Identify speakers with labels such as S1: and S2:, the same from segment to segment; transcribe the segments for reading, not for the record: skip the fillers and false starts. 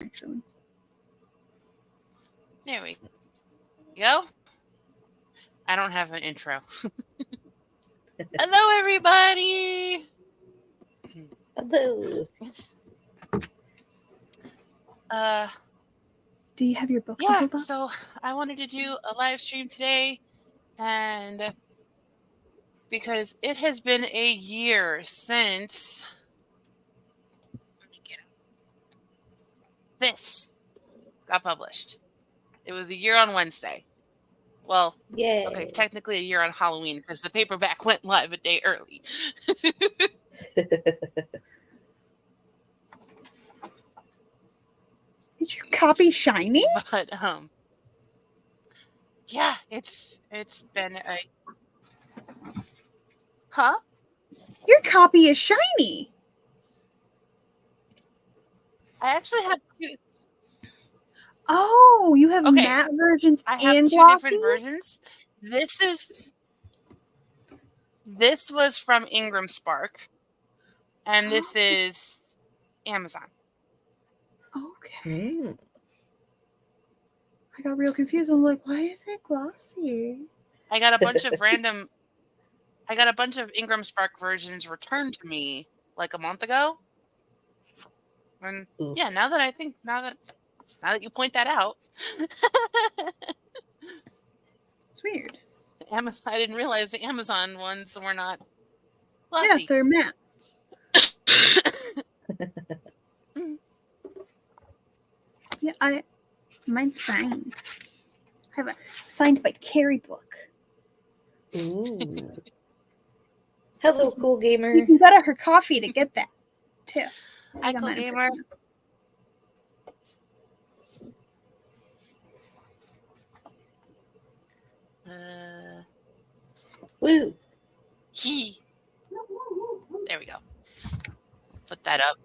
S1: actually.
S2: There we go. I don't have an intro. Hello, everybody.
S3: Hello.
S1: Do you have your book to
S2: Yeah,
S1: hold up?
S2: so I wanted to do a live stream today, and because it has been a year since this got published. It was a year on Wednesday. Well,
S3: Yay.
S2: okay, technically a year on Halloween because the paperback went live a day early.
S1: Is your copy shiny?
S2: But yeah, it's been a
S1: Your copy is shiny.
S2: I actually have two.
S1: Oh, you have
S2: Okay,
S1: matte versions
S2: I have
S1: and
S2: two
S1: glossy?
S2: different versions. This was from Ingram Spark, and this is Amazon.
S1: Okay. I got real confused. I'm like, why is it glossy?
S2: I got a bunch of Ingram Spark versions returned to me like a month ago. And yeah, now that you point that out,
S1: It's weird.
S2: Amazon. I didn't realize the Amazon ones were not glossy.
S1: Yeah, they're matte. Yeah, mine's signed. I have a signed by Carrie book.
S3: Ooh. Hello, Cool Gamer.
S1: You can go to her coffee to get that too.
S2: Hi, Cool Gamer.
S3: Woo.
S2: There we go. Put that up.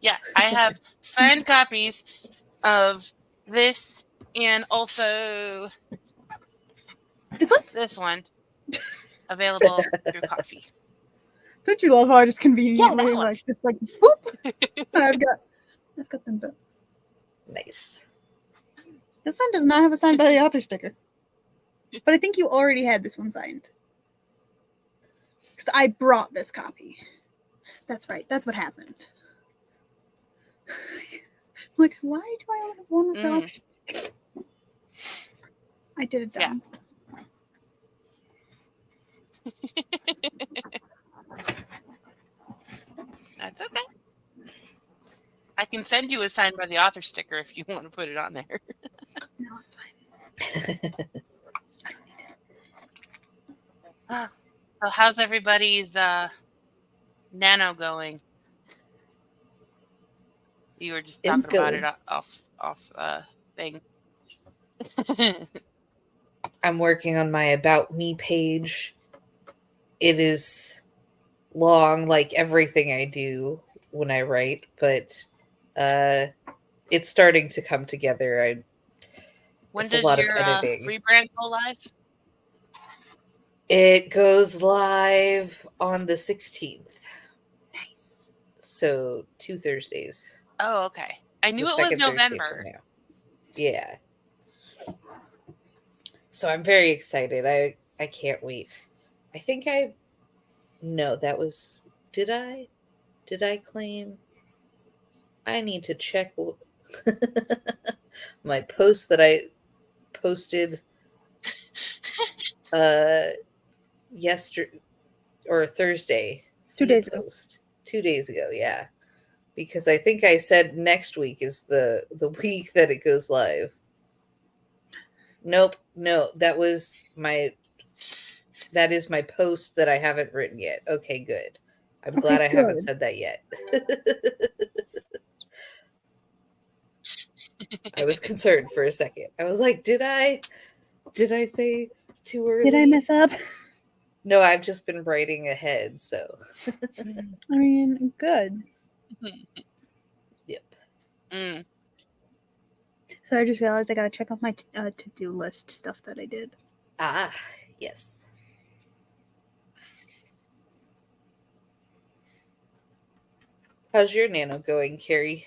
S2: Yeah, I have signed copies of this and also this one available through coffee.
S1: Don't you love how I just conveniently boop? I've got them both.
S3: Nice.
S1: This one does not have a signed by the author sticker. But I think you already had this one signed. Because I brought this copy. That's right. That's what happened. Like, why do I only have one with the author sticker? I did it dumb.
S2: That's okay. I can send you a signed by the author sticker if you want to put it on there.
S1: No, it's fine. I don't need it.
S2: So how's everybody's nano going? You were just talking about it off thing.
S3: I'm working on my About Me page. It is long, like everything I do when I write, but it's starting to come together.
S2: When does your rebrand go live?
S3: It goes live on the 16th.
S1: Nice.
S3: So 2 Thursdays.
S2: Oh, okay. I knew it was November.
S3: Yeah. So I'm very excited. I can't wait. I think did I claim? I need to check my post that I posted yesterday or Thursday.
S1: 2 days ago.
S3: 2 days ago, yeah. Because I think I said next week is the week that it goes live. Nope, no, that is my post that I haven't written yet. Okay, good. I'm glad I haven't said that yet. I was concerned for a second. I was like, did I say too early?
S1: Did I mess up?
S3: No, I've just been writing ahead, so.
S1: I mean, good.
S3: Yep.
S1: So I just realized I gotta check off my to-do list stuff that I did.
S3: Ah, yes. How's your nano going, Carrie?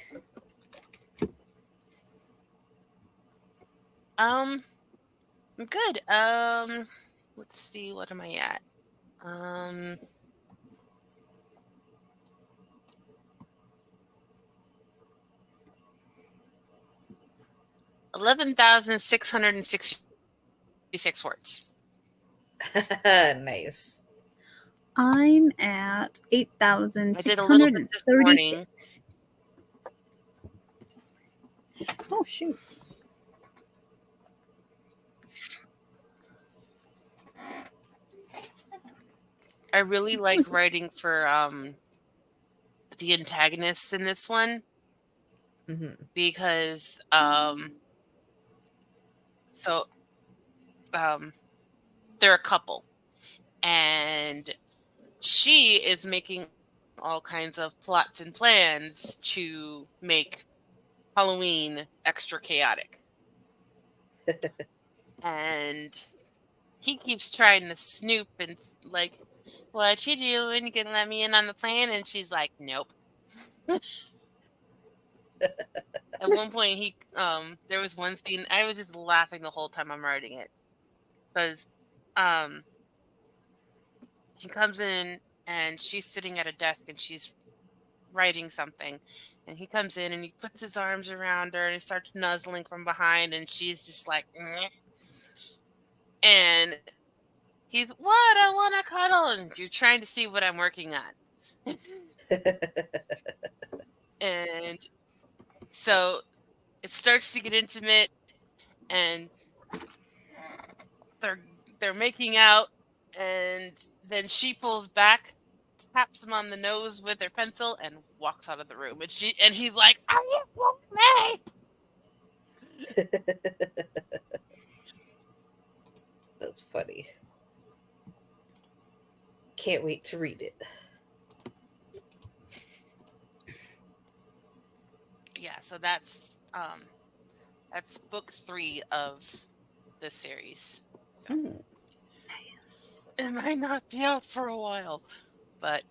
S2: Good. Let's see. What am I at? Um, 11,666 words.
S3: Nice.
S1: I'm at
S2: I did a little bit this morning.
S1: 8,636. Oh shoot.
S2: I really like writing for the antagonists in this one because so they're a couple and she is making all kinds of plots and plans to make Halloween extra chaotic. And he keeps trying to snoop and like, what you doing? You gonna let me in on the plan? And she's like, nope. At one point, there was one scene. I was just laughing the whole time I'm writing it because, he comes in and she's sitting at a desk and she's writing something, and he comes in and he puts his arms around her and he starts nuzzling from behind, and she's just like, "Meh." And he's, what? I want to cuddle, and you're trying to see what I'm working on, and so it starts to get intimate, and they're making out, and then she pulls back, taps him on the nose with her pencil, and walks out of the room. And he's like, "Are you kidding me?"
S3: That's funny. Can't wait to read it.
S2: Yeah, so that's book 3 of the series. So
S1: Nice.
S2: it might not be out for a while, but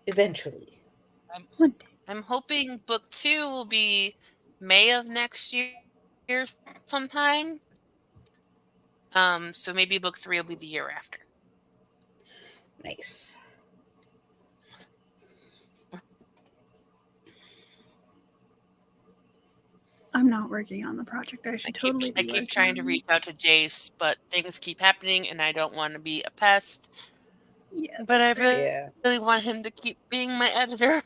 S3: Eventually.
S2: I'm hoping book 2 will be May of next year sometime. So maybe book 3 will be the year after.
S3: Nice.
S1: I'm not working on the project. I should totally.
S2: I keep trying to reach out to Jace, but things keep happening, and I don't want to be a pest.
S1: Yeah,
S2: but I
S3: fair.
S2: really want him to keep being my editor.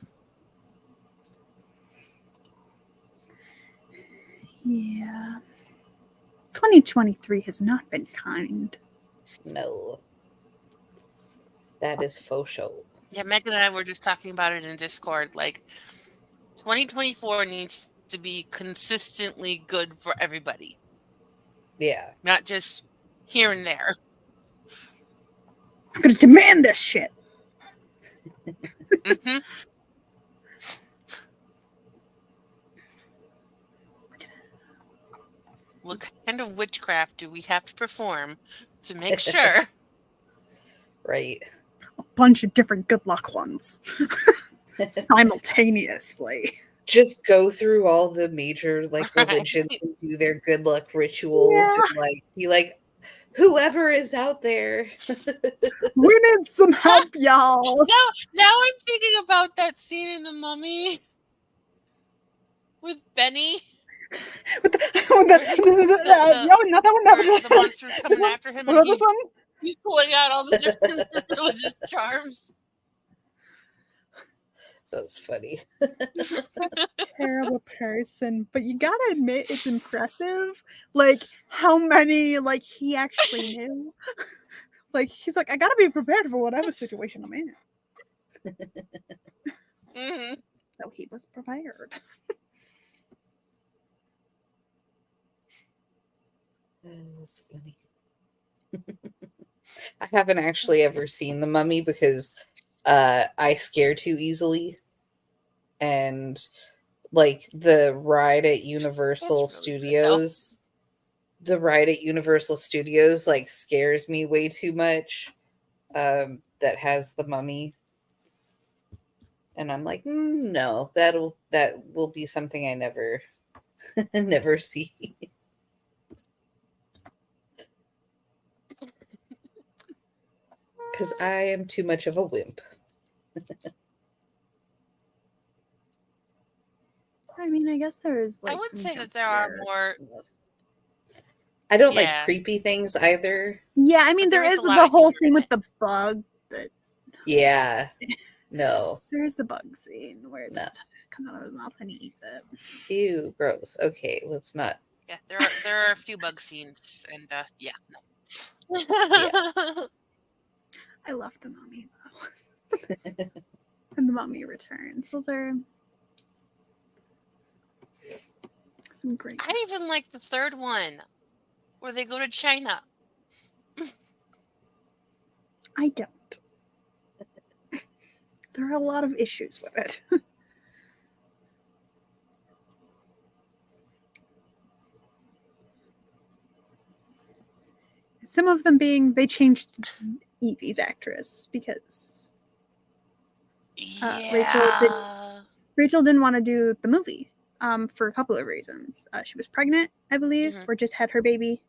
S1: Yeah. 2023 has not been kind.
S3: No. That is faux show.
S2: Yeah, Megan and I were just talking about it in Discord. Like, 2024 needs to be consistently good for everybody.
S3: Yeah.
S2: Not just here and there.
S1: I'm gonna demand this shit.
S2: Mm-hmm. What kind of witchcraft do we have to perform to make sure?
S3: Right.
S1: A bunch of different good luck ones. Simultaneously.
S3: Just go through all the major religions and do their good luck rituals and be like, whoever is out there.
S1: We need some help, y'all.
S2: Now I'm thinking about that scene in The Mummy with Benny.
S1: Not that one.
S2: The monster's coming after him, and
S1: this one?
S2: He's pulling out all the different religious charms.
S3: That's funny.
S1: Terrible person, but you gotta admit it's impressive. Like how many he actually knew. He's like, I gotta be prepared for whatever situation I'm in.
S2: Mm-hmm.
S1: So he was prepared.
S3: That's funny. I haven't actually ever seen The Mummy because I scare too easily. And the ride at Universal Studios, scares me way too much. That has The Mummy. And I'm like, no, that will be something I never Never see. Because I am too much of a wimp.
S1: I mean, I guess there's
S2: I
S1: like
S2: would
S1: some
S2: say
S1: jump
S2: that there are
S1: scares.
S2: more.
S3: I don't like
S2: Yeah,
S3: creepy things either.
S1: Yeah, I mean,
S2: but
S1: there
S2: there is
S1: is
S2: a lot
S1: the
S2: of
S1: whole
S2: humor
S1: scene
S2: in
S1: with
S2: it.
S1: the bug. That
S3: Yeah. No.
S1: there is the bug scene where it
S3: No.
S1: just comes out of his mouth and he eats it.
S3: Ew, gross. Okay, let's not.
S2: Yeah, there are a few bug scenes, and yeah,
S3: Yeah.
S2: no.
S1: I love the mummy though, and the mummy returns. Those are some great.
S2: I even like the third one, where they go to China.
S1: I don't. There are a lot of issues with it. Some of them being they changed Evie's actress because
S2: Yeah.
S1: Rachel didn't want to do the movie for a couple of reasons. She was pregnant, I believe,
S2: Mhm.
S1: or just had her baby.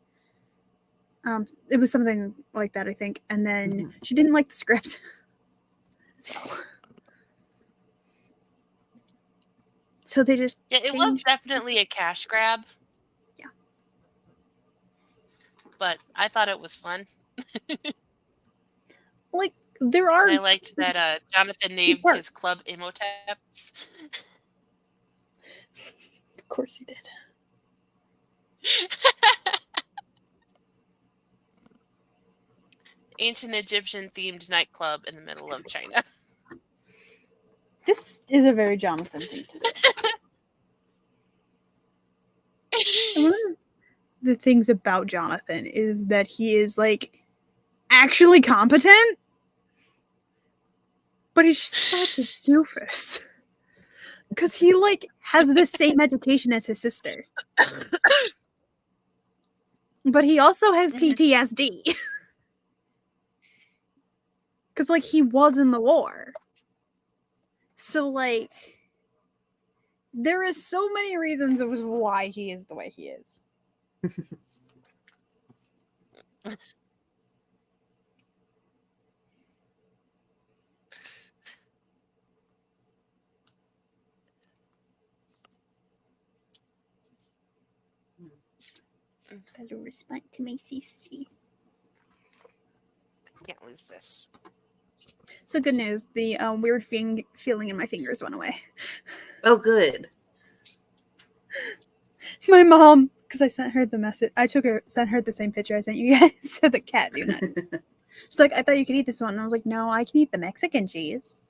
S1: It was something like that, I think. And then she didn't like the script as well. So they just
S2: Yeah, it was
S1: changed.
S2: definitely a cash grab.
S1: Yeah.
S2: But I thought it was fun.
S1: Like there are.
S2: And I liked that Jonathan named his club Emoteps.
S1: Of course he did.
S2: Ancient Egyptian themed nightclub in the middle of China.
S1: This is a very Jonathan thing to do. And one of the things about Jonathan is that he is like actually competent, but he's such a doofus. Because he like has the same education as his sister. But he also has PTSD. Because like he was in the war. So like there is so many reasons of why he is the way he is. Better respect to my sister.
S2: Can't lose this.
S1: So good news, the weird feeling in my fingers went away.
S3: Oh, good.
S1: My mom, because I sent her the message, sent her the same picture I sent you guys. Said the cat do not. She's like, I thought you could eat this one. And I was like, no, I can eat the Mexican cheese,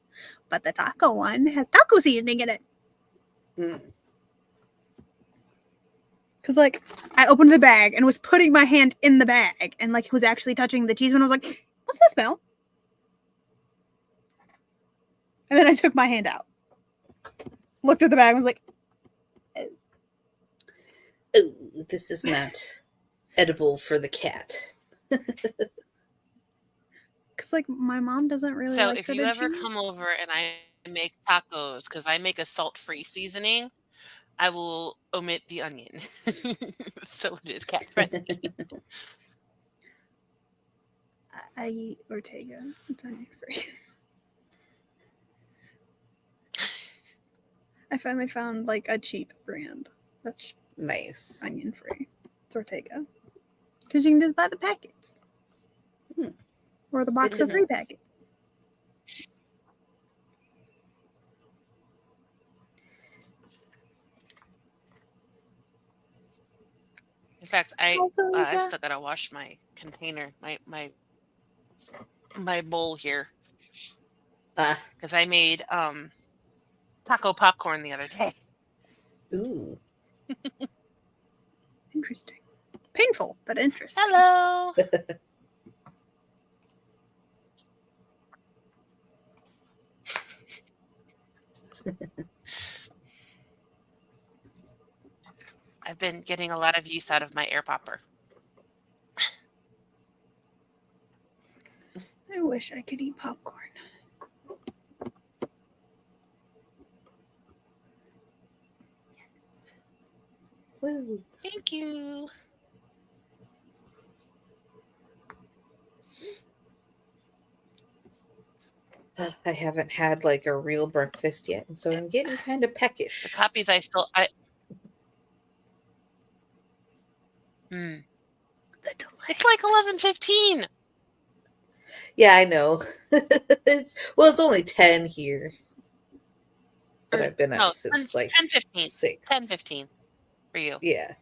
S1: but the taco one has taco seasoning in it. Because like I opened the bag and was putting my hand in the bag and like was actually touching the cheese when I was like, what's that smell? And then I took my hand out, looked at the bag and was like,
S3: oh, this is not edible for the cat.
S1: because like my mom doesn't really
S2: So
S1: like
S2: if you
S1: shredded
S2: ever
S1: cheese.
S2: come over and I make tacos, because I make a salt-free seasoning, I will omit the onion. So it is cat friendly.
S1: I eat Ortega. It's onion free. I finally found like a cheap brand that's
S3: Nice.
S1: onion free. It's Ortega. Because you can just buy the packets. Or the box of 3 packets.
S2: In fact, I still gotta wash my container, my bowl here, because I made taco popcorn the other day.
S3: Ooh.
S1: Interesting. Painful, but interesting.
S2: Hello. I've been getting a lot of use out of my air popper.
S1: I wish I could eat popcorn. Yes.
S3: Woo.
S2: Thank you.
S3: I haven't had like a real breakfast yet, and so I'm getting kind of
S2: The
S3: peckish.
S2: copies I still Hmm.
S1: The delay.
S2: It's like 11:15.
S3: Yeah, I know. It's only 10 here, but I've been
S2: No,
S3: up since like
S2: 10:15.
S3: 6.
S2: 10:15 for you.
S3: Yeah.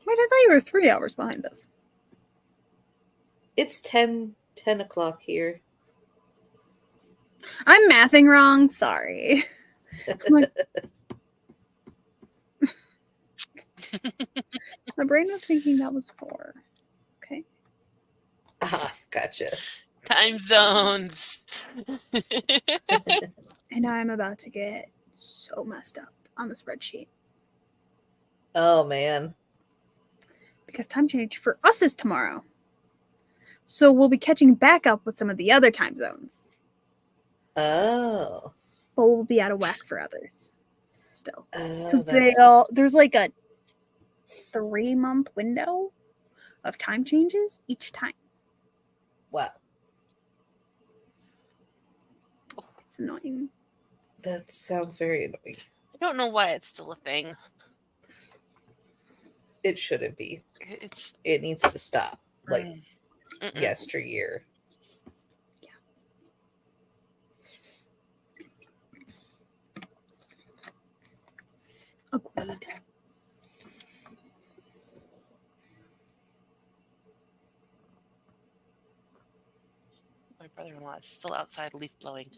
S1: Wait, I thought you were 3 hours behind us.
S3: It's 10 o'clock here.
S1: I'm mathing wrong. Sorry. I'm like, my brain was thinking that was 4. Okay.
S3: Ah, gotcha.
S2: Time zones.
S1: And now I'm about to get so messed up on the spreadsheet.
S3: Oh, man.
S1: Because time change for us is tomorrow. So we'll be catching back up with some of the other time zones.
S3: Oh.
S1: But we'll be out of whack for others. Still.
S3: Oh,
S1: Because there's like a 3-month window of time changes each time.
S3: wow.
S1: It's annoying.
S3: That sounds very annoying.
S2: I don't know why it's still a thing.
S3: It shouldn't be.
S2: It's
S3: It needs to stop. Like
S2: Mm-mm.
S3: yesteryear.
S1: Agreed.
S2: My brother-in-law is still outside leaf blowing.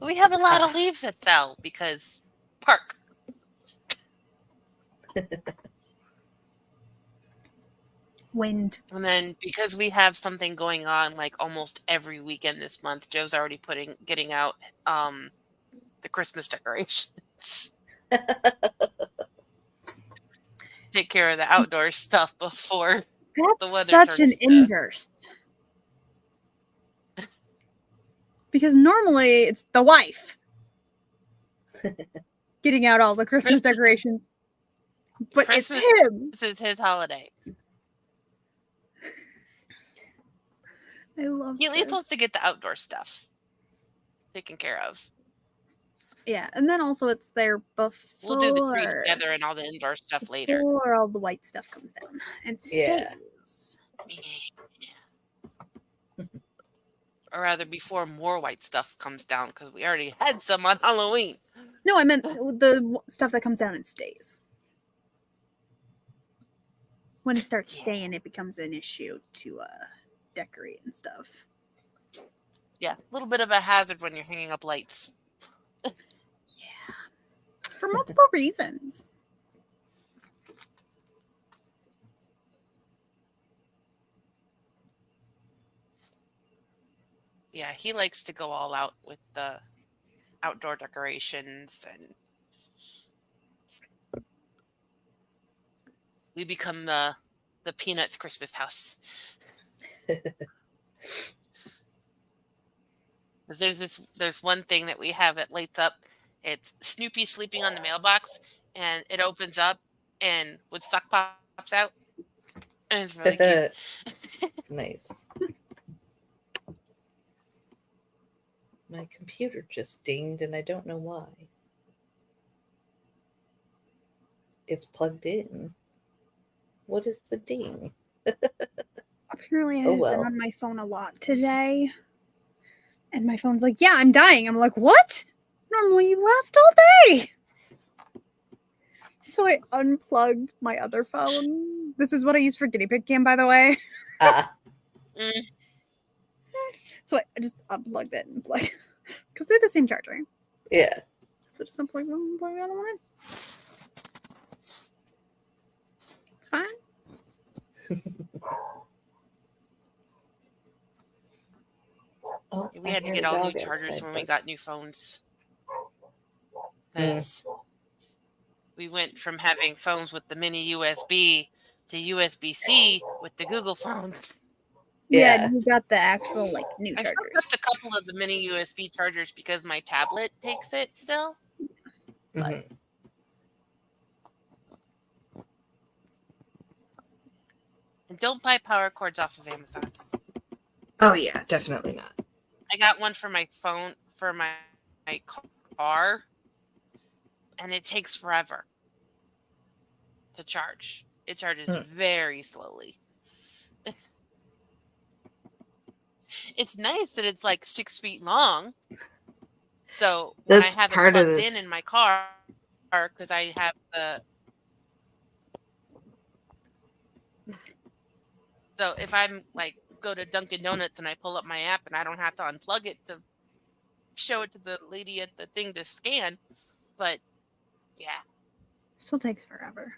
S2: We have a lot of leaves that fell because park.
S1: Wind.
S2: And then because we have something going on like almost every weekend this month, Joe's already getting out the Christmas decorations. Take care of the outdoor stuff before the
S1: That's
S2: weather
S1: such an
S2: turns to-
S1: inverse. Because normally it's the wife getting out all the Christmas decorations. But
S2: Christmas
S1: it's him.
S2: This is his holiday.
S1: I love
S2: He at least
S1: this.
S2: wants to get the outdoor stuff taken care of.
S1: Yeah, and then also it's there before.
S2: We'll do the tree together and all the indoor stuff later.
S1: Before all the white stuff comes down and
S3: Yeah.
S1: stays.
S2: Or rather, before more white stuff comes down, because we already had some on Halloween.
S1: No, I meant the stuff that comes down and stays. When it starts staying, it becomes an issue to decorate and stuff.
S2: Yeah, a little bit of a hazard when you're hanging up lights.
S1: Yeah. For multiple reasons.
S2: Yeah, he likes to go all out with the outdoor decorations, and we become the Peanuts Christmas house. There's one thing that we have that lights up. It's Snoopy sleeping on the mailbox, and it opens up, and Woodstock pops out, and it's really cute.
S3: Nice. My computer just dinged and I don't know why. It's plugged in. What is the ding?
S1: Apparently, I've
S3: Oh,
S1: been
S3: well.
S1: on my phone a lot today. And my phone's like, yeah, I'm dying. I'm like, what? Normally you last all day. So I unplugged my other phone. This is what I use for guinea pig cam, by the way.
S3: Ah,
S1: So I just unplugged it and plugged because they're the same charger.
S3: yeah.
S1: So just unplug them and plug the other one in. It's fine.
S3: Oh,
S2: We
S3: I
S2: had to
S3: hear
S2: get
S3: a
S2: all new
S3: dog
S2: chargers
S3: outside,
S2: when we
S3: but-
S2: got new phones. Because we went from having phones with the mini USB to USB-C with the Google phones.
S1: Yeah,
S3: Yeah.
S1: you got the actual like new
S2: I still
S1: chargers.
S2: kept a couple of the mini USB chargers because my tablet takes it still. But
S3: Mhm.
S2: and don't buy power cords off of Amazon.
S3: Oh yeah, definitely not.
S2: I got one for my phone for my car, and it takes forever to charge. It charges
S3: Mm.
S2: very slowly. It's nice that it's like 6 feet long. So when I
S3: That's
S2: have it
S3: part of
S2: plugged
S3: the.
S2: in my car, because I have the so if I'm like go to Dunkin' Donuts and I pull up my app and I don't have to unplug it to show it to the lady at the thing to scan. But yeah,
S1: Still takes forever.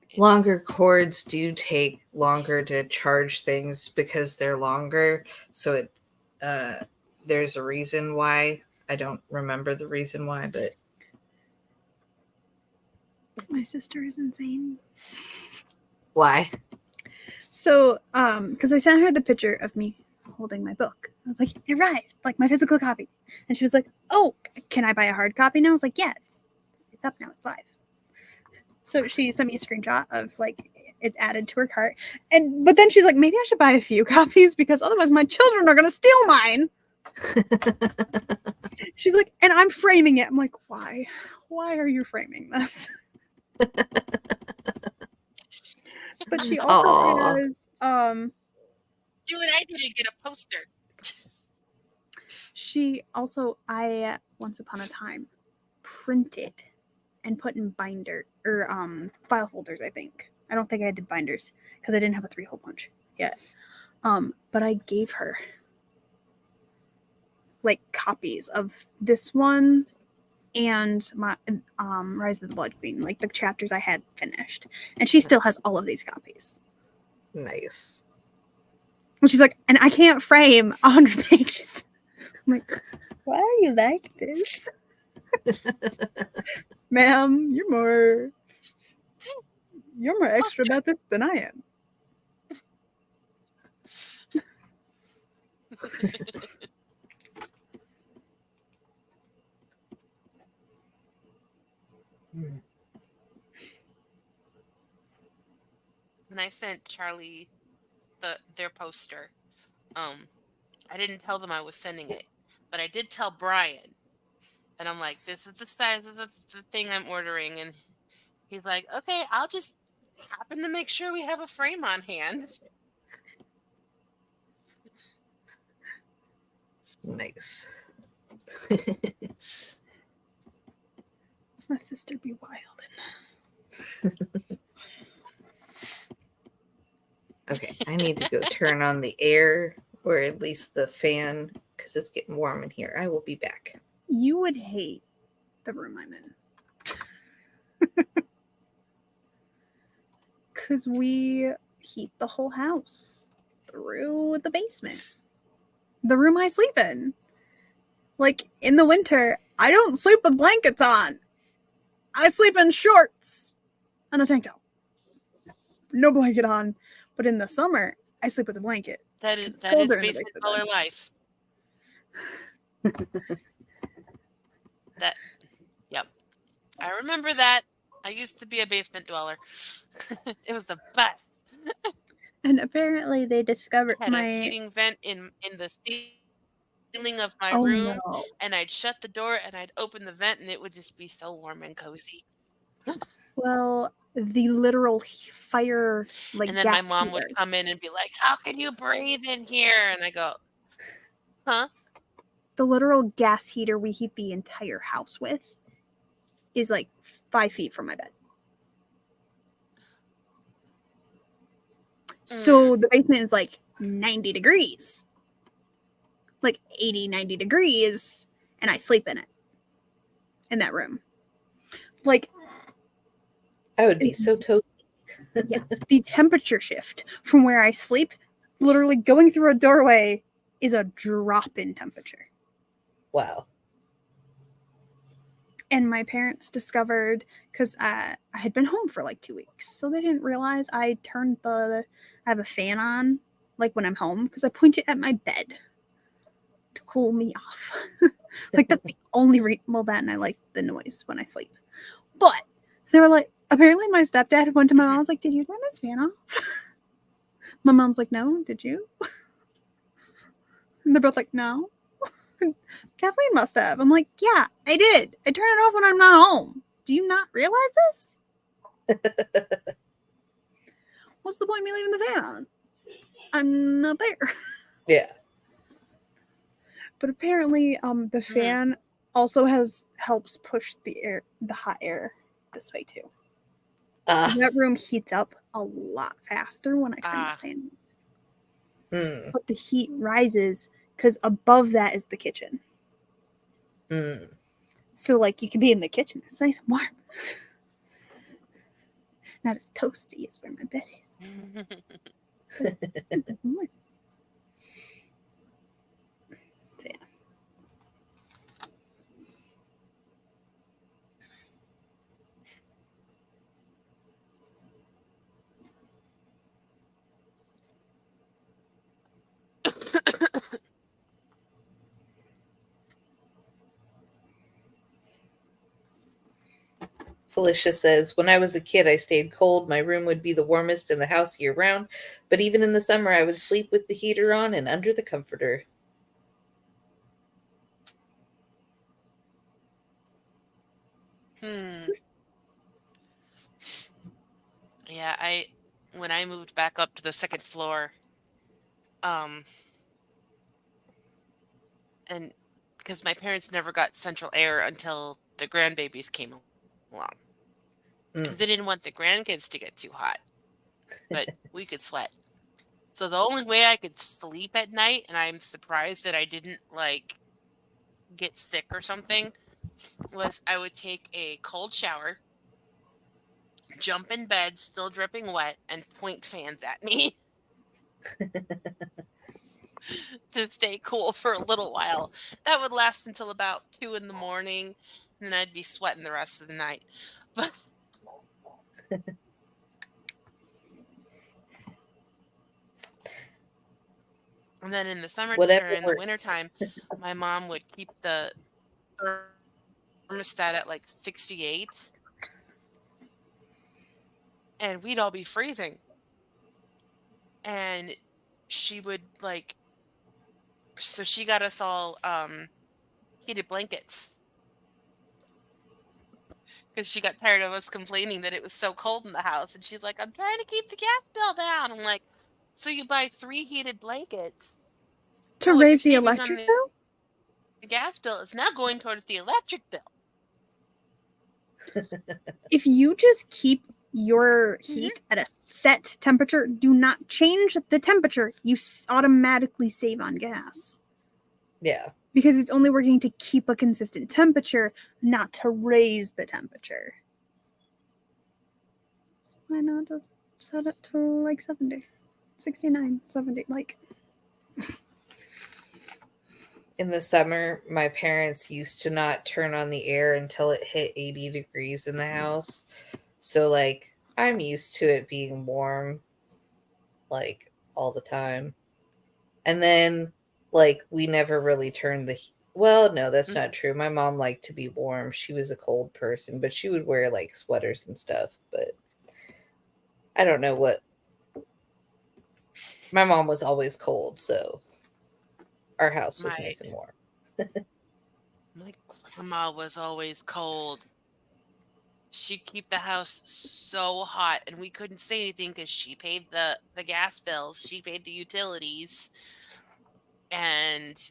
S2: it's
S3: Longer cords do take longer to charge things because they're longer. So it, uh, there's a reason why. I don't remember the reason why, but
S1: My sister is insane.
S3: why?
S1: So, because I sent her the picture of me holding my book. I was like, it arrived, like my physical copy. And she was like, oh, can I buy a hard copy now? I was like, yeah, it's up now, it's live. So she sent me a screenshot of like it's added to her cart. But then she's like, maybe I should buy a few copies because otherwise my children are gonna steal mine. She's like, and I'm framing it. I'm like, why? Why are you framing this? But she also
S3: Oh,
S1: has
S2: do what I did and get a poster.
S1: I once upon a time printed and put in binder or file folders, I think. I don't think I did binders because I didn't have a 3-hole punch yet. But I gave her like copies of this one and my Rise of the Blood Queen, like the chapters I had finished. And she still has all of these copies.
S3: nice.
S1: And she's like, and I can't frame 100 pages. I'm like, why are you like this? Ma'am, you're more extra
S2: Poster.
S1: about this than I am.
S2: When I sent Charlie their poster, I didn't tell them I was sending it, but I did tell Brian, and I'm like, this is the size of the thing I'm ordering, and he's like, okay, I'll just happen to make sure we have a frame on hand.
S3: Nice.
S1: My sister be wild.
S3: Okay, I need to go turn on the air or at least the fan because it's getting warm in here. I will be back.
S1: You would hate the room I'm in. Because we heat the whole house through the basement. The room I sleep in. Like, in the winter, I don't sleep with blankets on. I sleep in shorts and a tank top. No blanket on. But in the summer, I sleep with a blanket.
S2: That
S1: 'cause
S2: is
S1: it's
S2: that is
S1: colder in the
S2: basement
S1: basement
S2: dweller
S1: then.
S2: life. That, yep. I remember that. I used to be a basement dweller. It was the best.
S1: And apparently they discovered
S2: I had a heating vent in the ceiling of my
S1: Oh
S2: room,
S1: no.
S2: and I'd shut the door and I'd open the vent, and it would just be so warm and cozy.
S1: Well, the literal fire, like
S2: And then my
S1: gas
S2: mom would
S1: heater.
S2: come in and be like, "How can you breathe in here?" And I go, "Huh?"
S1: The literal gas heater we heat the entire house with is like 5 feet from my bed. So the basement is like 90 degrees. Like 80, 90 degrees. And I sleep in it. In that room. Like,
S3: I would be so toasty.
S1: yeah, the temperature shift from where I sleep, literally going through a doorway, is a drop in temperature.
S3: Wow.
S1: And my parents discovered, because I had been home for like 2 weeks, so they didn't realize I have a fan on, like when I'm home, because I point it at my bed to cool me off. Like that's the only well, that and I like the noise when I sleep. But they were like, apparently my stepdad went to my mom. I was like, did you turn this fan off? My mom's like, no, did you? And they're both like, no. Kathleen must have. I'm like, yeah, I did. I turn it off when I'm not home. Do you not realize this? What's the point of me leaving the fan on? I'm not there.
S3: Yeah.
S1: But apparently, the fan also helps push the hot air this way too. That room heats up a lot faster when I turn the fan on. But the heat rises because above that is the kitchen. So, like, you can be in the kitchen. It's nice and warm. Not as toasty as where my bed is.
S3: Felicia says, when I was a kid, I stayed cold. My room would be the warmest in the house year round, but even in the summer, I would sleep with the heater on and under the comforter.
S2: Yeah, when I moved back up to the second floor, and because my parents never got central air until the grandbabies came along. They didn't want the grandkids to get too hot, but we could sweat. So the only way I could sleep at night, and I'm surprised that I didn't like get sick or something, was I would take a cold shower, jump in bed, still dripping wet, and point fans at me to stay cool for a little while. That would last until about 2 in the morning, and then I'd be sweating the rest of the night. But and then in the summer or in the wintertime, my mom would keep the thermostat at like 68, and we'd all be freezing. And she would like, so she got us all heated blankets because she got tired of us complaining that it was so cold in the house. And she's like, I'm trying to keep the gas bill down. I'm like, so you buy 3 heated blankets
S1: to raise the electric bill?
S2: The gas bill is now going towards the electric bill.
S1: If you just keep your heat at a set temperature, do not change the temperature, you automatically save on gas.
S3: Yeah.
S1: Because it's only working to keep a consistent temperature, not to raise the temperature. So why not just set it to like 70, 69, 70, like.
S3: In the summer, my parents used to not turn on the air until it hit 80 degrees in the house. So, like, I'm used to it being warm, like, all the time. And then, like, we never really turned the... Well, no, that's not true. My mom liked to be warm. She was a cold person, but she would wear, like, sweaters and stuff. But I don't know what... My mom was always cold, so our house was nice and warm.
S2: My grandma was always cold. She'd keep the house so hot, and we couldn't say anything because she paid the gas bills. She paid the utilities. And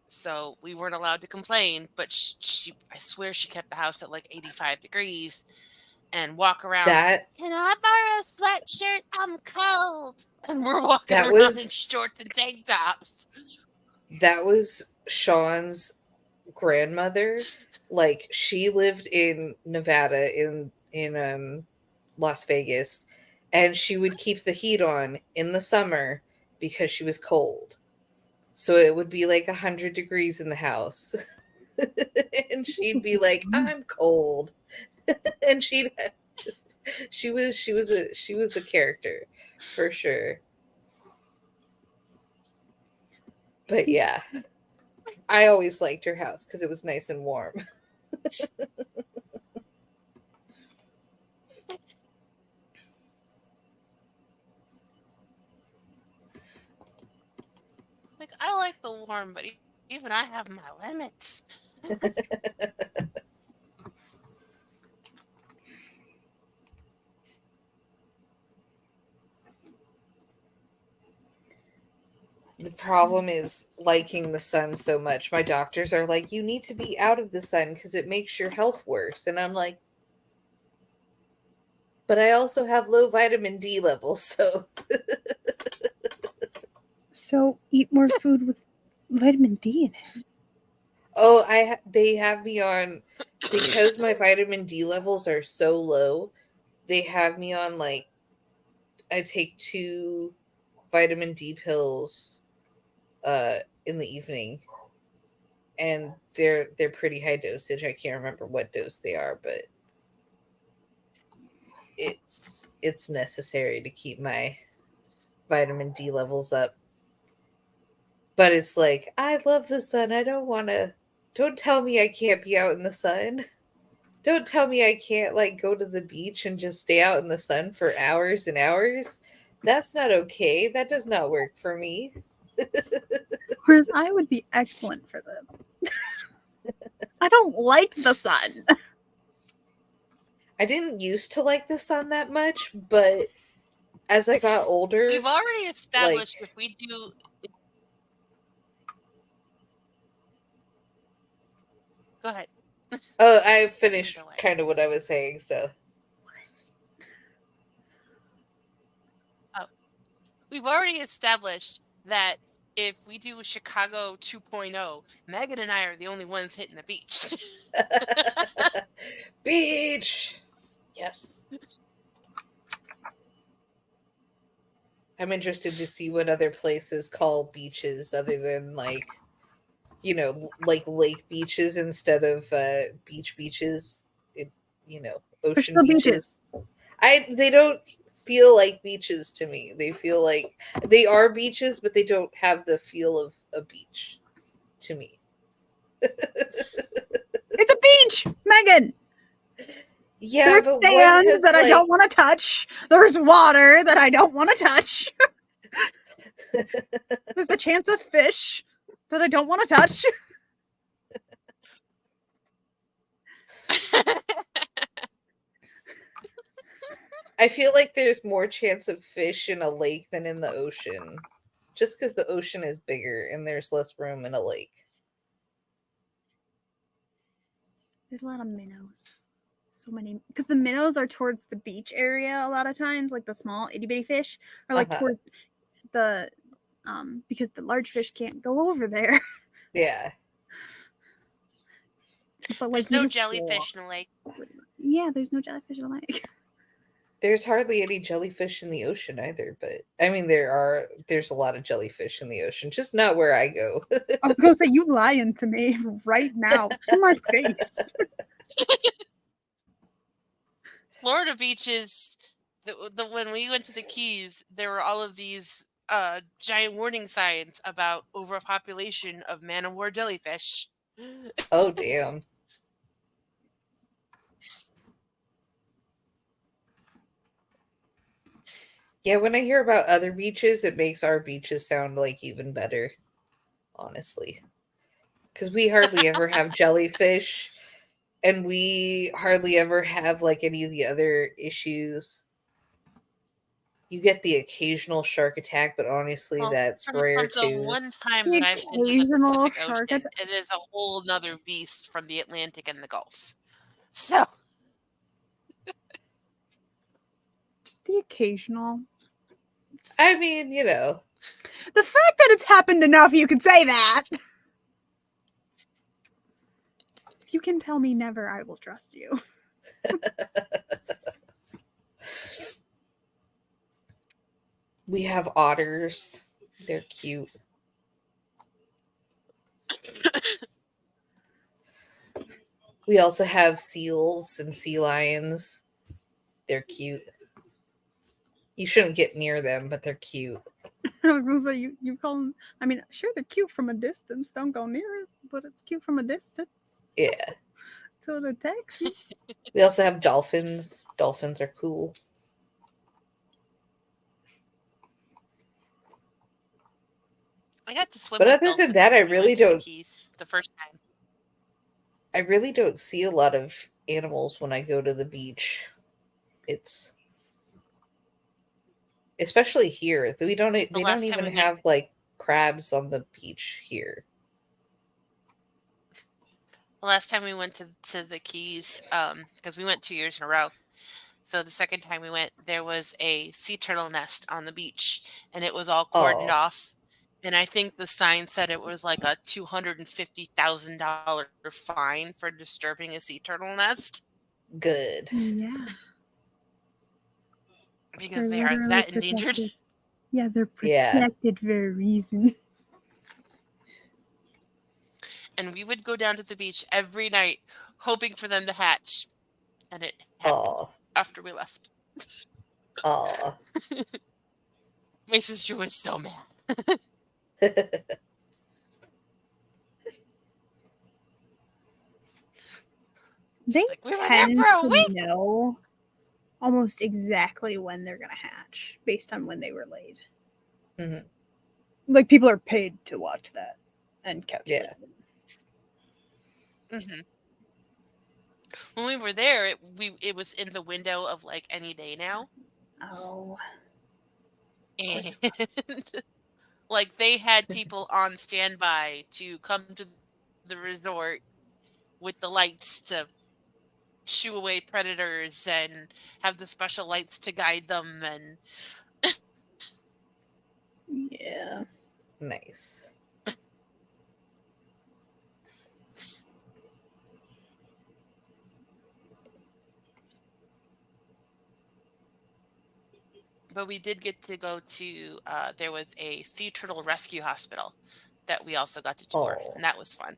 S2: so we weren't allowed to complain, but I swear she kept the house at like 85 degrees and walk around. Can I borrow a sweatshirt? I'm cold. And we're walking around in shorts and tank tops.
S3: That was Sean's grandmother. Like, she lived in Nevada, in Las Vegas, and she would keep the heat on in the summer because she was cold. So it would be like 100 degrees in the house. And she'd be like, I'm cold. And she was a character for sure. But yeah, I always liked her house because it was nice and warm.
S2: I like the warm, but even I have my limits.
S3: The problem is liking the sun so much. My doctors are like, you need to be out of the sun because it makes your health worse. And I'm like, but I also have low vitamin D levels, so.
S1: So eat more food with vitamin D in it.
S3: Oh, they have me on, because my vitamin D levels are so low, they have me on, like, I take 2 vitamin D pills in the evening, and they're pretty high dosage. I can't remember what dose they are, but it's necessary to keep my vitamin D levels up. But it's like, I love the sun. I don't want to. Don't tell me I can't be out in the sun. Don't tell me I can't, like, go to the beach and just stay out in the sun for hours and hours. That's not okay. That does not work for me.
S1: Whereas I would be excellent for them. I don't like the sun.
S3: I didn't used to like the sun that much, but as I got older,
S2: We've already established
S3: like,
S2: if we do. Go ahead.
S3: oh, I finished
S2: Delay.
S3: kind of what I was saying, so.
S2: We've already established that if we do Chicago 2.0, Megan and I are the only ones hitting the beach.
S3: Beach! Yes. I'm interested to see what other places call beaches other than, like, like lake beaches instead of beaches.
S1: They're
S3: Ocean
S1: still beaches.
S3: They don't feel like beaches to me. They feel like they are beaches, but they don't have the feel of a beach to me.
S1: It's a beach, Megan.
S3: Yeah,
S1: There's
S3: but what
S1: sand
S3: has,
S1: that I
S3: like,
S1: don't want to touch. There's water that I don't want to touch. There's the chance of fish that I don't want to touch.
S3: I feel like there's more chance of fish in a lake than in the ocean. Just because the ocean is bigger and there's less room in a lake.
S1: There's a lot of minnows. So many, because the minnows are towards the beach area a lot of times, like the small itty bitty fish are like towards the because the large fish can't go over there.
S3: Yeah.
S1: But like
S2: There's no jellyfish in the lake.
S1: Yeah, there's no jellyfish in the lake.
S3: There's hardly any jellyfish in the ocean either, but I mean there's a lot of jellyfish in the ocean, just not where I go.
S1: I was gonna say, you lying to me right now to my face.
S2: Florida beaches, when we went to the Keys, there were all of these giant warning signs about overpopulation of man-of-war jellyfish.
S3: Oh, damn. Yeah, when I hear about other beaches, it makes our beaches sound like even better, honestly. Because we hardly ever have jellyfish, and we hardly ever have, like, any of the other issues. You get the occasional shark attack, but honestly,
S2: Well,
S3: that's
S2: from
S3: rare
S2: the
S3: too.
S2: one time
S1: The
S2: that I've been to the
S1: occasional
S2: Pacific
S1: shark
S2: Ocean,
S1: attack.
S2: it is a whole nother beast from the Atlantic and the Gulf. So,
S1: Just the occasional.
S3: I mean,
S1: The fact that it's happened enough, you could say that. If you can tell me never, I will trust you.
S3: we have otters. They're cute. We also have seals and sea lions. They're cute. You shouldn't get near them, but they're cute.
S1: I was gonna say, you call them. I mean, sure, they're cute from a distance. Don't go near it, but it's cute from a distance.
S3: Yeah.
S1: So it attacks you.
S3: We also have dolphins. Dolphins are cool.
S2: I got to swim
S3: But
S2: with
S3: other than
S2: dolphins
S3: that,
S2: when we went to the Keys the first time.
S3: I really don't see a lot of animals when I go to the beach. It's especially here. They don't
S2: The
S3: they don't
S2: last time
S3: even
S2: we went,
S3: have like crabs on the beach here.
S2: the last time we went to the Keys, because we went 2 years in a row. So the second time we went, there was a sea turtle nest on the beach, and it was all cordoned
S3: Oh,
S2: off. And I think the sign said it was like a $250,000 fine for disturbing a sea turtle nest
S3: good.
S1: Yeah,
S2: because
S1: they're
S2: they are
S1: literally
S2: that endangered.
S1: protected. Yeah, they're
S3: Yeah.
S1: protected for a reason.
S2: And we would go down to the beach every night hoping for them to hatch, and it happened
S3: Oh,
S2: after we left.
S3: oh.
S2: My sister was so mad.
S1: They
S2: She's like, we were there
S1: tend
S2: for a
S1: to
S2: week.
S1: know almost exactly when they're gonna hatch based on when they were laid.
S3: Mhm.
S1: Like people are paid to watch that and calculate.
S3: Yeah.
S2: Hmm. When we were there, it was in the window of like any day now,
S1: Oh,
S2: and like they had people on standby to come to the resort with the lights to shoo away predators and have the special lights to guide them. And
S1: yeah.
S3: Nice.
S2: but we did get to go to there was a sea turtle rescue hospital that we also got to tour,
S3: Oh.
S2: and that was fun.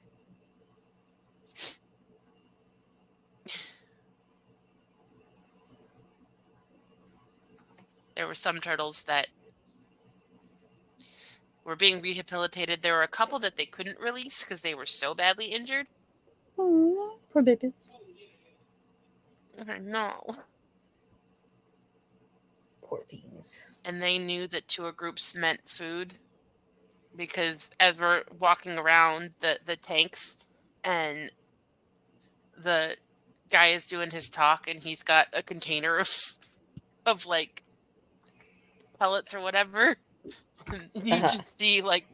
S2: There were some turtles that were being rehabilitated. There were a couple that they couldn't release because they were so badly injured.
S1: Oh, poor babies.
S2: No.
S3: Poor things.
S2: And they knew that tour groups meant food because as we're walking around the tanks and the guy is doing his talk and he's got a container of like pellets or whatever, and you
S3: Uh-huh.
S2: just see like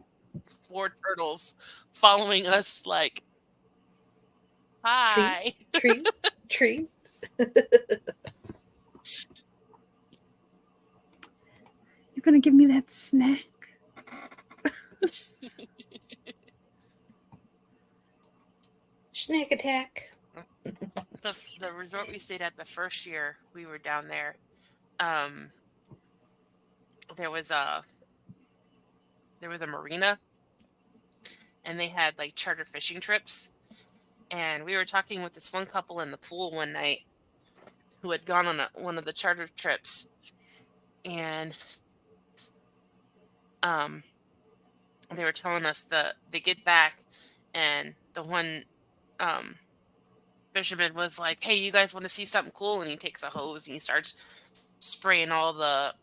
S2: 4 turtles following us like,
S3: Treat,
S2: hi.
S3: treat, treat.
S1: You're gonna give me that snack?
S3: Snack attack.
S2: The resort we stayed at the first year we were down there, um there was a marina, and they had like charter fishing trips, and we were talking with this one couple in the pool one night who had gone on one of the charter trips, and um they were telling us they get back, and the one um fisherman was like, hey, you guys want to see something cool? And he takes a hose and he starts spraying all the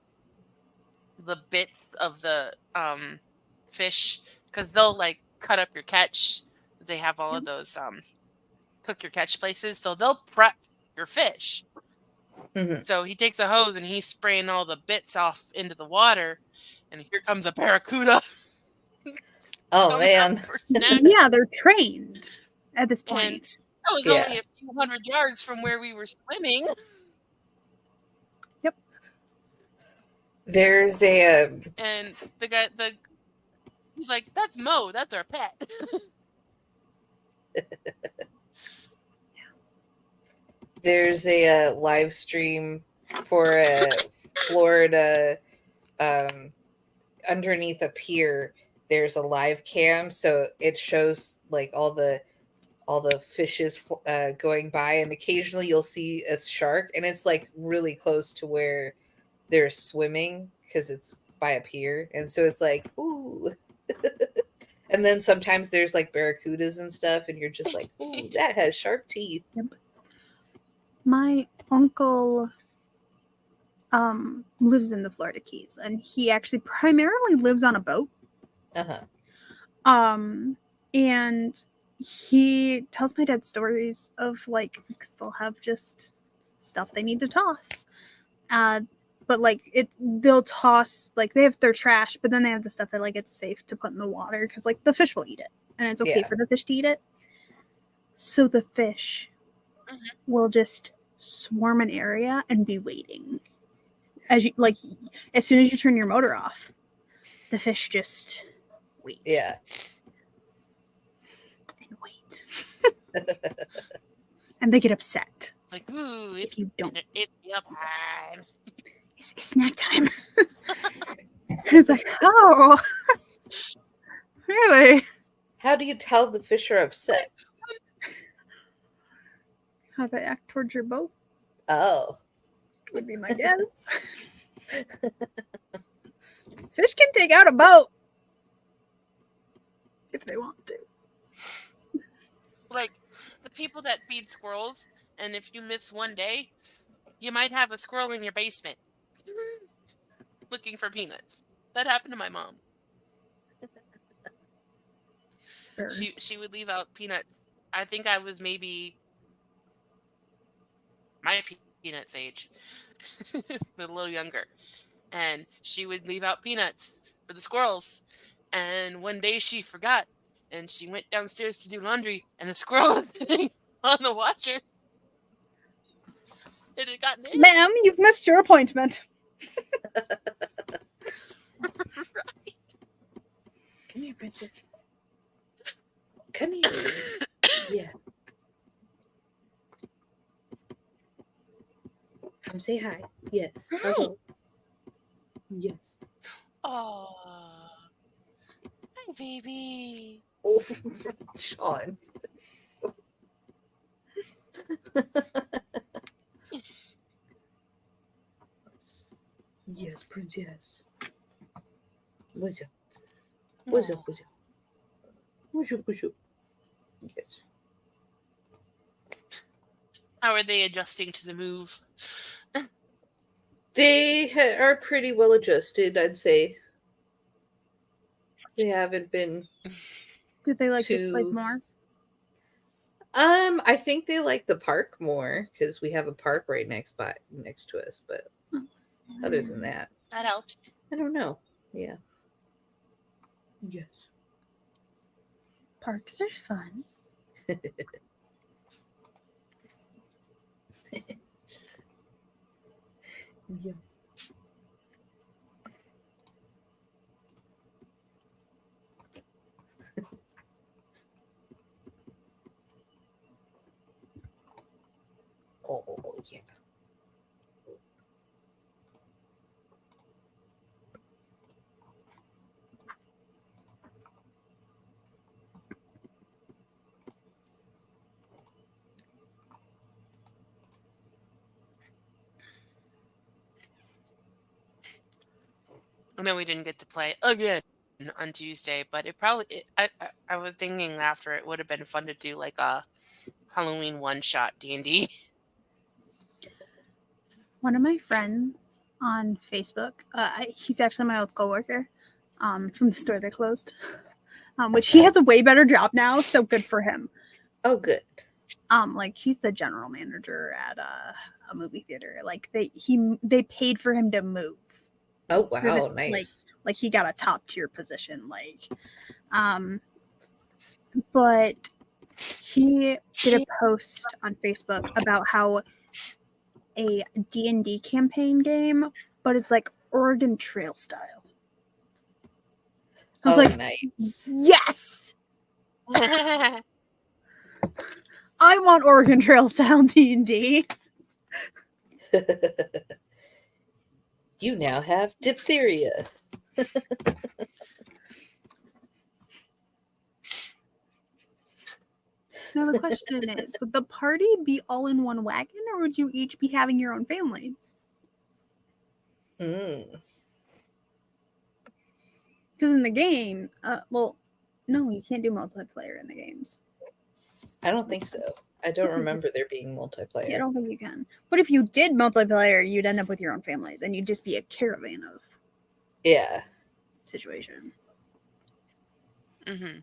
S2: bits of the fish, because they'll like cut up your catch. They have all of those cook your catch places, so they'll prep your fish.
S3: Mm-hmm.
S2: So he takes a hose and he's spraying all the bits off into the water, and here comes a barracuda
S3: Oh
S2: coming up
S3: man.
S2: for snack.
S1: Yeah, they're trained at this
S2: And
S1: point.
S2: that was
S3: Yeah.
S2: only a few hundred yards from where we were swimming.
S1: Yep.
S3: There's a
S2: And he's like, that's Mo, that's our pet.
S3: there's a live stream for a Florida underneath a pier. There's a live cam, so it shows like all the fishes going by, and occasionally you'll see a shark, and it's like really close to where they're swimming because it's by a pier, and so it's like ooh. And then sometimes there's like barracudas and stuff, and you're just like, ooh, that has sharp teeth.
S1: Yep. My uncle lives in the Florida Keys, and he actually primarily lives on a boat.
S3: Uh-huh.
S1: And he tells my dad stories of like, because they'll have just stuff they need to toss. But like they'll toss, like they have their trash, but then they have the stuff that like it's safe to put in the water because like the fish will eat it, and it's okay for the fish to eat it. So the fish will just swarm an area and be waiting. As you like, as soon as you turn your motor off, the fish just wait.
S3: Yeah.
S1: And wait. And they get upset.
S2: Like, ooh,
S1: if you don't.
S2: It's meal time.
S1: It's snack time. It's like, oh, really?
S3: How do you tell the fish are upset?
S1: How they act towards your boat
S3: Oh.
S1: would be my guess. Fish can take out a boat if they want to.
S2: Like the people that feed squirrels, and if you miss one day, you might have a squirrel in your basement looking for peanuts. That happened to my mom. She would leave out peanuts. I think I was maybe my peanuts age, but a little younger. And she would leave out peanuts for the squirrels. And one day she forgot, and she went downstairs to do laundry, and a squirrel was sitting on the washer. It had gotten in.
S1: Ma'am, you've missed your appointment.
S2: Right.
S3: Come here, princess. Come here. Yeah. Come say hi. Yes.
S1: Hi.
S3: Hello. Yes.
S2: Oh, hi, baby.
S3: Oh, Sean. Yes, princess. What's up? What's up? What's up? What's up? What's up? Yes.
S2: How are they adjusting to the move?
S3: They are pretty well adjusted, I'd say. They haven't been.
S1: Did they like this place more?
S3: I think they like the park more because we have a park right next to us. But other than that,
S2: That helps.
S3: I don't know. Yeah. Yes.
S1: Parks are fun.
S3: Yeah. Oh, yeah.
S2: I know we didn't get to play again on Tuesday, but I was thinking after it would have been fun to do like a Halloween one-shot D&D.
S1: One of my friends on Facebook, he's actually my old coworker from the store that closed, which he has a way better job now, so good for him.
S3: Oh, good.
S1: Like he's the general manager at a movie theater. Like they paid for him to move.
S3: Oh, wow,
S1: This,
S3: nice.
S1: like he got a top tier position. Like, but he did a post on Facebook about how a D&D campaign game, but it's like Oregon Trail style. I was like,
S3: nice.
S1: yes, I want Oregon Trail style D&D.
S3: You now have diphtheria.
S1: Now the question is, would the party be all in one wagon, or would you each be having your own family?
S3: Mm.
S1: Because in the game, well, no, you can't do multiplayer in the games.
S3: I don't think so. I don't remember there being multiplayer.
S1: Yeah, I don't think you can. But if you did multiplayer, you'd end up with your own families, and you'd just be a caravan of
S3: Yeah.
S1: situation.
S2: Mm-hmm.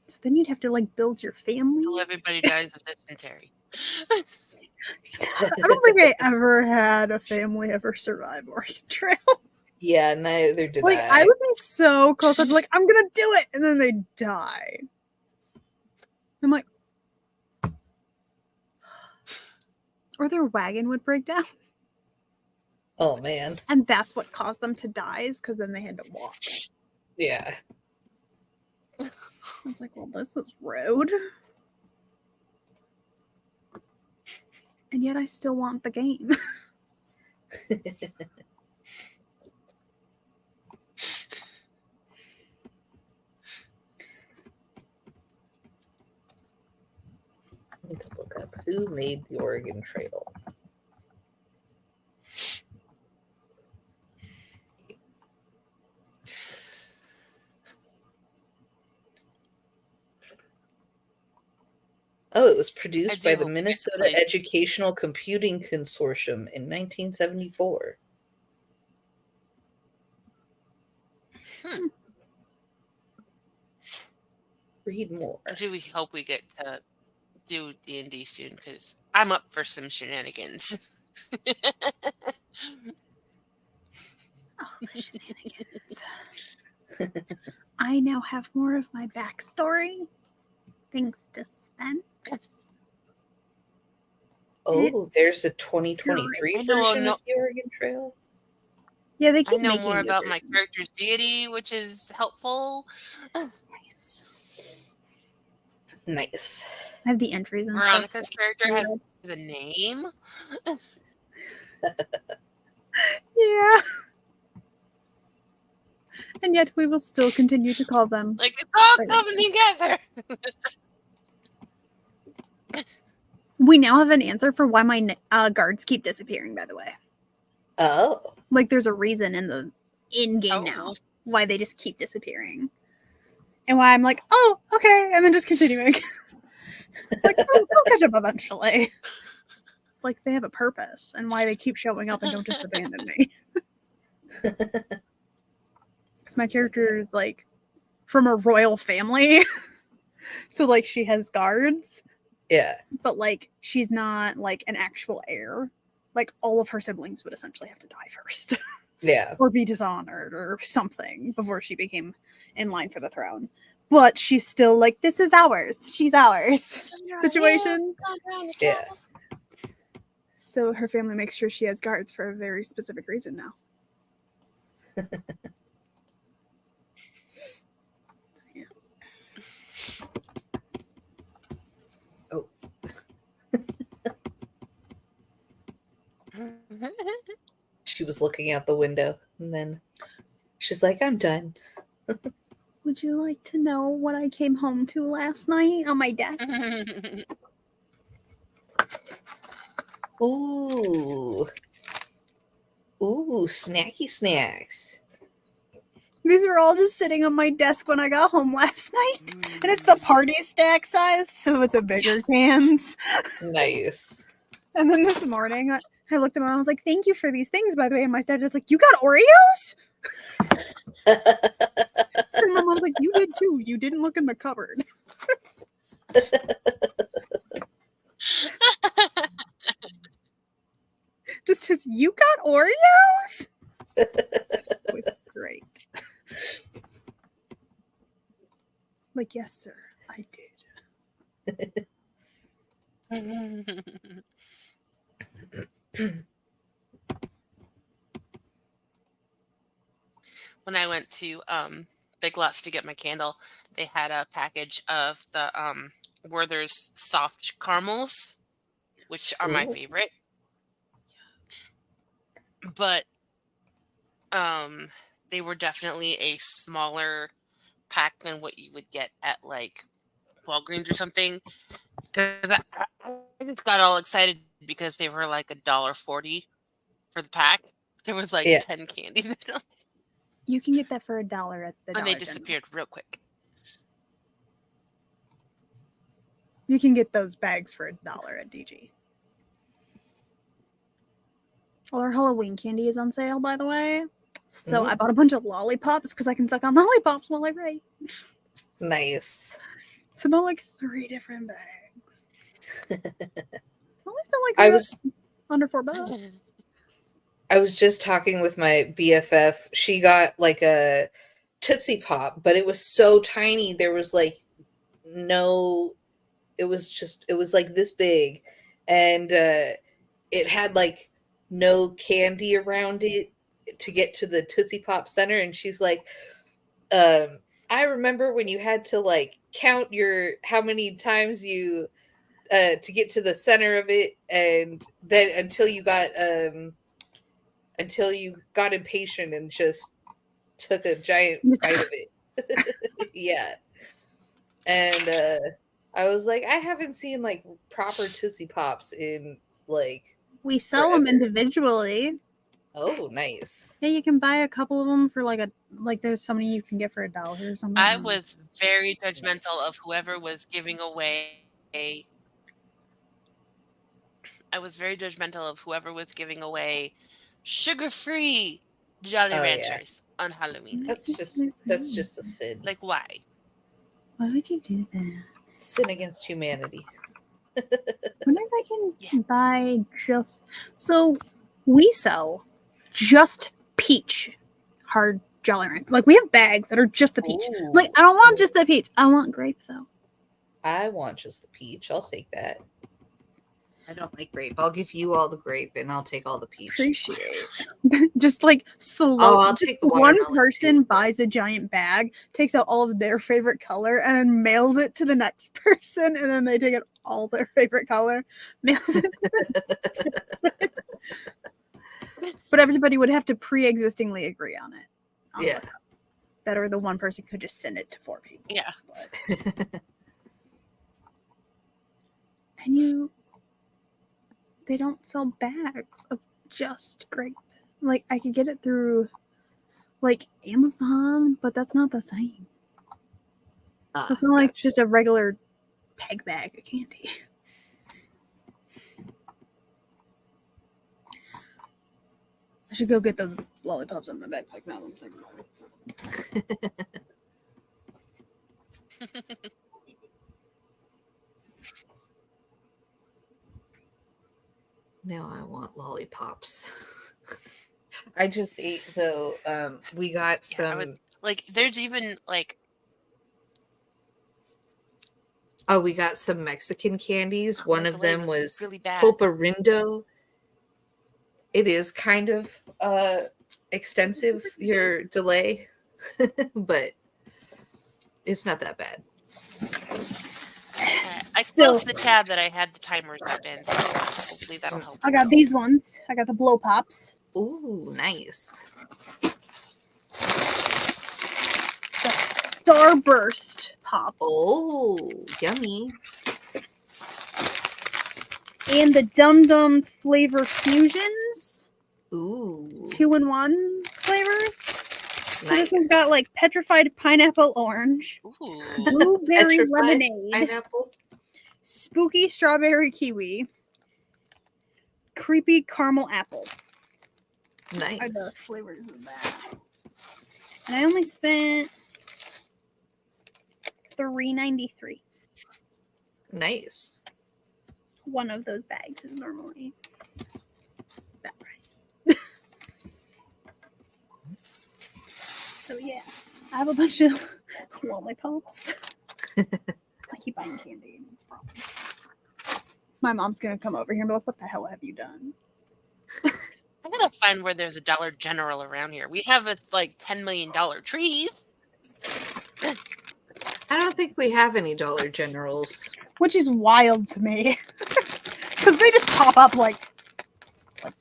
S1: So then you'd have to like build your family.
S2: Until everybody dies of dysentery.
S1: I don't think I ever had a family ever survive Oregon Trail.
S3: Yeah, neither did
S1: Like I would be so close. I'd be like, I'm gonna do it, and then they die. I'm like, or their wagon would break down,
S3: Oh man.
S1: and that's what caused them to die. Is because then they had to walk.
S3: Yeah.
S1: I was like, well, this is rude. And yet I still want the game.
S3: Let's look up who made the Oregon Trail. Oh, it was produced by the Minnesota Educational Computing Consortium in 1974. Read more.
S2: Actually, we hope we get to do D&D soon, because I'm up for some shenanigans.
S1: Oh, the shenanigans. I now have more of my backstory, thanks to Spence.
S3: Oh, there's a 2023
S2: I know,
S3: version
S2: no-
S3: of the Oregon Trail.
S1: Yeah, they
S2: I
S1: keep
S2: know
S1: making
S2: more
S1: new
S2: about my
S1: versions.
S2: character's deity, which is helpful.
S1: Nice.
S3: Nice.
S1: I have the entries and
S2: Veronica's
S1: stuff.
S2: character had a name.
S1: Yeah. And yet we will still continue to call them.
S2: Like, it's all coming together.
S1: We now have an answer for why my guards keep disappearing, by the way.
S3: Oh.
S1: Like, there's a reason in the in-game now why they just keep disappearing. And why I'm like, oh, okay, and then just continuing. Like, oh, they'll catch up eventually. Like, they have a purpose, and why they keep showing up and don't just abandon me. Because my character is, like, from a royal family. So, like, she has guards.
S3: Yeah.
S1: But, like, she's not, like, an actual heir. Like, all of her siblings would essentially have to die first.
S3: Yeah.
S1: Or be dishonored or something before she became in line for the throne. But she's still like, this is ours. She's ours. Situation.
S3: Yeah.
S1: So her family makes sure she has guards for a very specific reason now. Yeah.
S3: Oh. She was looking out the window, and then she's like, I'm done.
S1: Would you like to know what I came home to last night on my desk?
S3: Ooh. Ooh, snacky snacks.
S1: These were all just sitting on my desk when I got home last night. And it's the party stack size, so it's a bigger cans.
S3: Nice.
S1: And then this morning, I looked at them and I was like, thank you for these things, by the way. And my dad was like, you got Oreos? And my mom's like, you did too. You didn't look in the cupboard. Just his, you got Oreos? It was great. Like, yes, sir, I did.
S2: When I went to Big Lots to get my candle, they had a package of the Werther's soft caramels, which are my favorite. But they were definitely a smaller pack than what you would get at like Walgreens or something. I just got all excited because they were like $1.40 for the pack. There was like 10 candies in them.
S1: You can get that for $1 at the Dollar
S2: And they disappeared real quick.
S1: You can get those bags for $1 at DG. All our Halloween candy is on sale, by the way. So I bought a bunch of lollipops because I can suck on lollipops while I write.
S3: Nice.
S1: So I bought like 3 different bags. Only spent like
S3: I was
S1: under $4.
S3: I was just talking with my BFF. She got like a Tootsie Pop, but it was so tiny. There was like no, it was like this big, and it had like no candy around it to get to the Tootsie Pop center. And she's like, I remember when you had to like count your how many times you to get to the center of it, and then until you got impatient and just took a giant bite of it. Yeah. And I was like, I haven't seen like proper Tootsie Pops in like
S1: We sell them
S3: forever.
S1: individually.
S3: Oh, nice.
S1: Yeah, you can buy a couple of them for like there's so many you can get for $1 or something.
S2: I was very judgmental of whoever was giving away. I was very judgmental of whoever was giving away sugar-free Jolly
S3: Oh, yeah. Ranchers
S2: on Halloween night.
S3: That's just a sin.
S2: Like, why?
S1: Why would you do that?
S3: Sin against humanity.
S1: I wonder if I can buy just so we sell just peach hard Jolly Rancher. Like we have bags that are just the peach.
S3: Ooh.
S1: Like I don't want just the peach. I want grape though.
S3: I want just the peach. I'll take that. I don't like grape. I'll give you all the grape and I'll take all the peach.
S1: Appreciate it. Just like slow.
S3: Oh, I'll take the
S1: one
S3: watermelon
S1: person
S3: too.
S1: buys a giant bag, takes out all of their favorite color, and then mails it to the next person, and then they take out all their favorite color, mails it to the next person. But everybody would have to pre-existingly agree on it.
S3: Yeah.
S1: That or the one person could just send it to 4 people.
S2: Yeah.
S1: And they don't sell bags of just grape. Like I could get it through like Amazon, but that's not the same. It's not like just a regular peg bag of candy. I should go get those lollipops in my backpack now. I'm thinking about it.
S3: Now I want lollipops. I just ate though. We got some.
S2: Like, there's even like.
S3: Oh, we got some Mexican candies. One of them was
S2: really bad.
S3: Pulparindo. It is kind of extensive, your delay, but it's not that bad.
S2: I closed the tab that I had the timers up in, so hopefully that'll help.
S1: I got these ones. I got the blow pops.
S3: Ooh, nice.
S1: The Starburst pops.
S3: Oh, yummy.
S1: And the Dum Dums flavor fusions.
S3: Ooh.
S1: 2-in-1 flavors. So
S3: Nice.
S1: this one's got like petrified pineapple orange,
S2: Ooh.
S1: blueberry
S3: Petrified
S1: lemonade,
S3: pineapple.
S1: spooky strawberry kiwi, creepy caramel apple.
S3: Nice.
S1: Are the flavors of that. And I only spent $3.93.
S3: Nice.
S1: One of those bags is normally that price. So yeah, I have a bunch of lollipops. I keep buying candy. My mom's gonna come over here and be like, "What the hell have you done?"
S2: I gotta find where there's a Dollar General around here. We have like $10 million trees.
S3: I don't think we have any Dollar Generals.
S1: Which is wild to me, because they just pop up like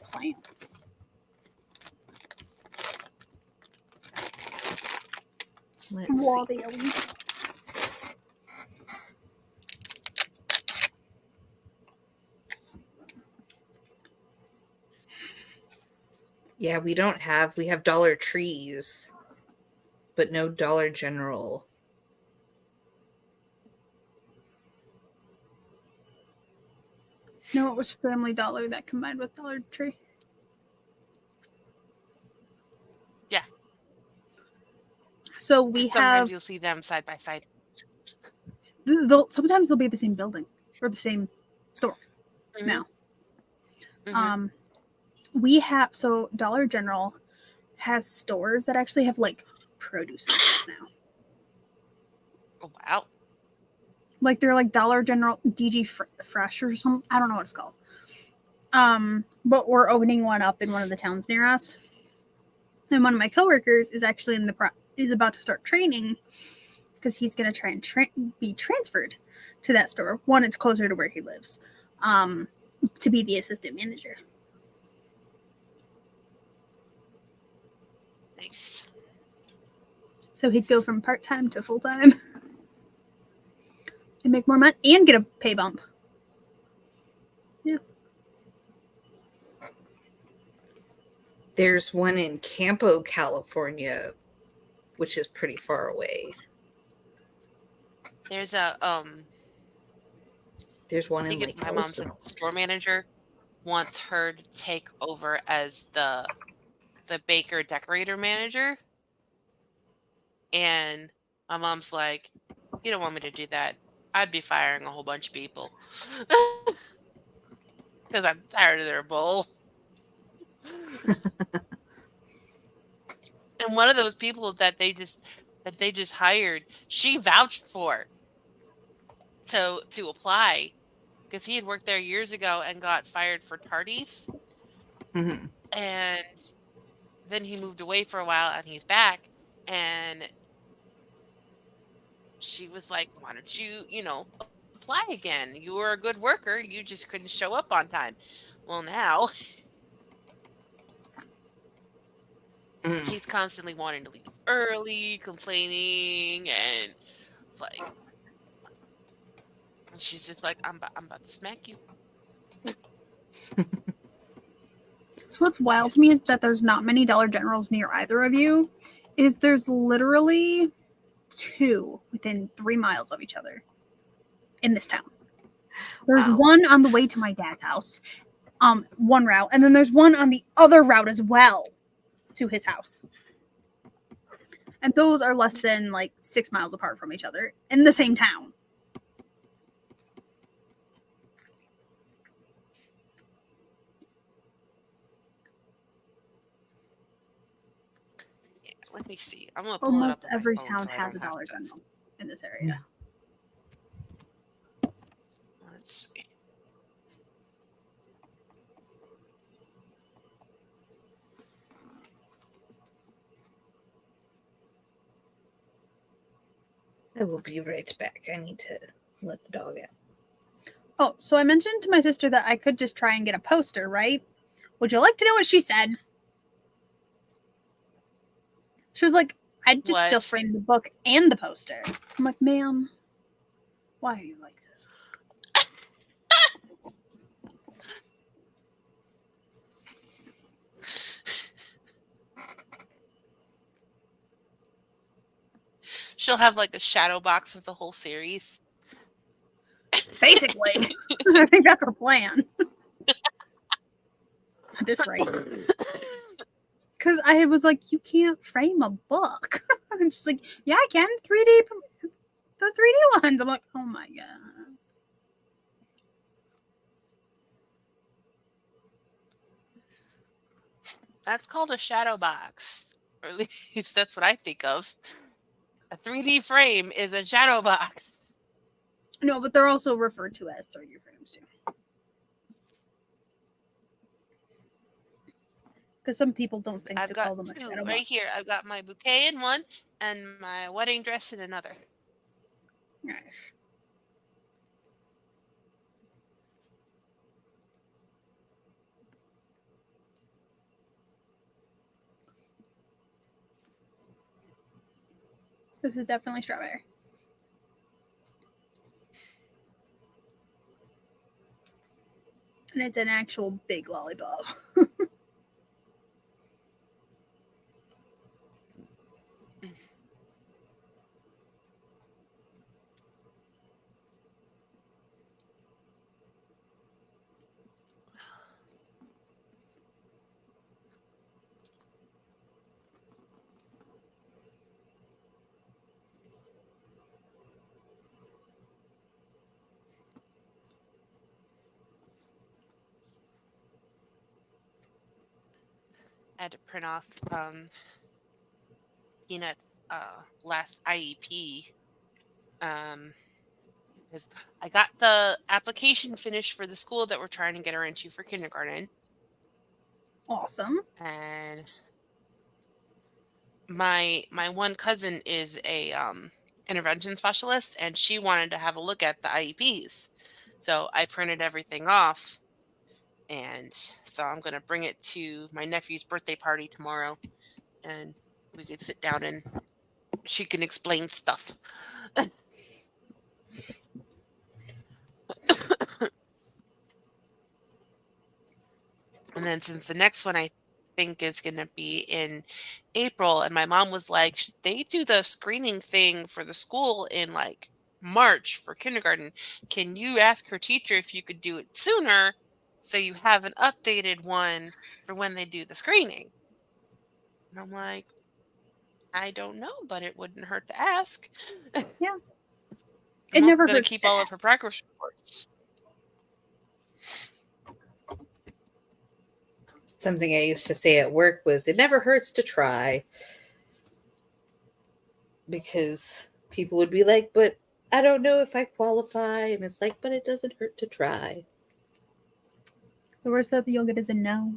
S1: plants.
S3: Let's see. Yeah, we have Dollar Trees, but no Dollar General.
S1: No, it was Family Dollar that combined with Dollar Tree.
S2: Yeah.
S1: So we
S2: Sometimes
S1: have
S2: you'll see them side by side.
S1: sometimes they'll be the same building or the same store.
S2: Mhm.
S1: Now,
S2: Mhm.
S1: we have so Dollar General has stores that actually have like produce and stuff now.
S2: Oh, wow.
S1: Like they're like Dollar General DG Fresh or something. I don't know what it's called. But we're opening one up in one of the towns near us. And one of my coworkers is actually is about to start training because he's going to try and be transferred to that store. One, it's closer to where he lives, to be the assistant manager.
S2: Nice.
S1: So he'd go from part-time to full-time and make more money and get a pay bump. Yeah.
S3: There's one in Campo, California, which is pretty far away.
S2: There's a
S3: There's one
S2: I
S3: in
S2: think it's
S3: Lake
S2: my mom said
S3: Elsinore.
S2: the store manager wants her to take over as the baker decorator manager. And my mom's like, you don't want me to do that. I'd be firing a whole bunch of people. Because I'm tired of their bull. And one of those people that they just hired, she vouched for to apply because he had worked there years ago and got fired for tardies.
S3: Mm-hmm.
S2: And then he moved away for a while and he's back. And she was like, why don't you, apply again? You were a good worker. You just couldn't show up on time. Well, now
S3: Mm.
S2: he's constantly wanting to leave early, complaining, and like, and she's just like, I'm about to smack you.
S1: So what's wild to me is that there's not many Dollar Generals near either of you. There's literally 2 within 3 miles of each other in this town. There's
S3: Wow.
S1: one on the way to my dad's house, one route, and then there's one on the other route as well to his house. And those are less than like 6 miles apart from each other in the same town.
S2: Yeah, let me see. I'm gonna pull it
S1: Almost
S2: up on my
S1: every
S2: phone
S1: town
S2: so I
S1: has a
S2: don't have
S1: Dollar
S2: to.
S1: General in this area.
S2: Let's see.
S3: I will be right back. I need to let the dog out.
S1: Oh, so I mentioned to my sister that I could just try and get a poster, right? Would you like to know what she said? She was like, I'd just still
S2: What?
S1: frame the book and the poster. I'm like, ma'am, why are you like this?
S2: She'll have like a shadow box of the whole series.
S1: Basically, I think that's her plan. At this rate. Because I was like, you can't frame a book. And she's like, yeah, I can. The 3D ones. I'm like, oh my God.
S2: That's called a shadow box. Or at least that's what I think of. A 3D frame is a shadow box.
S1: No, but they're also referred to as 3D frames too. Because some people don't think
S2: I've
S1: to
S2: got
S1: call them a
S2: 2
S1: shadow
S2: right
S1: box.
S2: here. I've got my bouquet in one and my wedding dress in another.
S1: Right. This is definitely strawberry. And it's an actual big lollipop.
S2: I had to print off Peanut's last IEP. Because I got the application finished for the school that we're trying to get her into for kindergarten.
S1: Awesome.
S2: And my one cousin is a intervention specialist, and she wanted to have a look at the IEPs. So I printed everything off, and so I'm going to bring it to my nephew's birthday party tomorrow, and we could sit down and she can explain stuff. And then since the next one I think is going to be in April, and my mom was like, they do the screening thing for the school in like March for kindergarten. Can you ask her teacher if you could do it sooner so you have an updated one for when they do the screening? And I'm like, I don't know, but it wouldn't hurt to ask.
S1: Yeah.
S2: I'm
S1: It
S2: also
S1: never
S2: going to
S1: hurts
S2: keep
S1: to
S2: all of her progress reports.
S3: Something I used to say at work was, it never hurts to try. Because people would be like, but I don't know if I qualify. And it's like, but it doesn't hurt to try.
S1: The worst that you'll get is a no.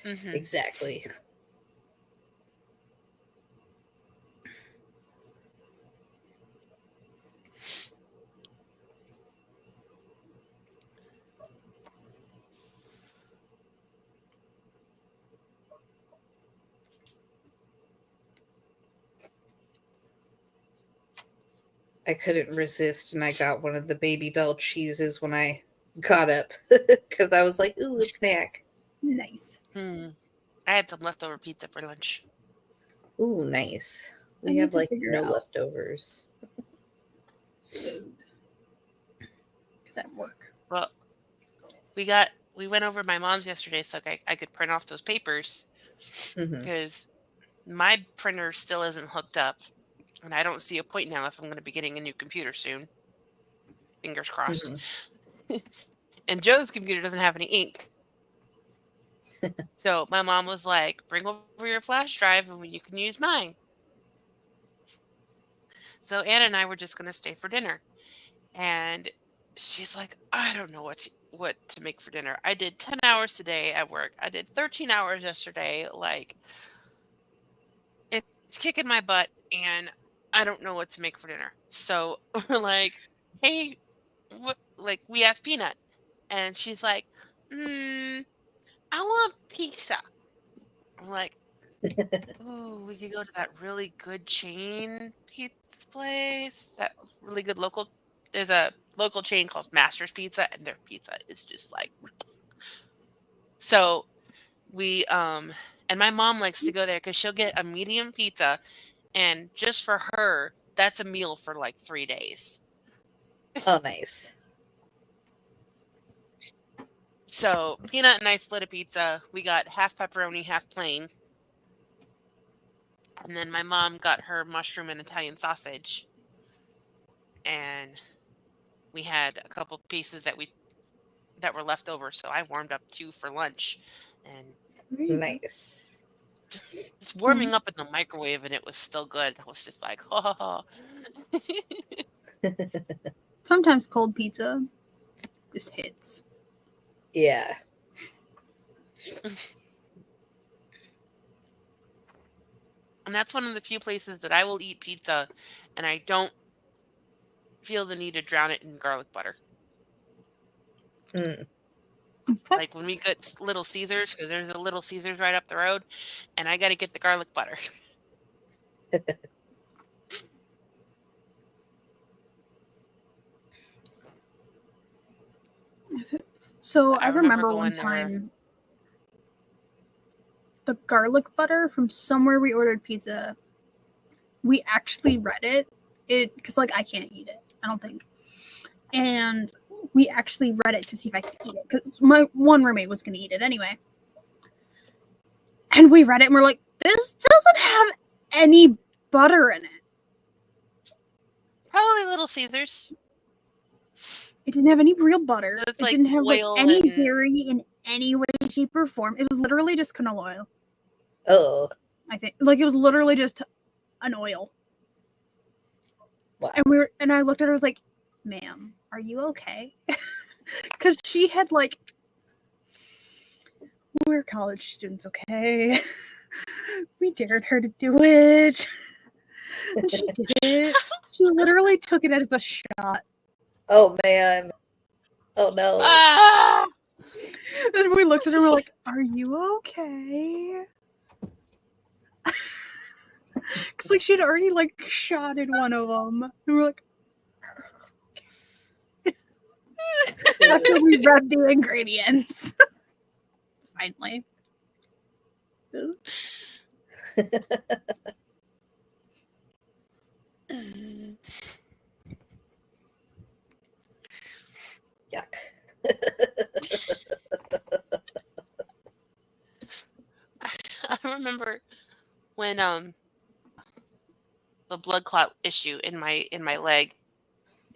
S2: Mm-hmm.
S3: Exactly. I couldn't resist, and I got one of the Baby Bell cheeses when I got up because I was like, ooh, a snack.
S1: Nice.
S2: I had some leftover pizza for lunch.
S3: Ooh, nice.
S1: I
S3: We
S1: need
S3: have
S1: to
S3: like
S1: figure
S3: no
S1: out
S3: leftovers.
S1: food. Because at work.
S2: Well, we went over my mom's yesterday so I could print off those papers
S3: Mhm.
S2: because my printer still isn't hooked up, and I don't see a point now if I'm going to be getting a new computer soon. Fingers crossed.
S3: Mhm.
S2: And Joe's computer doesn't have any ink. So my mom was like, bring over your flash drive and you can use mine. So Anna and I were just going to stay for dinner. And she's like, I don't know what to make for dinner. I did 10 hours today at work. I did 13 hours yesterday. Like, it's kicking my butt, and I don't know what to make for dinner. So we're like, hey, what? Like, we asked Peanut, and she's like, I want pizza. I'm like, ooh, we could go to that really good chain pizza place. That really good local. There's a local chain called Master's Pizza, and their pizza is just like. So we and my mom likes to go there because she'll get a medium pizza, and just for her, that's a meal for like 3 days.
S3: Oh, nice.
S2: So Peanut and I split a pizza. We got half pepperoni, half plain. And then my mom got her mushroom and Italian sausage. And we had a couple pieces that were left over, so I warmed up 2 for lunch. And
S1: There you go.
S3: Nice.
S2: just warming up in the microwave, and it was still good. I was just like, oh.
S1: Sometimes cold pizza just hits.
S3: Yeah.
S2: And that's one of the few places that I will eat pizza and I don't feel the need to drown it in garlic butter.
S3: Mm.
S2: Like when we get Little Caesars, because there's a Little Caesars right up the road, and I got to get the garlic butter.
S1: Is it? So
S2: I
S1: I
S2: remember
S1: remember one
S2: going there.
S1: time the garlic butter from somewhere we ordered pizza. We actually read it because like I can't eat it, I don't think. And we actually read it to see if I could eat it because my one roommate was going to eat it anyway. And we read it and we're like, this doesn't have any butter in it.
S2: Probably Little Caesars.
S1: It didn't have any real butter.
S2: It's
S1: It
S2: like
S1: didn't have like
S2: oil
S1: any
S2: and-
S1: dairy in any way, shape, or form. It was literally just canola oil.
S3: Oh,
S1: I think like it was literally just an oil.
S3: wow.
S1: And I looked at her, I was like, "Ma'am, are you okay?" Because she had like, we're college students, okay? We dared her to do it, and she did it. She literally took it as a shot.
S3: Oh, man. Oh, no.
S2: Ah!
S1: And we looked at her, and we're like, "Are you okay?" Because like she'd already like shotted one of them, and we're like, after we read the ingredients, finally.
S3: Yuck.
S2: I remember when the blood clot issue in my leg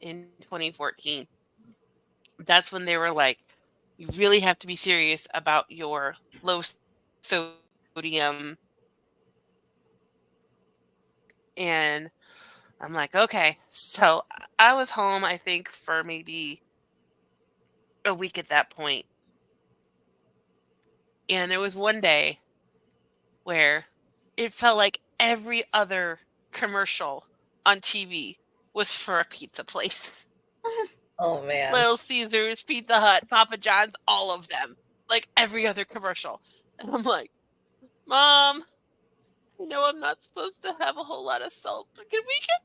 S2: in 2014. That's when they were like, you really have to be serious about your low sodium. And I'm like, okay. So I was home, I think, for maybe a week at that point. And there was one day where it felt like every other commercial on TV was for a pizza place.
S3: Oh, man.
S2: Little Caesars, Pizza Hut, Papa John's, all of them. Like every other commercial. And I'm like, Mom, I know I'm not supposed to have a whole lot of salt, but can we get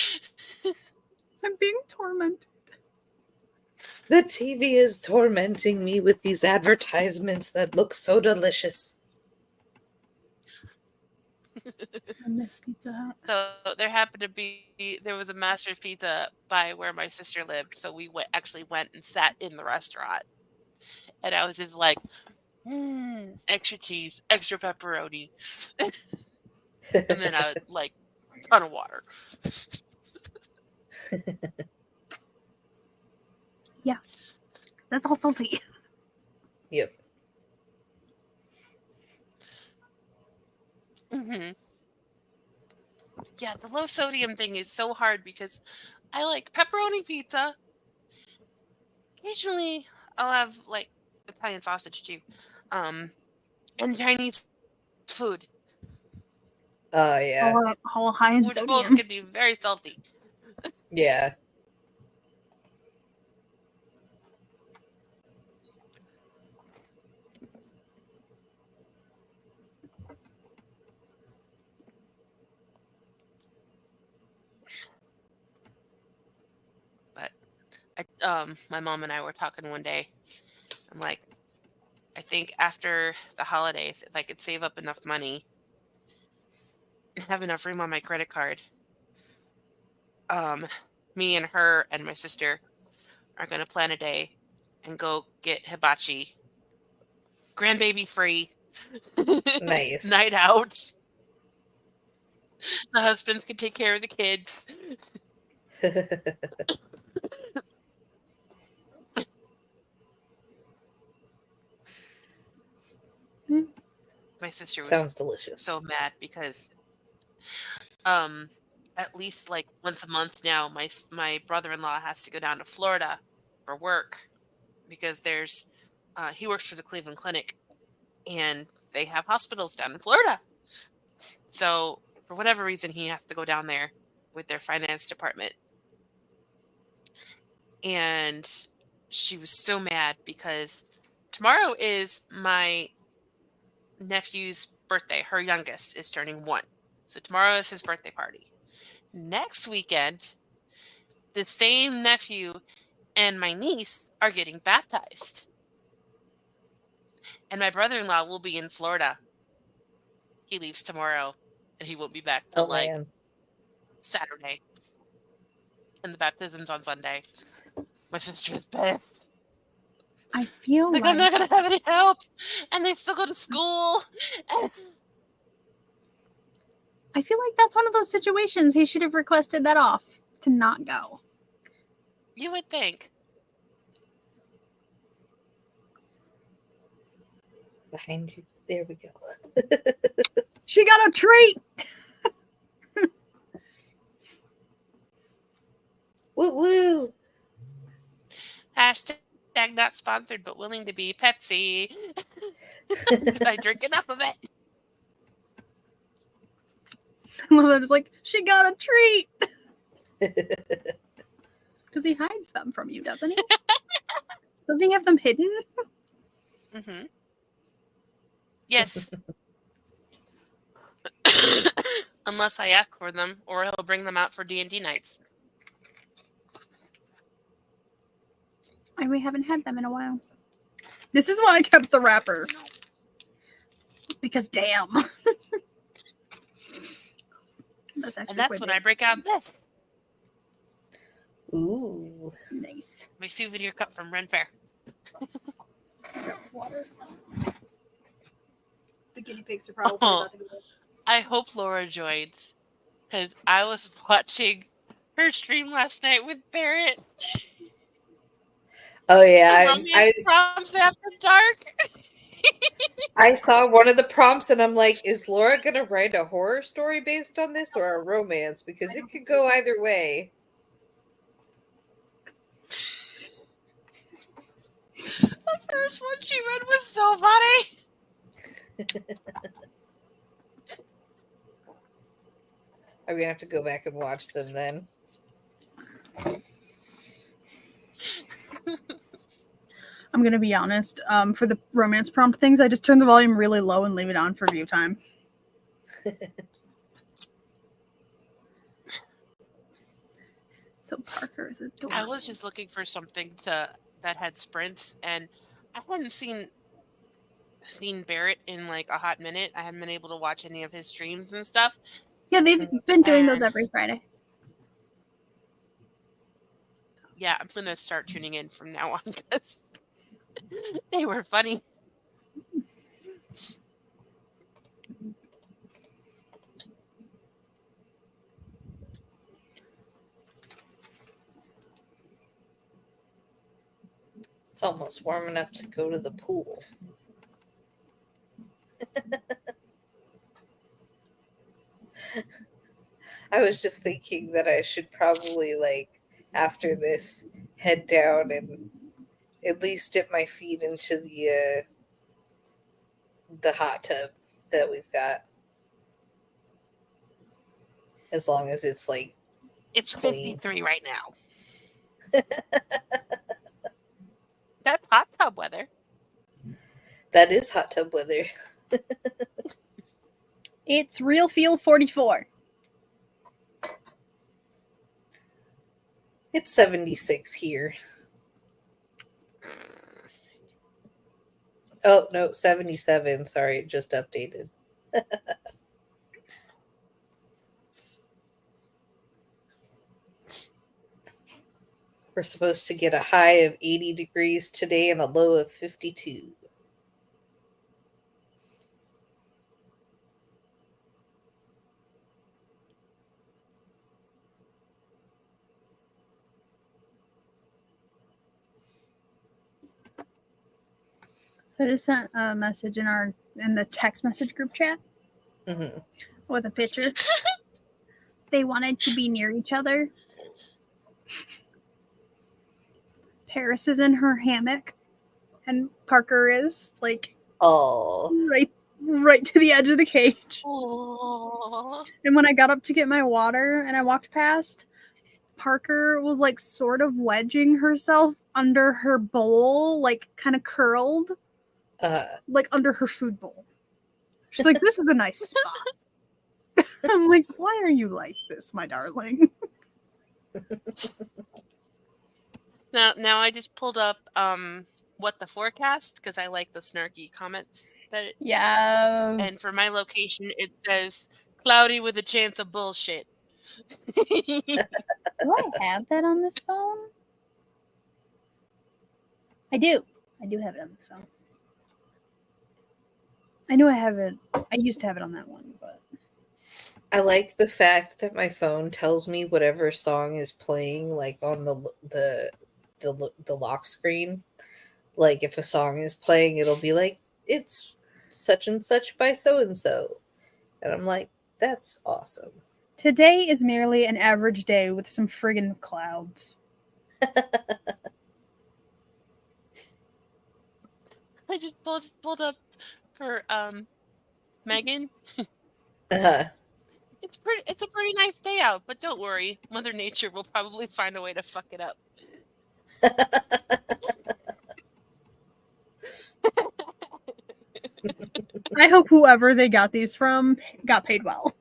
S2: pizza?
S1: I'm being tormented.
S3: The TV is tormenting me with these advertisements that look so delicious.
S1: I miss Pizza Hut.
S2: So there was a Master's Pizza by where my sister lived, so we actually went and sat in the restaurant, and I was just like, extra cheese, extra pepperoni, and then I like ton of water.
S1: Yeah, that's all salty.
S3: Yep.
S2: Yeah, the low sodium thing is so hard because I like pepperoni pizza. Occasionally, I'll have like Italian sausage too, and Chinese food,
S3: Oh, yeah.
S1: All high in
S2: which both
S1: sodium.
S2: can be very salty.
S3: Yeah.
S2: But my mom and I were talking one day. I'm like, I think after the holidays, if I could save up enough money and have enough room on my credit card, me and her and my sister are gonna plan a day and go get hibachi, grandbaby free,
S3: Nice.
S2: night out. The husbands can take care of the kids. My sister was
S3: Sounds delicious.
S2: so mad because at least like once a month now my brother-in-law has to go down to Florida for work because there's he works for the Cleveland Clinic and they have hospitals down in Florida. So for whatever reason he has to go down there with their finance department. And she was so mad because tomorrow is my nephew's birthday. Her youngest is turning 1. So tomorrow is his birthday party. Next weekend, the same nephew and my niece are getting baptized. And my brother-in-law will be in Florida. He leaves tomorrow and he won't be back till like
S3: man.
S2: Saturday. And the baptism's on Sunday. My sister is pissed.
S1: I feel
S2: Like,
S1: like
S2: I'm not going to have any help. And they still go to school.
S1: I feel like that's one of those situations he should have requested that off to not go.
S2: You would think.
S3: Behind you. There we go.
S1: She got a treat.
S3: Woo woo.
S2: Hashtag not sponsored, but willing to be Pepsi. Because I drink enough of it.
S1: I love that. It's like, she got a treat. Because he hides them from you, doesn't he? Doesn't he have them hidden?
S2: Mm-hmm. Yes. Unless I ask for them, or he'll bring them out for D&D nights.
S1: And we haven't had them in a while. This is why I kept the wrapper. Because damn. That's actually
S2: And that's when I break out this.
S3: Ooh.
S1: Nice.
S2: My souvenir cup from Ren Fair.
S1: Water. The guinea pigs are probably
S2: Oh.
S1: about to go.
S2: I hope Laura joins. Because I was watching her stream last night with Barrett.
S3: Oh yeah,
S2: Romance Prompts After Dark.
S3: I saw one of the prompts and I'm like, is Laura gonna write a horror story based on this or a romance? Because it could go either way.
S2: The first one she read was so funny.
S3: I'm gonna have to go back and watch them then.
S1: I'm gonna be honest. For the romance prompt things, I just turn the volume really low and leave it on for view time. So Parker is adorable.
S2: I was just looking for something that had sprints, and I hadn't seen Barrett in like a hot minute. I hadn't been able to watch any of his streams and stuff.
S1: Yeah, they've been doing those every Friday.
S2: Yeah, I'm gonna start tuning in from now on because they were funny.
S3: It's almost warm enough to go to the pool. I was just thinking that I should probably, like, after this, head down and at least dip my feet into the hot tub that we've got. As long as it's like
S2: It's
S3: clean.
S2: 53 right now. That's hot tub weather.
S3: That is hot tub weather.
S1: It's Real Feel 44.
S3: It's 76 here. Oh, no, 77. Sorry, it just updated. We're supposed to get a high of 80 degrees today and a low of 52.
S1: So I just sent a message in the text message group chat with a picture. They wanted to be near each other. Paris is in her hammock, and Parker is like right to the edge of the cage.
S2: Aww.
S1: And when I got up to get my water and I walked past, Parker was like sort of wedging herself under her bowl, like kind of curled, like under her food bowl. She's like, this is a nice spot. I'm like, why are you like this, my darling?
S2: Now I just pulled up what the forecast because I like the snarky comments that
S1: Yes.
S2: and for my location it says cloudy with a chance of bullshit.
S1: Do I have that on this phone? I do. I do have it on this phone. I knew I have it. I used to have it on that one, but
S3: I like the fact that my phone tells me whatever song is playing, like on the lock screen. Like if a song is playing, it'll be like it's such and such by so and so. And I'm like, that's awesome.
S1: Today is merely an average day with some friggin' clouds.
S2: I just pulled up for Megan.
S3: Uh-huh.
S2: It's a pretty nice day out, but don't worry, Mother Nature will probably find a way to fuck it up.
S1: I hope whoever they got these from got paid well.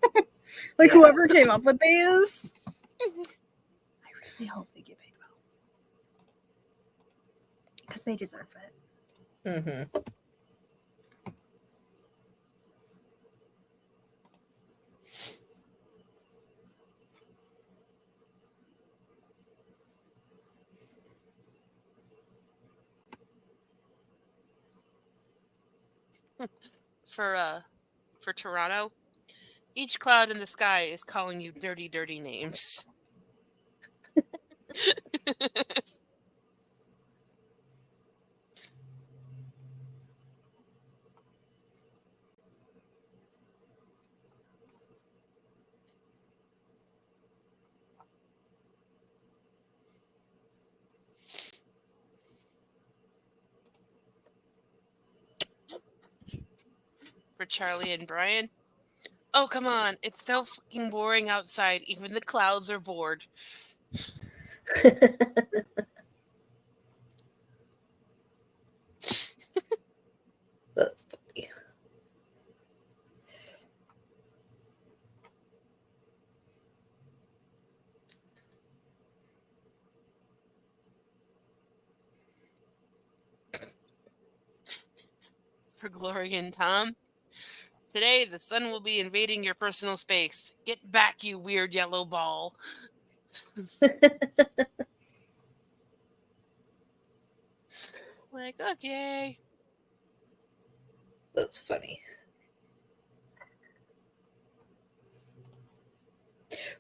S1: Like,
S3: Yeah.
S1: whoever came up with these, I really hope they get paid well. Because they deserve it.
S3: Mm-hmm.
S2: For Toronto, each cloud in the sky is calling you dirty, dirty names. For Charlie and Brian, oh come on, it's so fucking boring outside. Even the clouds are bored.
S3: That's funny.
S2: For Gloria and Tom, today the sun will be invading your personal space. Get back, you weird yellow ball. Like, okay.
S3: That's funny.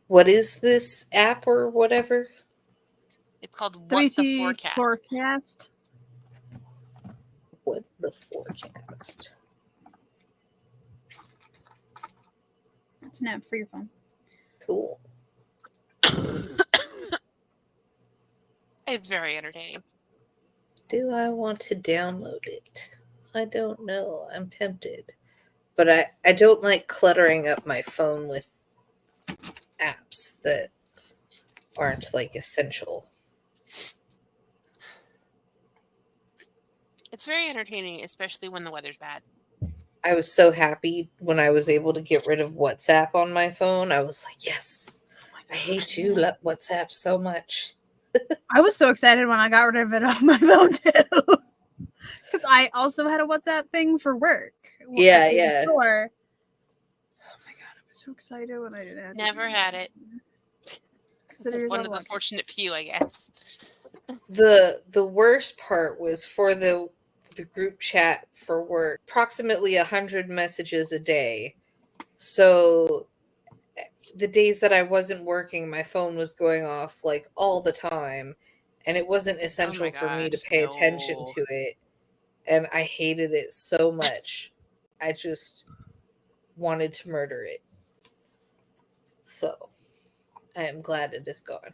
S3: What is this app or whatever?
S2: It's called What the
S1: 3T
S2: Forecast.
S1: forecast.
S3: What the forecast?
S1: It's an app for your phone.
S3: Cool.
S2: It's very entertaining.
S3: Do I want to download it? I don't know. I'm tempted. But I don't like cluttering up my phone with apps that aren't like essential.
S2: It's very entertaining, especially when the weather's bad.
S3: I was so happy when I was able to get rid of WhatsApp on my phone. I was like, yes, I hate you, WhatsApp, so much.
S1: I was so excited when I got rid of it on my phone too. Because I also had a WhatsApp thing for work.
S3: Yeah, yeah.
S1: Before. Oh my god, I was so excited when I didn't have
S2: Never had it.
S1: Consider
S2: One
S1: yourself
S2: of the
S1: lucky.
S2: fortunate few, I guess.
S3: The worst part was for the group chat for work, approximately 100 messages a day. So the days that I wasn't working, my phone was going off like all the time, and it wasn't essential for me to pay attention to it, and I hated it so much. I just wanted to murder it. So I am glad it is gone.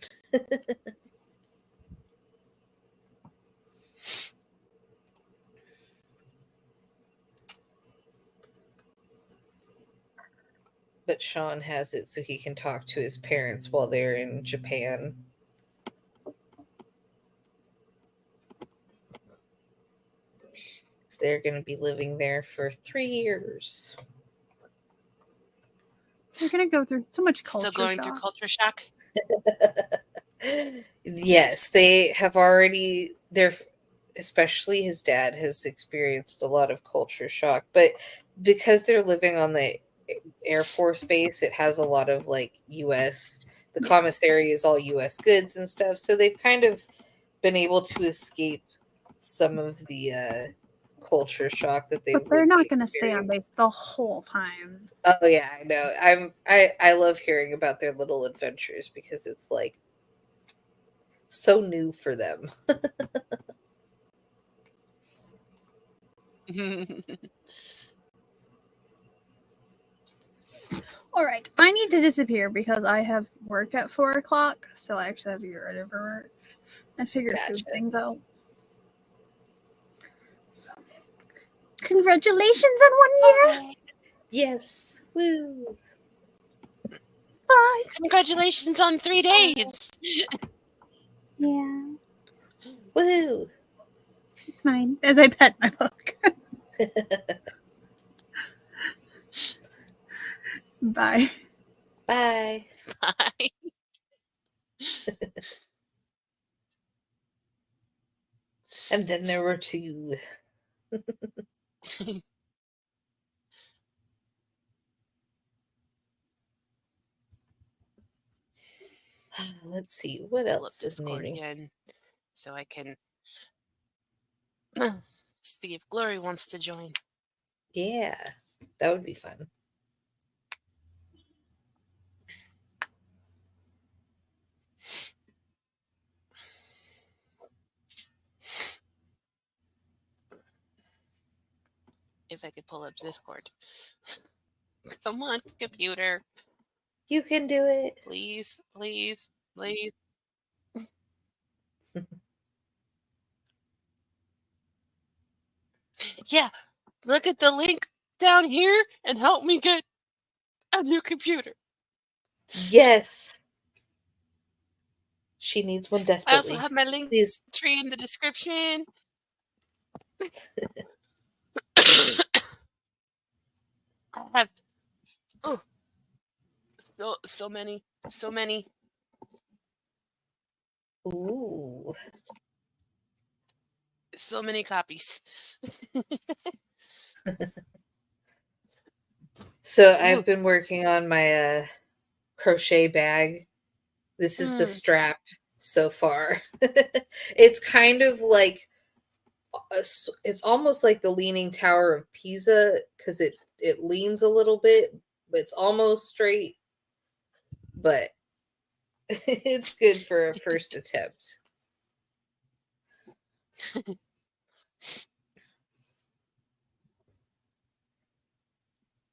S3: But Sean has it so he can talk to his parents while they're in Japan. They're going to be living there for 3 years.
S1: You're gonna go through so much culture.
S2: Still going through culture shock?
S3: Yes, they have already. Especially his dad has experienced a lot of culture shock, but because they're living on the Air Force base, it has a lot of like U.S. The commissary is all U.S. goods and stuff, so they've kind of been able to escape some of the culture shock that they.
S1: But they're not going to stay on base the whole time.
S3: Oh yeah, I know. I love hearing about their little adventures because it's like so new for them.
S1: All right, I need to disappear because I have work at 4 o'clock, so I actually have to get ready for work and figure a few
S3: Gotcha.
S1: things out. So, congratulations on 1 year.
S3: Yes. Woo.
S1: Bye.
S2: Congratulations on 3 days.
S1: Yeah,
S3: Woo.
S1: it's mine. As I pet my book. Bye.
S3: Bye.
S2: Bye.
S3: And then there were 2. Let's see what
S2: Pull up
S3: else is
S2: Discord
S3: new.
S2: again so I can see if Glory wants to join.
S3: Yeah, that would be fun.
S2: If I could pull up Discord. Come on, computer.
S3: You can do it.
S2: Please, please, please. Yeah, look at the link down here and help me get a new computer.
S3: Yes. She needs one
S2: I also
S3: desperately.
S2: have my link
S3: Please.
S2: tree in the description. I have so many, so many.
S3: Ooh.
S2: So many copies.
S3: So
S2: Ooh.
S3: I've been working on my crochet bag. This is the strap so far. It's kind of like it's almost like the Leaning Tower of Pisa because it leans a little bit, but it's almost straight. But it's good for a first attempt.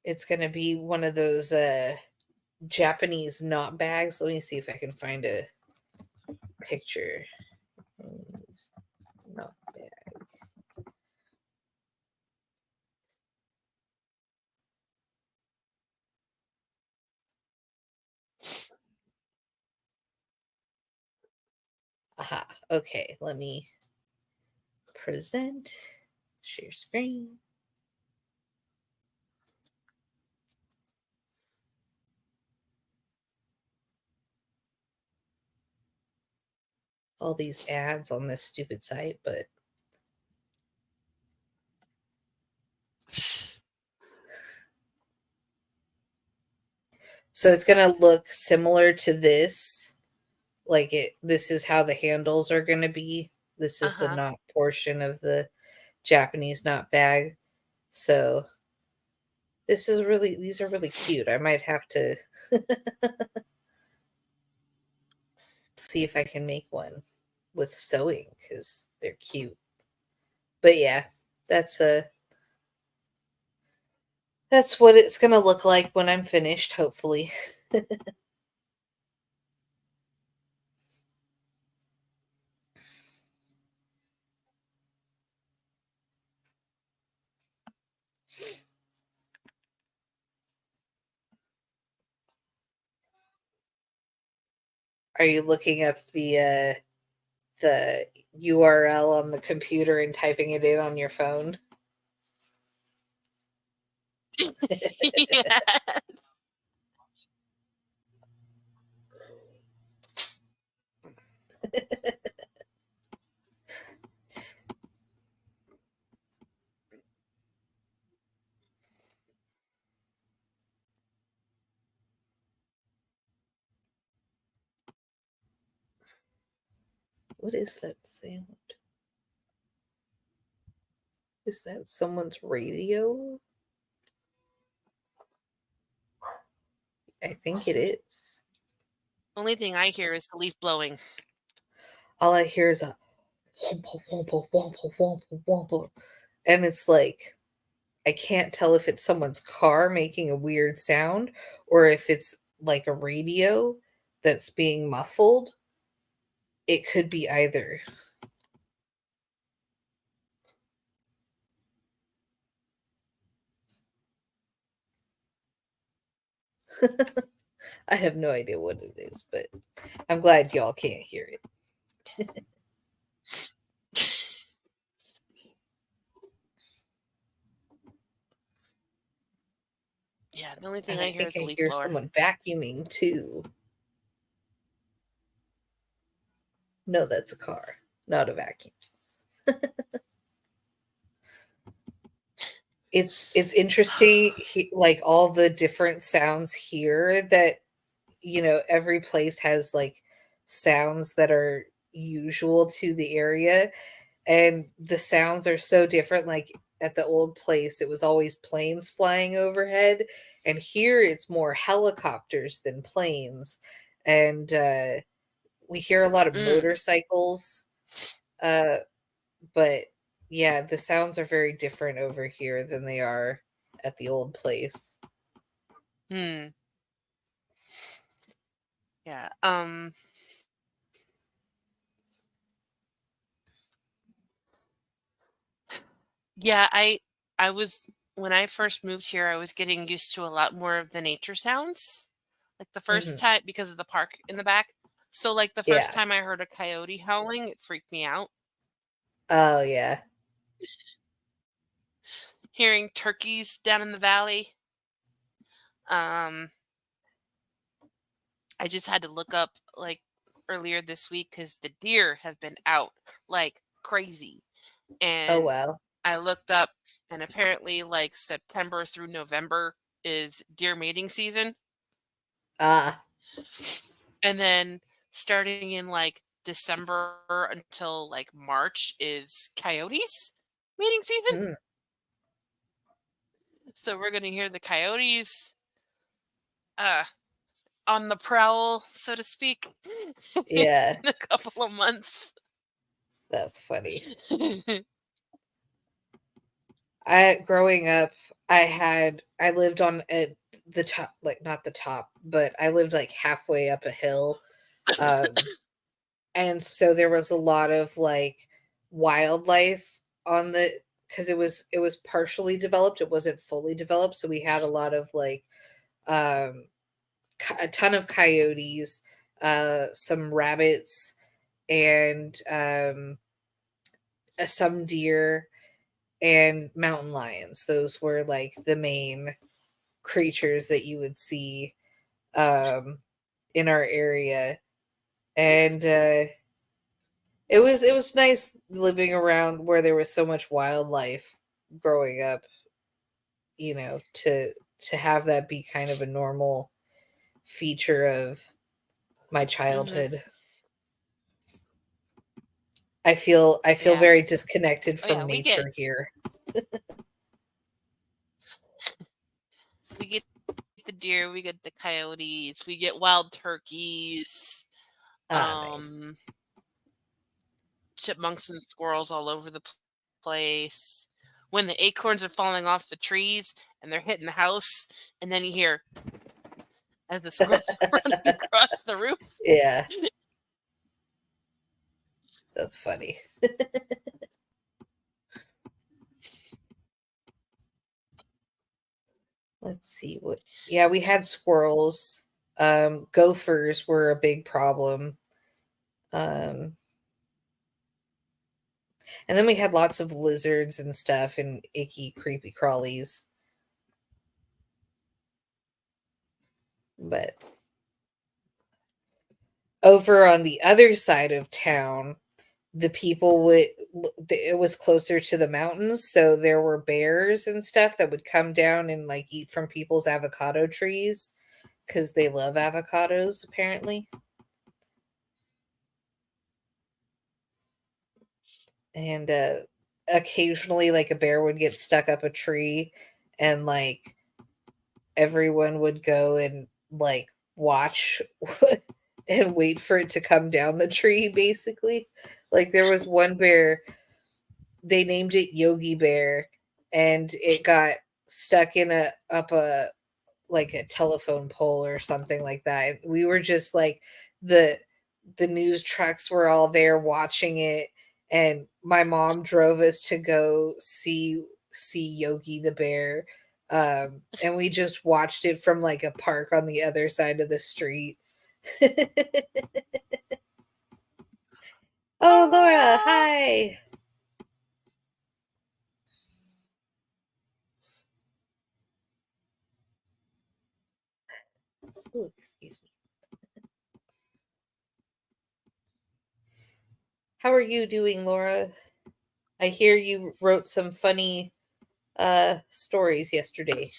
S3: It's gonna be one of those Japanese knot bags. Let me see if I can find a picture. Knot bag. Aha. Okay, let me present. Share screen. All these ads on this stupid site, but so it's gonna look similar to this. Like this is how the handles are gonna be. This is the knot portion of the Japanese knot bag. So these are really cute. I might have to see if I can make one with sewing because they're cute. But yeah, that's what it's gonna look like when I'm finished, hopefully. Are you looking up the URL on the computer and typing it in on your phone?
S2: Yeah.
S3: What is that sound? Is that someone's radio? I think it is.
S2: Only thing I hear is the leaf blowing.
S3: All I hear is a wompa wompa wompa wompa wompa. And it's like I can't tell if it's someone's car making a weird sound or if it's like a radio that's being muffled. It could be either. I have no idea what it is, but I'm glad y'all can't hear it.
S2: Yeah, the only thing
S3: And
S2: I
S3: I
S2: hear
S3: think
S2: is a
S3: I
S2: leaf
S3: hear
S2: blower.
S3: someone vacuuming too. No, that's a car, not a vacuum. It's interesting, like all the different sounds here that every place has like sounds that are usual to the area, and the sounds are so different. Like at the old place, it was always planes flying overhead, and here it's more helicopters than planes, and we hear a lot of
S2: Mm.
S3: motorcycles. Uh, but yeah, the sounds are very different over here than they are at the old place.
S2: Hmm. Yeah. Yeah, I was when I first moved here, I was getting used to a lot more of the nature sounds. Like the first
S3: Hmm.
S2: time because of the park in the back. So like the first
S3: Yeah.
S2: time I heard a coyote howling, it freaked me out.
S3: Oh yeah.
S2: Hearing turkeys down in the valley. Um I just had to look up like earlier this week cuz the deer have been out like crazy.
S3: Oh
S2: And
S3: wow.
S2: I looked up and apparently like September through November is deer mating season.
S3: Ah.
S2: And then starting in like December until like March is coyotes mating season.
S3: Hmm.
S2: So we're going to hear the coyotes uh on the prowl, so to speak, in
S3: Yeah,
S2: a couple of months.
S3: that's funny. I growing up, I lived on at the top, like not the top, but I lived like halfway up a hill. Um and so there was a lot of like wildlife on the because it was partially developed, it wasn't fully developed, so we had a lot of like um a ton of coyotes, some rabbits, and some deer and mountain lions. Those were like the main creatures that you would see um, in our area, and it was nice living around where there was so much wildlife growing up. To have that be kind of a normal feature of my
S2: Hmm.
S3: childhood. I feel
S2: Yeah.
S3: very disconnected
S2: Oh yeah,
S3: from nature here.
S2: we get the deer, we get the coyotes, we get wild turkeys,
S3: Ah, nice.
S2: um chipmunks and squirrels all over the place. When the acorns are falling off the trees and they're hitting the house, and then you hear as the squirrels are running across the roof.
S3: Yeah, that's funny. Let's see what. Yeah, we had squirrels. Gophers were a big problem. Um, and then we had lots of lizards and stuff and icky, creepy crawlies. But over on the other side of town, the people would it was closer to the mountains, so there were bears and stuff that would come down and like eat from people's avocado trees because they love avocados apparently. And occasionally like a bear would get stuck up a tree, and like everyone would go and like watch and wait for it to come down the tree basically. Like there was one bear, they named it Yogi Bear, and it got stuck in a up a like a telephone pole or something like that. We were just like the the news trucks were all there watching it, and my mom drove us to go see Yogi the bear. And we just watched it from like a park on the other side of the street. Oh, Laura,
S2: Ah.
S3: hi. Ooh, excuse me. How are you doing, Laura? I hear you wrote some funny stories yesterday.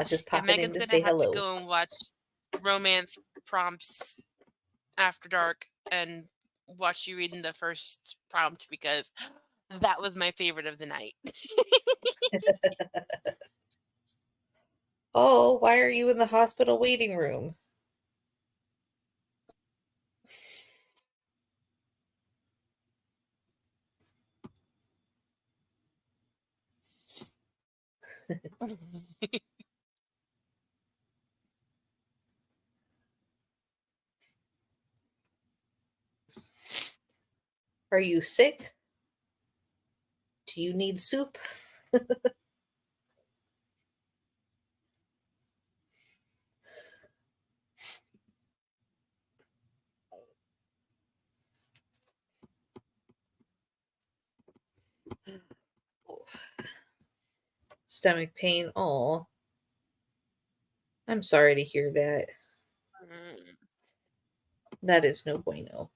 S3: Just
S2: Yeah,
S3: popping in
S2: Megan's
S3: to
S2: gonna
S3: say
S2: have to
S3: hello.
S2: go and watch romance prompts after dark and watch you reading the first prompt because that was my favorite of the night.
S3: Oh, why are you in the hospital waiting room? Are you sick? Do you need soup? Stomach pain. Oh, I'm sorry to hear that.
S2: Mm.
S3: That is no bueno.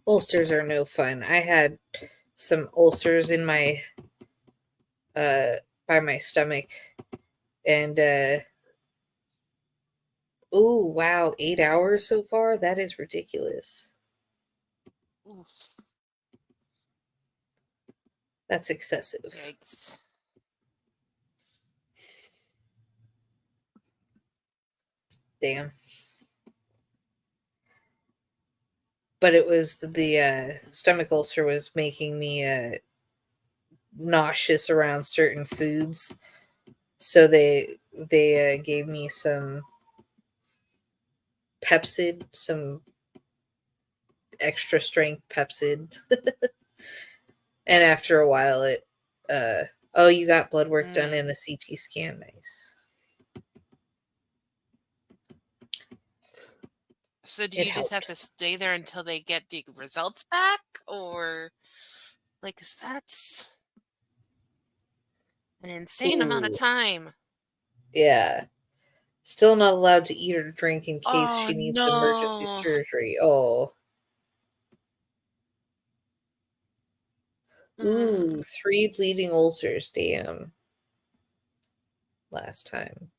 S3: Ulcers are no fun. I had some ulcers in my uh by my stomach, and oh wow, 8 hours so far? That is ridiculous.
S2: Oof.
S3: That's excessive.
S2: Yikes.
S3: Damn. But it was the stomach ulcer was making me nauseous around certain foods. So they gave me some Pepsid, some extra strength Pepsid. And after a while it oh, you got blood work done
S2: Mm.
S3: and a CT scan. Nice.
S2: So do
S3: It
S2: you just have
S3: helped.
S2: to stay there until they get the results back? Or like 'cause that's an insane amount of
S3: Ooh.
S2: time.
S3: Yeah. Still not allowed to eat or drink in case
S2: Oh
S3: she needs emergency
S2: no.
S3: surgery. Oh.
S2: Mm.
S3: Ooh, 3 bleeding ulcers. Damn. Last time.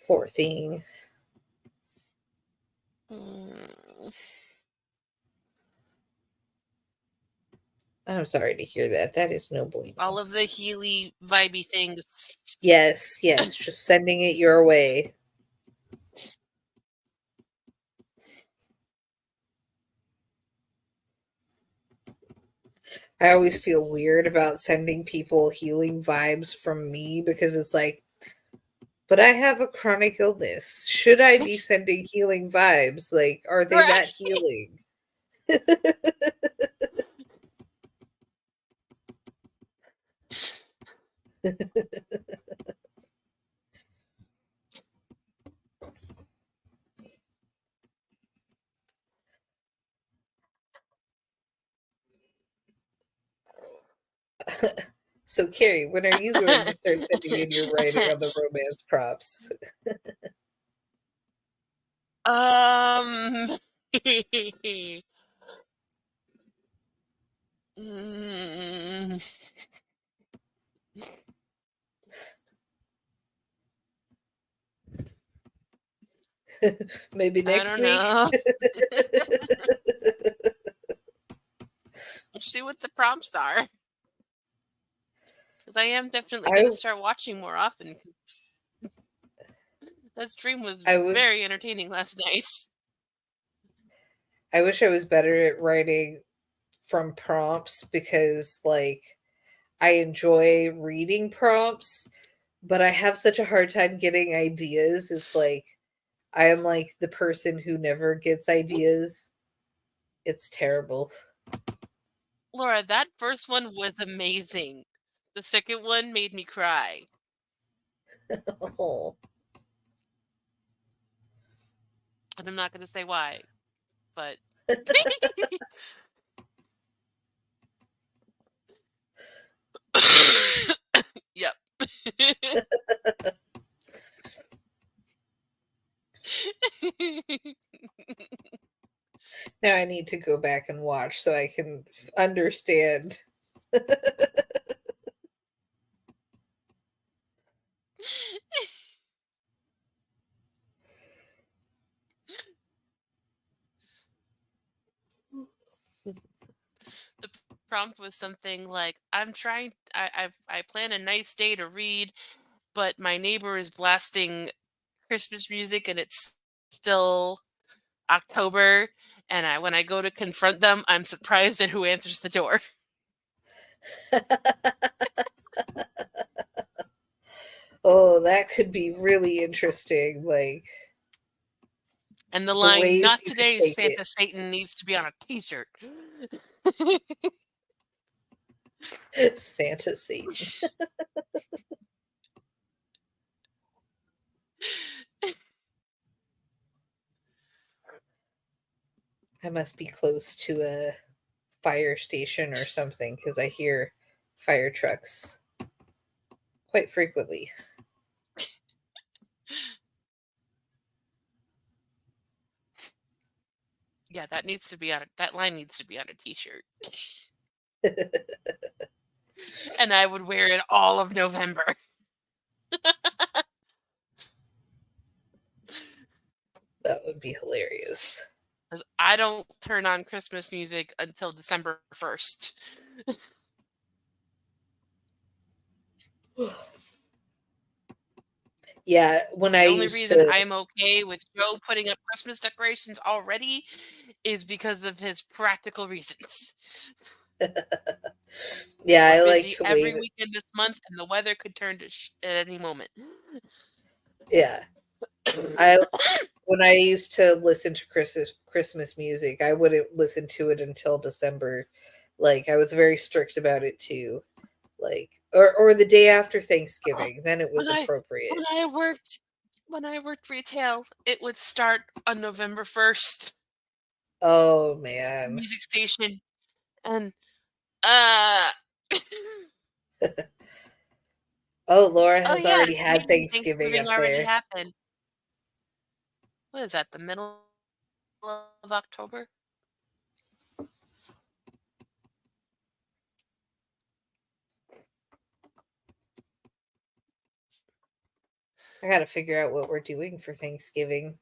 S3: Poor thing.
S2: Mm.
S3: I'm sorry to hear that. That is no bueno.
S2: All of the Healy vibey things.
S3: Yes, yes, just sending it your way. I always feel weird about sending people healing vibes from me because it's like, but I have a chronic illness. Should I be sending healing vibes? Like, are they that
S2: Right.
S3: healing? So, Carrie, when are you going to start sending in your writing on the romance props?
S2: um mm,
S3: Maybe
S2: I
S3: next
S2: don't
S3: week?
S2: know. what the prompts are. Because I am definitely
S3: I
S2: going to start watching more often. That stream was
S3: I would
S2: very entertaining last night.
S3: I wish I was better at writing from prompts because like I enjoy reading prompts, but I have such a hard time getting ideas. It's like I am like the person who never gets ideas. It's terrible.
S2: Laura, that first one was amazing. The second one made me cry.
S3: Oh.
S2: And I'm not going to say why, but. Yep.
S3: Now I need to go back and watch so I can understand.
S2: The prompt was something like, I'm trying, I plan a nice day to read, but my neighbor is blasting Christmas music and it's still October. And when I go to confront them, I'm surprised at who answers the door.
S3: Oh, that could be really interesting. Like
S2: And the
S3: the
S2: line,
S3: ways
S2: not
S3: you could
S2: today,
S3: take it.
S2: Santa Satan needs to be on a t-shirt.
S3: Santa Satan. I must be close to a fire station or something because I hear fire trucks quite frequently.
S2: Yeah, that line needs to be on a t-shirt. And I would wear it all of November.
S3: That would be hilarious.
S2: 'Cause I don't turn on Christmas music until December 1st.
S3: Yeah, when I
S2: The only
S3: used
S2: reason
S3: to,
S2: I'm okay with Joe putting up Christmas decorations already is because of his practical reasons.
S3: yeah,
S2: We're
S3: I like
S2: busy
S3: to
S2: every
S3: wait.
S2: weekend this month, and the weather could turn to at any moment.
S3: Yeah, I when I used to listen to Christmas music, I wouldn't listen to it until December. Like I was very strict about it too. Like or the day after Thanksgiving, then it
S2: When
S3: was
S2: I
S3: appropriate.
S2: when I worked when I worked retail, it would start on November 1st,
S3: Oh
S2: the
S3: man.
S2: music station, and uh
S3: Oh, Laura
S2: oh
S3: has
S2: yeah,
S3: already had
S2: maybe
S3: Thanksgiving
S2: Thanksgiving
S3: up
S2: already
S3: there.
S2: happened. What is that? The middle of October?
S3: I got to figure out what we're doing for Thanksgiving.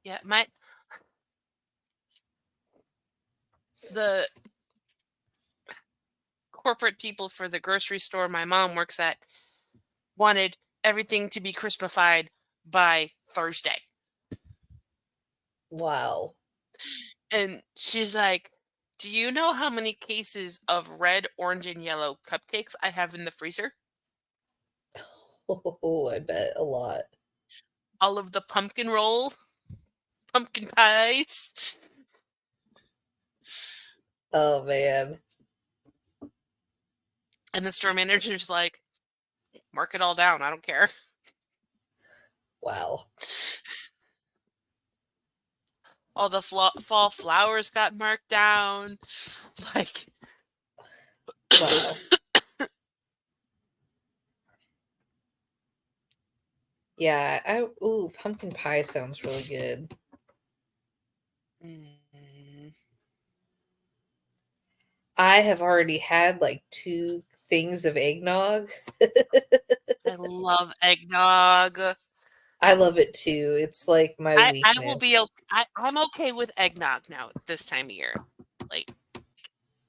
S2: Yeah, the corporate people for the grocery store my mom works at wanted everything to be Christmafied by Thursday.
S3: Wow.
S2: And she's like, do you know how many cases of red, orange, and yellow cupcakes I have in the freezer?
S3: Oh, I bet a lot.
S2: All of the pumpkin roll, pumpkin pies.
S3: Oh man.
S2: And the store manager's like, mark it all down. I don't care.
S3: Wow.
S2: All the fall flowers got marked down. Like,
S3: Wow. Yeah, pumpkin pie sounds really good.
S2: mm,
S3: I have already had like 2 things of eggnog.
S2: I love eggnog.
S3: I love it too. It's like my
S2: I will
S3: weakness.
S2: be I'm okay with eggnog now at this time of year. Like,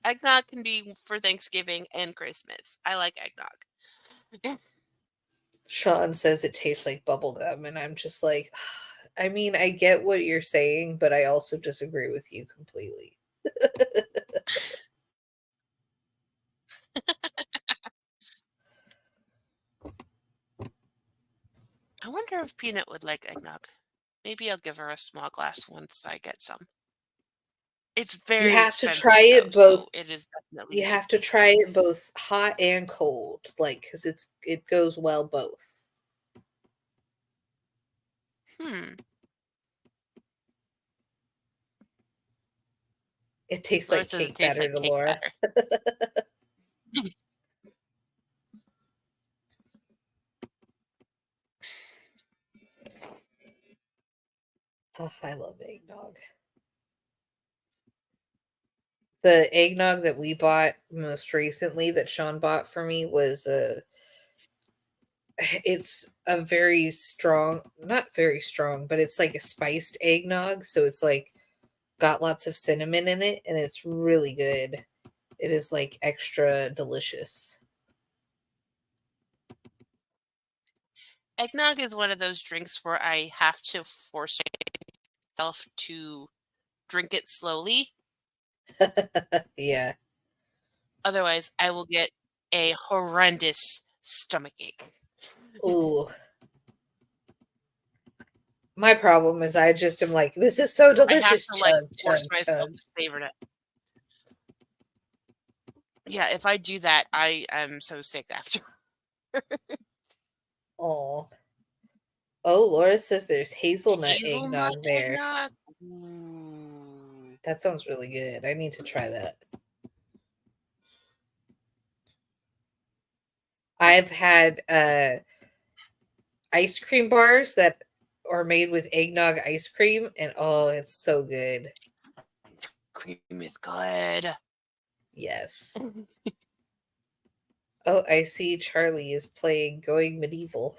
S2: eggnog can be for Thanksgiving and Christmas. I like eggnog.
S3: Sean says it tastes like bubblegum, and I'm just like, I mean, I get what you're saying, but I also disagree with you completely.
S2: I wonder if Peanut would like eggnog. Maybe I'll give her a small glass once I get some. It's
S3: You
S2: very
S3: have to try
S2: expensive though,
S3: it
S2: so
S3: both.
S2: it is definitely
S3: You
S2: needed.
S3: have to try it both hot and cold, like because it goes well both.
S2: Hmm.
S3: It tastes
S2: Laura
S3: like
S2: says it
S3: cake
S2: tastes
S3: batter
S2: like
S3: to
S2: cake
S3: Laura.
S2: batter.
S3: Oh, I love eggnog. The eggnog that we bought most recently that Sean bought for me was it's a very strong, not very strong, but it's like a spiced eggnog, so it's like got lots of cinnamon in it and it's really good. It is like extra delicious.
S2: Eggnog is one of those drinks where I have to force myself to drink it slowly.
S3: Yeah.
S2: Otherwise, I will get a horrendous stomach ache.
S3: Ooh. My problem is I just am like, this is so
S2: I have
S3: delicious.
S2: to like
S3: Chug,
S2: force
S3: chug,
S2: myself
S3: chug.
S2: to savor it. Yeah, if I do that, I am so sick after.
S3: Oh. Oh, Laura says there's hazelnut
S2: Hazelnut
S3: eggnog there.
S2: eggnog? Ooh.
S3: That sounds really good. I need to try that. I've had ice cream bars that are made with eggnog ice cream, and oh, it's so good.
S2: Ice cream is good.
S3: Yes. Oh, I see Charlie is playing Going Medieval.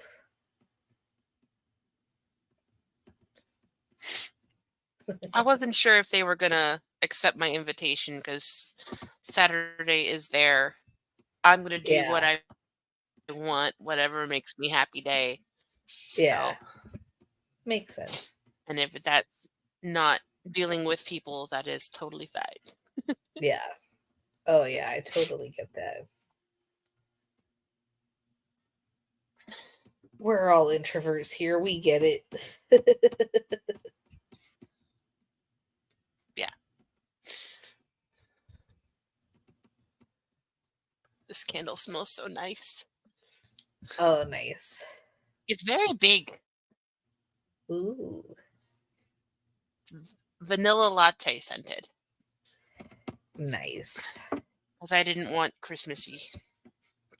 S2: I wasn't sure if they were gonna accept my invitation because Saturday is there. I'm gonna do what
S3: Yeah,
S2: I want, whatever makes me happy day.
S3: yeah.
S2: So,
S3: Makes sense.
S2: and if that's not dealing with people, that is totally fine.
S3: Yeah. Oh, yeah, I totally get that. We're all introverts here. We get it.
S2: Yeah. This candle smells so nice.
S3: Oh, nice.
S2: It's very big.
S3: Ooh,
S2: Vanilla latte scented.
S3: nice.
S2: Because I didn't want Christmassy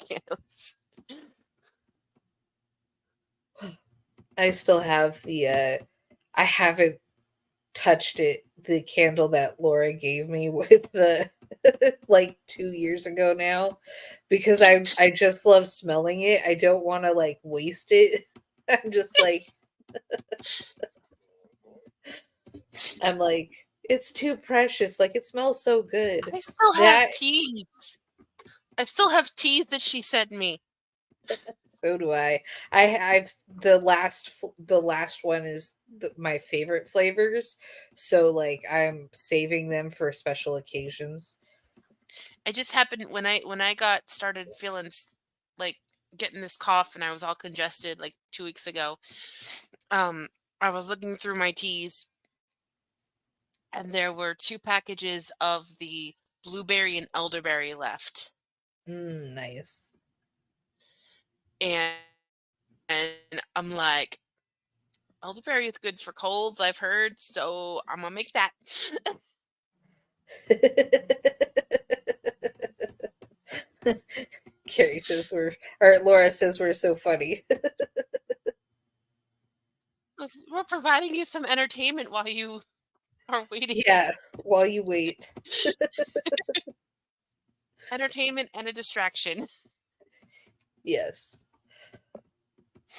S2: candles.
S3: I still have I haven't touched it, the candle that Laura gave me with the like 2 years ago now because I just love smelling it. I don't want to like waste it. I'm just like I'm like it's too precious. Like it smells so good.
S2: I still have
S3: That
S2: teas. I still have teas that she sent me.
S3: so do I. I've the last one is my favorite flavors. So like I'm saving them for special occasions.
S2: I just happened when I got started feeling like getting this cough and I was all congested like 2 weeks ago. Um, I was looking through my teas and there were 2 packages of the blueberry and elderberry left,
S3: Nice.
S2: and I'm like, elderberry is good for colds, I've heard, so I'm gonna make that.
S3: Carrie says or Laura says we're so funny.
S2: We're providing you some entertainment while you are waiting.
S3: Yeah, while you wait.
S2: Entertainment and a distraction.
S3: Yes.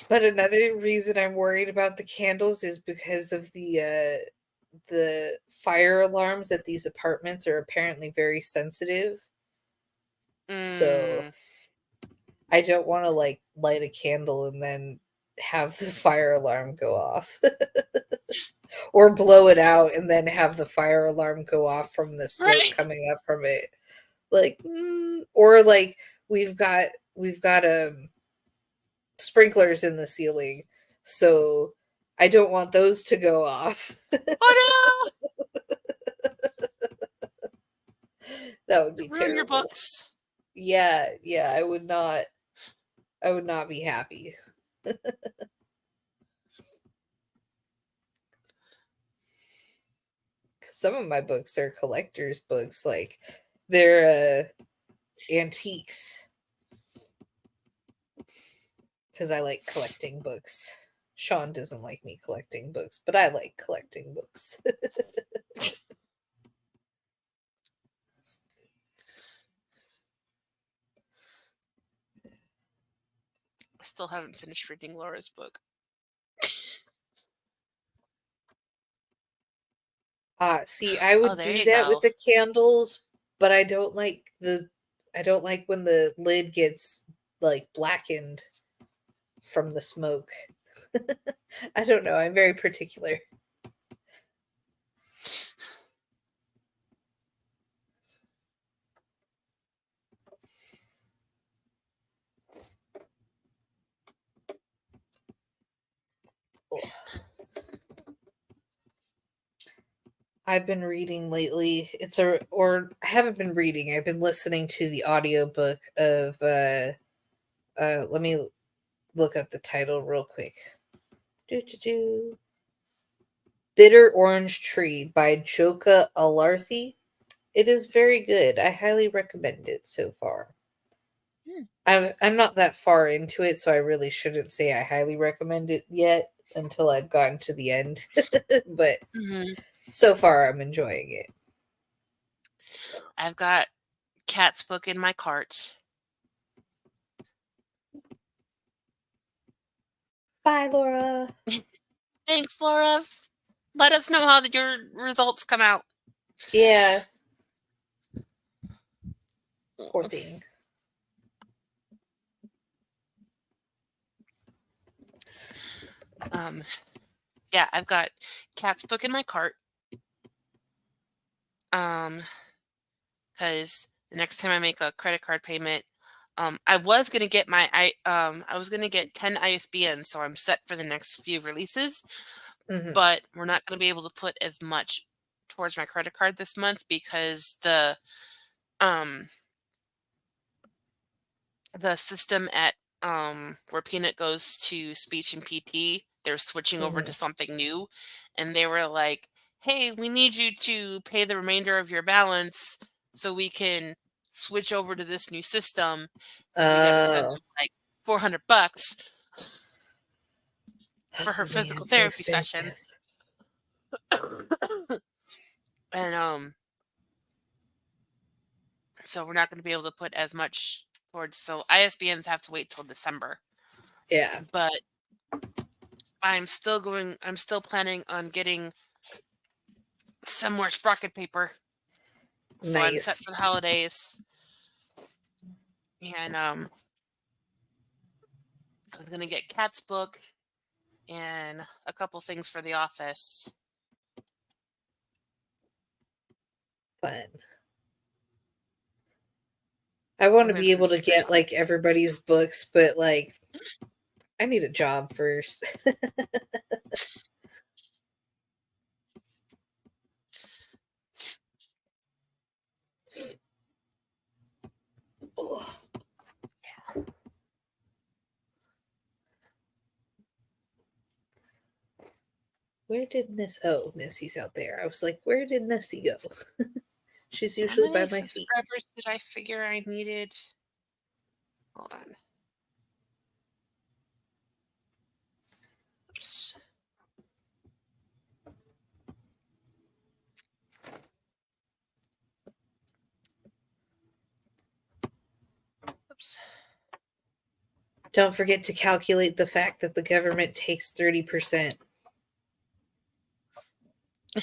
S3: But another reason I'm worried about the candles is because of the fire alarms at these apartments are apparently very sensitive. So
S2: Mm.
S3: I don't want to like light a candle and then have the fire alarm go off. Or blow it out and then have the fire alarm go off from the smoke
S2: Right.
S3: coming up from it. Like, or like we've got sprinklers in the ceiling, so I don't want those to go off.
S2: Oh
S3: That would
S2: no!
S3: be
S2: Ruin your
S3: terrible.
S2: books.
S3: Yeah, yeah, I would not be happy. Some of my books are collector's books, like they're antiques because I like collecting books. Sean doesn't like me collecting books, but I like collecting books.
S2: I still haven't finished reading Laura's book.
S3: See, I
S2: Oh,
S3: would
S2: there
S3: do
S2: you
S3: that with
S2: go.
S3: the candles, but I don't like when the lid gets like blackened from the smoke. I don't know, I'm very particular. I've been reading lately. Or I haven't been reading. I've been listening to the audiobook of let me look up the title real quick. Do do do. Bitter Orange Tree by Joka Alarthi. It is very good. I highly recommend it so far.
S2: Hmm.
S3: I'm not that far into it, so I really shouldn't say I highly recommend it yet until I've gotten to the end. But
S2: Hmm.
S3: so far, I'm enjoying it.
S2: I've got Cat's book in my cart.
S3: Bye, Laura.
S2: Thanks, Laura. Let us know how your results come out.
S3: Yeah, poor thing.
S2: Um, yeah, I've got Cat's book in my cart. Because the next time I make a credit card payment, I was gonna get I was gonna get 10 ISBNs, so I'm set for the next few releases.
S3: Hmm.
S2: But we're not gonna be able to put as much towards my credit card this month because um the system at where Peanut goes to speech and PT, they're switching over to
S3: Hmm.
S2: something new, and they were like, "Hey, we need you to pay the remainder of your balance so we can switch over to this new system." So we had to send
S3: Oh,
S2: them like $400 for her
S3: oh man,
S2: physical
S3: it's so
S2: therapy session.
S3: expensive.
S2: And so we're not going to be able to put as much towards, so ISBNs have to wait till December.
S3: Yeah,
S2: But I'm still planning on getting some more sprocket paper. So I'm set
S3: nice.
S2: for the holidays. And I was gonna get Cat's book and a couple things for the office.
S3: Fun. I want to
S2: And then
S3: be
S2: some
S3: able to
S2: stickers
S3: get
S2: on it.
S3: like everybody's books, but like I need a job first. Oh, where did Ness? Oh, Nessie's out there. I was like, where did Nessie go? She's
S2: How
S3: usually by
S2: many
S3: my feet.
S2: subscribers did I figure I needed? Hold on. Oops. Oops.
S3: Don't forget to calculate the fact that the government takes 30%.
S2: I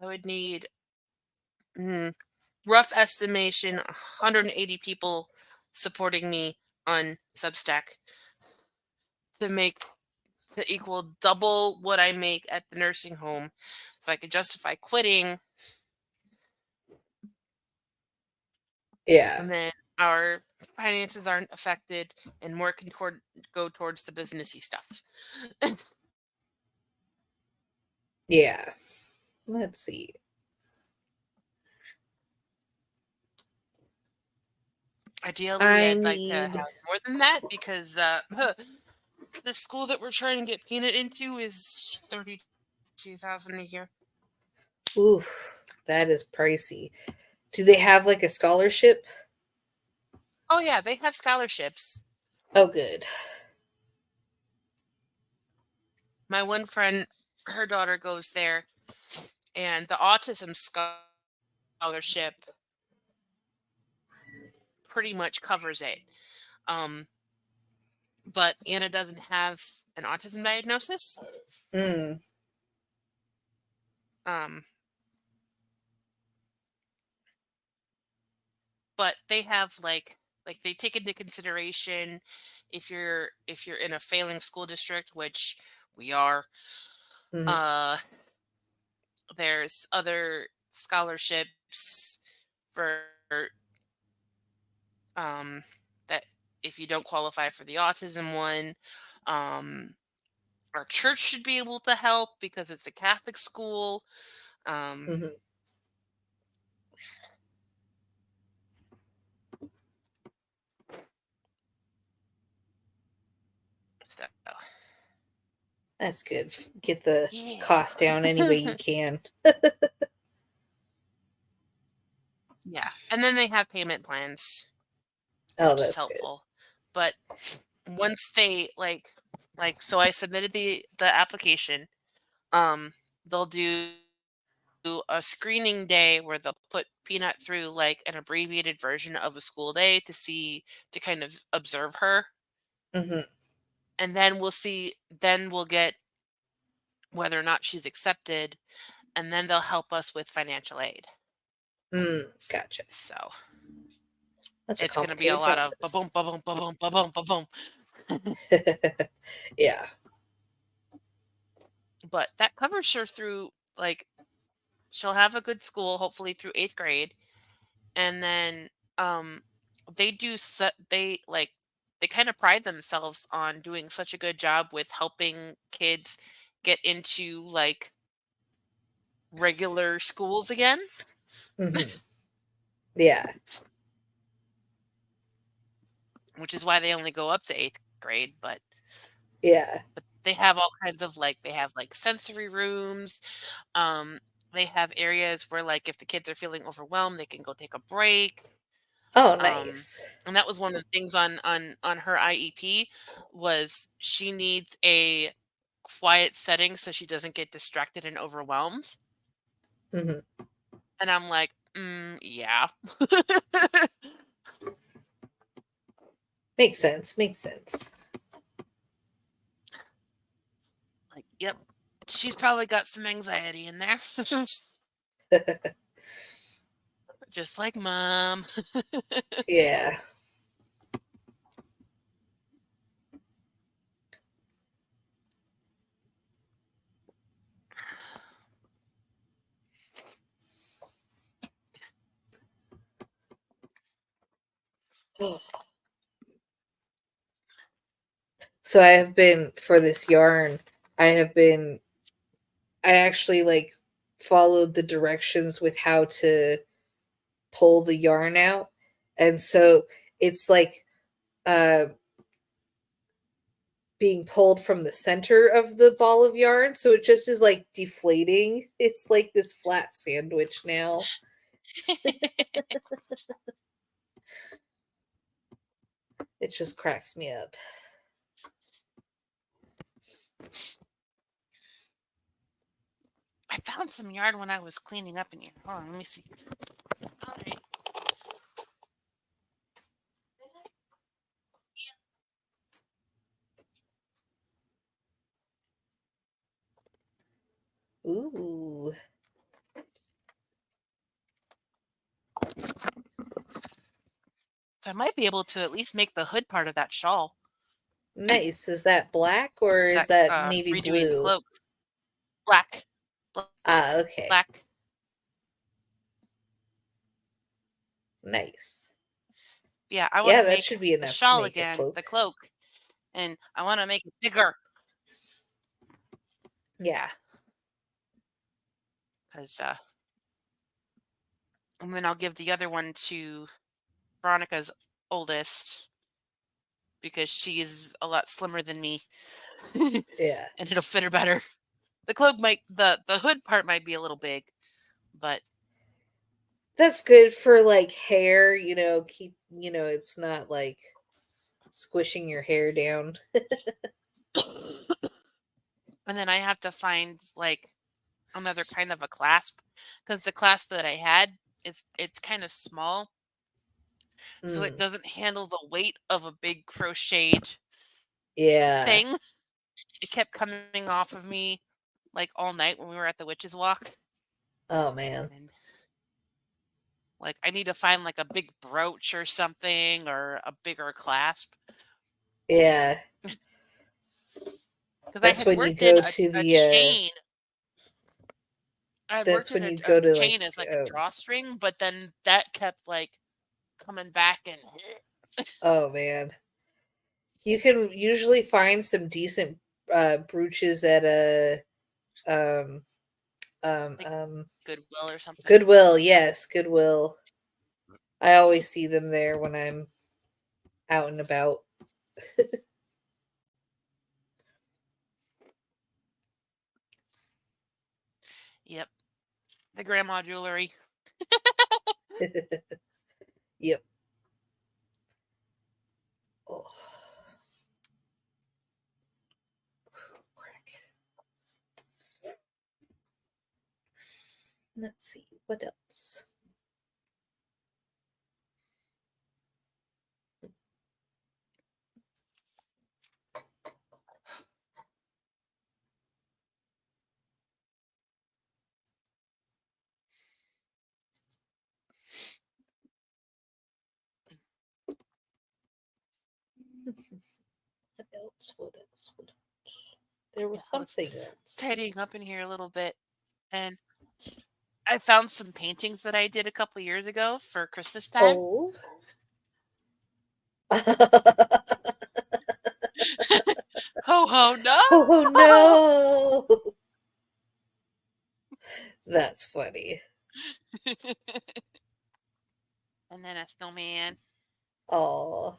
S2: would need rough estimation 180 people supporting me on Substack to make to equal double what I make at the nursing home so I could justify quitting,
S3: Yeah.
S2: and then our finances aren't affected and more can go towards the businessy stuff.
S3: Yeah. Let's see.
S2: Ideally,
S3: I
S2: I'd like to
S3: need.
S2: have more than that because the school that we're trying to get Peanut into is 32,000 a year.
S3: Ooh, that is pricey. Do they have like a scholarship?
S2: Oh yeah, they have scholarships.
S3: Oh, good.
S2: My one friend, her daughter goes there, and the autism scholarship pretty much covers it. Um, but Anna doesn't have an autism diagnosis.
S3: Mm,
S2: Um, but they have like they take into consideration if you're in a failing school district, which we are.
S3: mhm,
S2: Uh, there's other scholarships for um that if you don't qualify for the autism one. um our church should be able to help because it's a Catholic school. um
S3: mhm.
S2: so
S3: That's good. Get the
S2: yeah.
S3: cost down any way you can.
S2: Yeah, and then they have payment plans,
S3: Oh,
S2: which is
S3: that's good.
S2: helpful. But once they so I submitted the application. They'll do a screening day where they'll put Peanut through like an abbreviated version of a school day to kind of observe her,
S3: Hmm.
S2: and then we'll get whether or not she's accepted, and then they'll help us with financial aid.
S3: Gotcha.
S2: So
S3: That's a
S2: it's going to be a
S3: complicated
S2: lot of
S3: process.
S2: ba-boom, ba-boom, ba-boom, ba-boom, ba-boom.
S3: Yeah.
S2: But that covers her through like she'll have a good school hopefully through 8th grade, and then um they kind of pride themselves on doing such a good job with helping kids get into like regular schools again,
S3: Hmm. Yeah.
S2: which is why they only go up to 8th grade.
S3: Yeah.
S2: But they have all kinds of like they have like sensory rooms. um they have areas where like if the kids are feeling overwhelmed they can go take a break.
S3: Oh,
S2: um
S3: nice.
S2: and that was one of the things on her IEP was she needs a quiet setting so she doesn't get distracted and overwhelmed.
S3: Hmm.
S2: And I'm like, yeah.
S3: Makes sense. Makes sense.
S2: Like, yep, she's probably got some anxiety in there. Just like mom.
S3: Yeah. So I have been for this yarn. I have been. I actually like followed the directions with how to pull the yarn out, and so it's like uh being pulled from the center of the ball of yarn, so it just is like deflating. It's like this flat sandwich now. It It just cracks me up.
S2: I found some yarn when I was cleaning up in here. Hold on, let me see. All right.
S3: Ooh,
S2: So I might be able to at least make the hood part of that shawl.
S3: nice. Is that black or is
S2: That
S3: that navy
S2: redoing the
S3: blue?
S2: cloak. Black.
S3: Ah, okay.
S2: Black.
S3: Nice.
S2: Yeah, I want
S3: Yeah,
S2: to
S3: that
S2: make
S3: should be
S2: the
S3: enough to
S2: shawl
S3: make a
S2: again,
S3: cloak.
S2: the cloak, and I want to make it bigger.
S3: Yeah.
S2: Because and then I'll give the other one to Veronica's oldest because she's a lot slimmer than me, and
S3: Yeah.
S2: it'll fit her better. The cloak might the hood part might be a little big, but
S3: That's good for like hair, keep, it's not like squishing your hair down.
S2: and then I have to find like another kind of a clasp because the clasp that I had it's kind of small, so it
S3: Mm,
S2: doesn't handle the weight of a big crocheted
S3: yeah.
S2: thing. It kept coming off of me like all night when we were at the witch's walk.
S3: Oh man.
S2: And like I need to find like a big brooch or something or a bigger clasp
S3: Yeah.
S2: because I
S3: That's
S2: had
S3: when you
S2: worked in
S3: go to
S2: a
S3: the
S2: chain. I had worked
S3: that's
S2: in
S3: when you
S2: a
S3: go to like
S2: chain as like a drawstring, but then that kept like coming back and
S3: oh man. You can usually find some decent brooches at a um um
S2: like
S3: um
S2: Goodwill or something.
S3: Goodwill, yes, Goodwill. I always see them there when I'm out and about.
S2: Yep, the grandma jewelry.
S3: Yep. Oh, crack. Let's see what else. What else? What else? What else? There
S2: Yeah,
S3: was
S2: I was
S3: something else.
S2: tidying up in here a little bit, and I found some paintings that I did a couple years ago for Christmas time.
S3: Oh.
S2: Ho ho
S3: Oh
S2: no!
S3: no. That's funny.
S2: And then a snowman.
S3: Oh.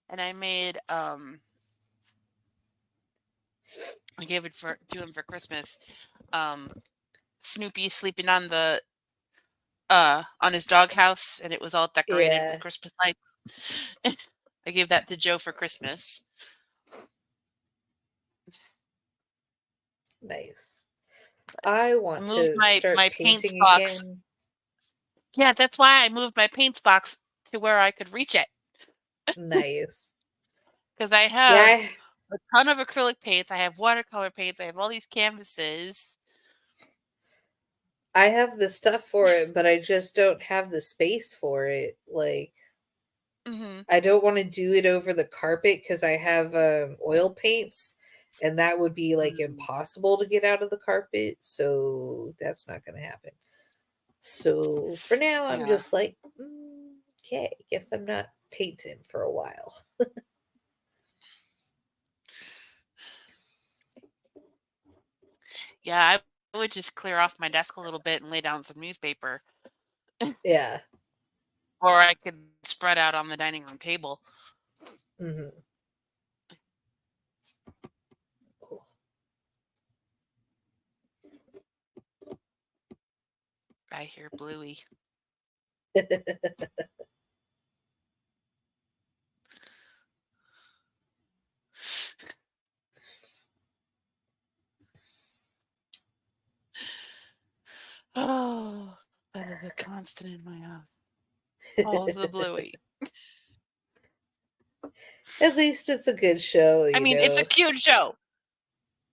S2: And I made I gave it to him for Christmas. Snoopy sleeping on the on his doghouse, and it was all decorated
S3: Yeah.
S2: with Christmas lights. I gave that to Joe for Christmas.
S3: Nice. I
S2: I
S3: want
S2: moved
S3: to
S2: my
S3: start
S2: paints
S3: painting
S2: box.
S3: again.
S2: Yeah, that's why I moved my paints box to where I could reach it
S3: Nice.
S2: because I have
S3: Yeah,
S2: a ton of acrylic paints. I have watercolor paints. I have all these canvases.
S3: I have the stuff for it, but I just don't have the space for it. Like,
S2: Hmm.
S3: I don't want to do it over the carpet because I have oil paints, and that would be like impossible to get out of the carpet. So that's not going to happen. So for now, I'm
S2: Yeah.
S3: just like, okay, guess I'm not painting for a while.
S2: Yeah, I would just clear off my desk a little bit and lay down some newspaper,
S3: Yeah.
S2: or I could spread out on the dining room table.
S3: Hmm. Cool.
S2: I hear Bluey. Oh, that is a constant in my house. All the Bluey.
S3: At least it's a good show,
S2: I
S3: you
S2: mean, it's
S3: know.
S2: a cute show.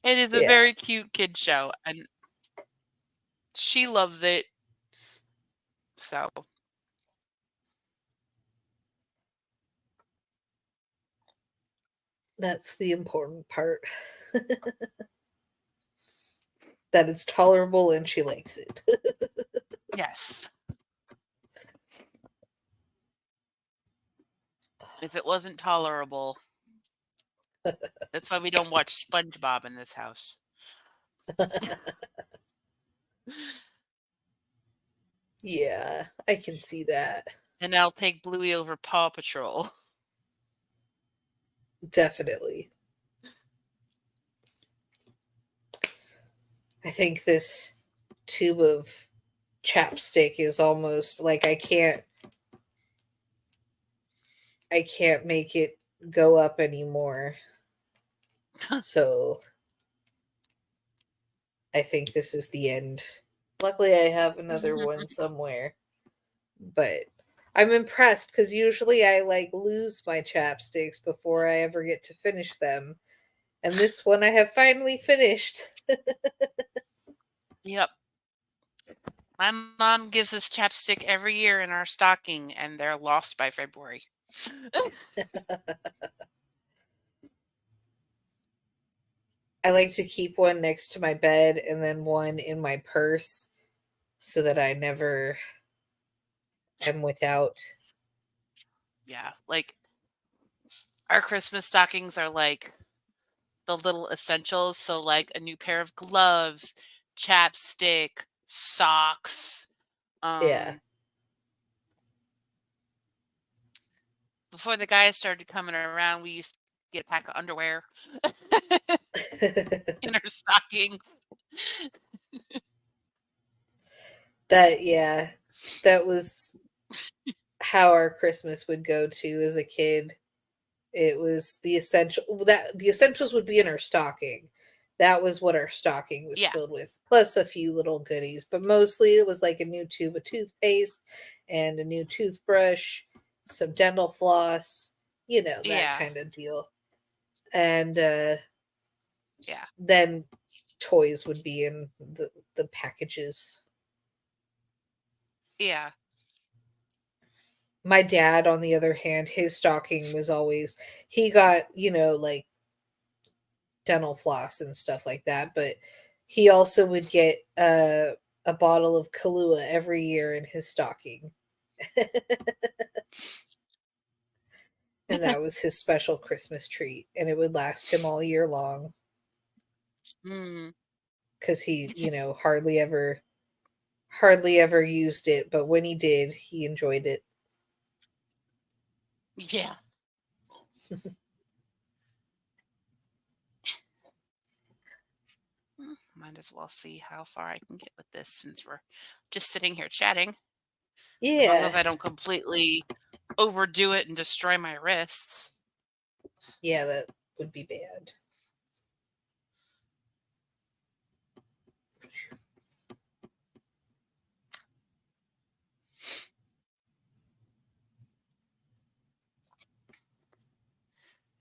S2: It is a
S3: Yeah,
S2: very cute kid show, and she loves it. So,
S3: that's the important part. That it's tolerable and she likes it.
S2: yes. If it wasn't tolerable, that's why we don't watch SpongeBob in this house.
S3: Yeah, I can see that.
S2: And I'll take Bluey over Paw Patrol.
S3: Definitely. I think this tube of chapstick is almost like I can't make it go up anymore. So I think this is the end. Luckily I have another one somewhere. But I'm impressed because usually I like lose my chapsticks before I ever get to finish them. And this one I have finally finished.
S2: Yep. My mom gives us chapstick every year in our stocking, and they're lost by February.
S3: I like to keep one next to my bed and then one in my purse so that I never am without.
S2: Yeah, like our Christmas stockings are like the little essentials. So, like a new pair of gloves, chapstick, socks.
S3: Yeah.
S2: Before the guys started coming around, we used to get a pack of underwear in our stocking.
S3: Yeah, that was how our Christmas would go to as a kid. It was the essentials would be in our stocking. That was what our stocking was
S2: Yeah,
S3: filled with, plus a few little goodies. But mostly it was like a new tube of toothpaste and a new toothbrush, some dental floss, that
S2: yeah,
S3: kind of deal. And
S2: yeah,
S3: then toys would be in the packages.
S2: yeah,
S3: My dad, on the other hand, his stocking was always he got, like dental floss and stuff like that, but he also would get a bottle of Kahlua every year in his stocking. And that was his special Christmas treat, and it would last him all year long
S2: mm,
S3: cuz he, hardly ever used it, but when he did, he enjoyed it.
S2: yeah. Might as well see how far I can get with this since we're just sitting here chatting. As long
S3: Yeah.
S2: as I don't completely overdo it and destroy my wrists.
S3: Yeah, that would be bad.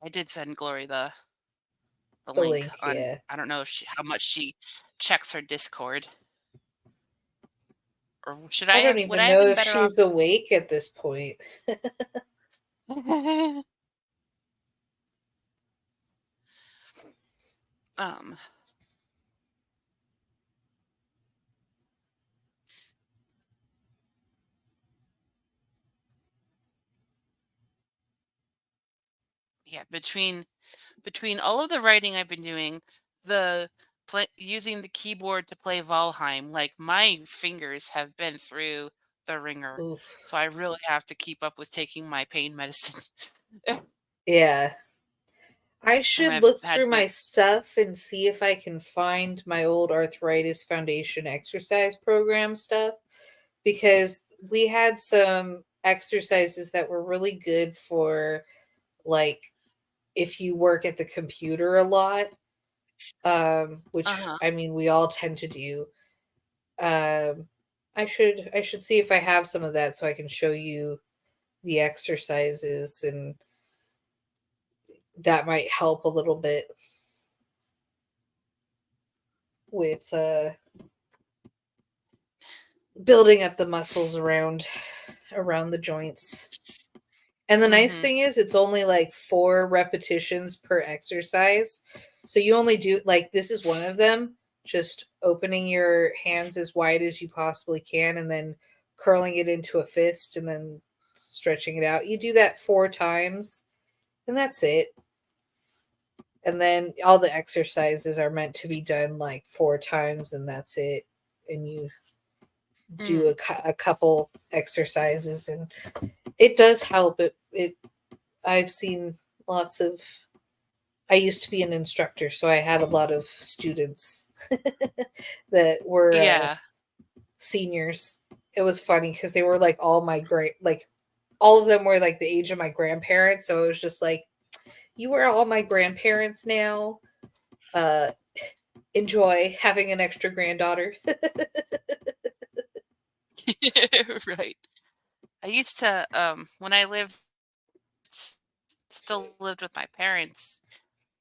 S2: I did send Glory the
S3: The
S2: link
S3: link,
S2: on.
S3: yeah.
S2: I don't know if how much she checks her Discord, or should
S3: I
S2: I
S3: don't
S2: have? Would
S3: even
S2: I have
S3: know
S2: been
S3: if
S2: better off?
S3: she's awake at this point.
S2: um. Yeah, between all of the writing I've been doing, the using the keyboard to play Valheim, like my fingers have been through the ringer.
S3: Oof.
S2: So I really have to keep up with taking my pain medicine.
S3: Yeah. I
S2: And
S3: should
S2: I've
S3: look
S2: had
S3: through my stuff and see if I can find my old Arthritis Foundation exercise program stuff because we had some exercises that were really good for, like, if you work at the computer a lot, which
S2: Uh-huh.
S3: I mean we all tend to do. Um, I should see if I have some of that so I can show you the exercises, and that might help a little bit with building up the muscles around the joints. And the nice
S2: Mhm.
S3: thing is it's only like 4 repetitions per exercise. So you only do, like, this is one of them, just opening your hands as wide as you possibly can and then curling it into a fist and then stretching it out. You do that 4 times and that's it. And then all the exercises are meant to be done like 4 times and that's it. And you do
S2: Mm.
S3: a couple exercises and it does help. It I've seen lots of. I used to be an instructor, so I had a lot of students that were
S2: Yeah.
S3: seniors. It was funny because they were like all my great, like all of them were like the age of my grandparents. So it was just like, you are all my grandparents now. Uh, Enjoy having an extra granddaughter.
S2: Right. I used to when I lived s- still lived with my parents,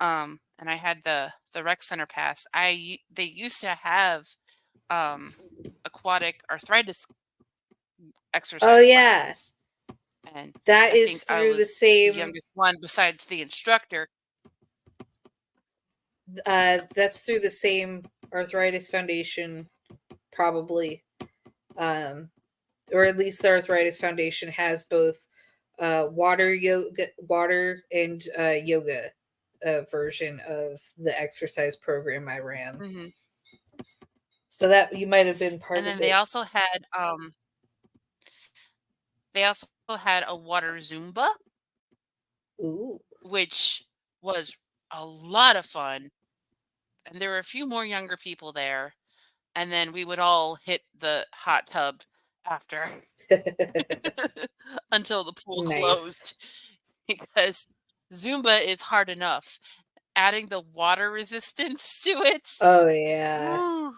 S2: and I had the rec center pass. They used to have um aquatic arthritis
S3: Oh
S2: exercise
S3: yeah,
S2: classes. And
S3: that
S2: I
S3: is
S2: think I
S3: through the
S2: was the
S3: same.
S2: youngest one besides the instructor.
S3: That's through the same arthritis foundation, probably. Um, or at least the Arthritis Foundation has both water and yoga version of the exercise program I ran.
S2: Hmm.
S3: So that you might have been
S2: And
S3: part of
S2: then they
S3: it.
S2: also had a water Zumba,
S3: Ooh.
S2: which was a lot of fun. And there were a few more younger people there. And then we would all hit the hot tub after until the pool
S3: Nice.
S2: closed because Zumba is hard enough. Adding the water resistance to it,
S3: Oh yeah,
S2: woo,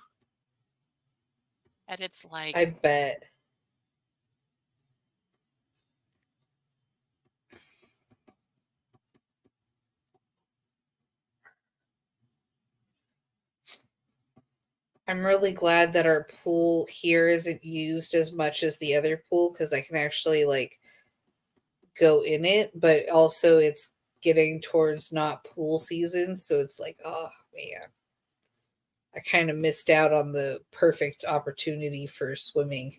S2: and it's
S3: I
S2: like,
S3: bet. I'm really glad that our pool here isn't used as much as the other pool because I can actually like go in it, but also it's getting towards not pool season, so it's like, oh man, I kind of missed out on the perfect opportunity for swimming.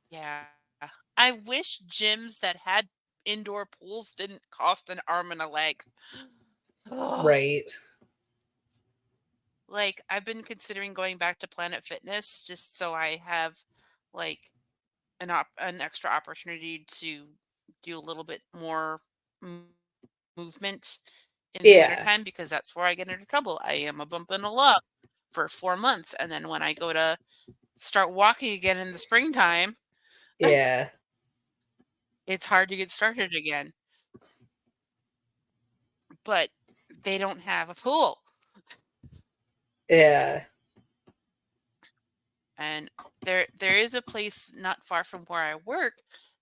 S2: yeah. I wish gyms that had indoor pools didn't cost an arm and a leg.
S3: Right.
S2: Like, I've been considering going back to Planet Fitness just so I have like an extra opportunity to do a little bit more m- movement in the
S3: Yeah.
S2: wintertime because that's where I get into trouble. I am a bump and a lug for 4 months, and then when I go to start walking again in the springtime,
S3: Yeah.
S2: it's hard to get started again. But they don't have a pool.
S3: Yeah.
S2: And there is a place not far from where I work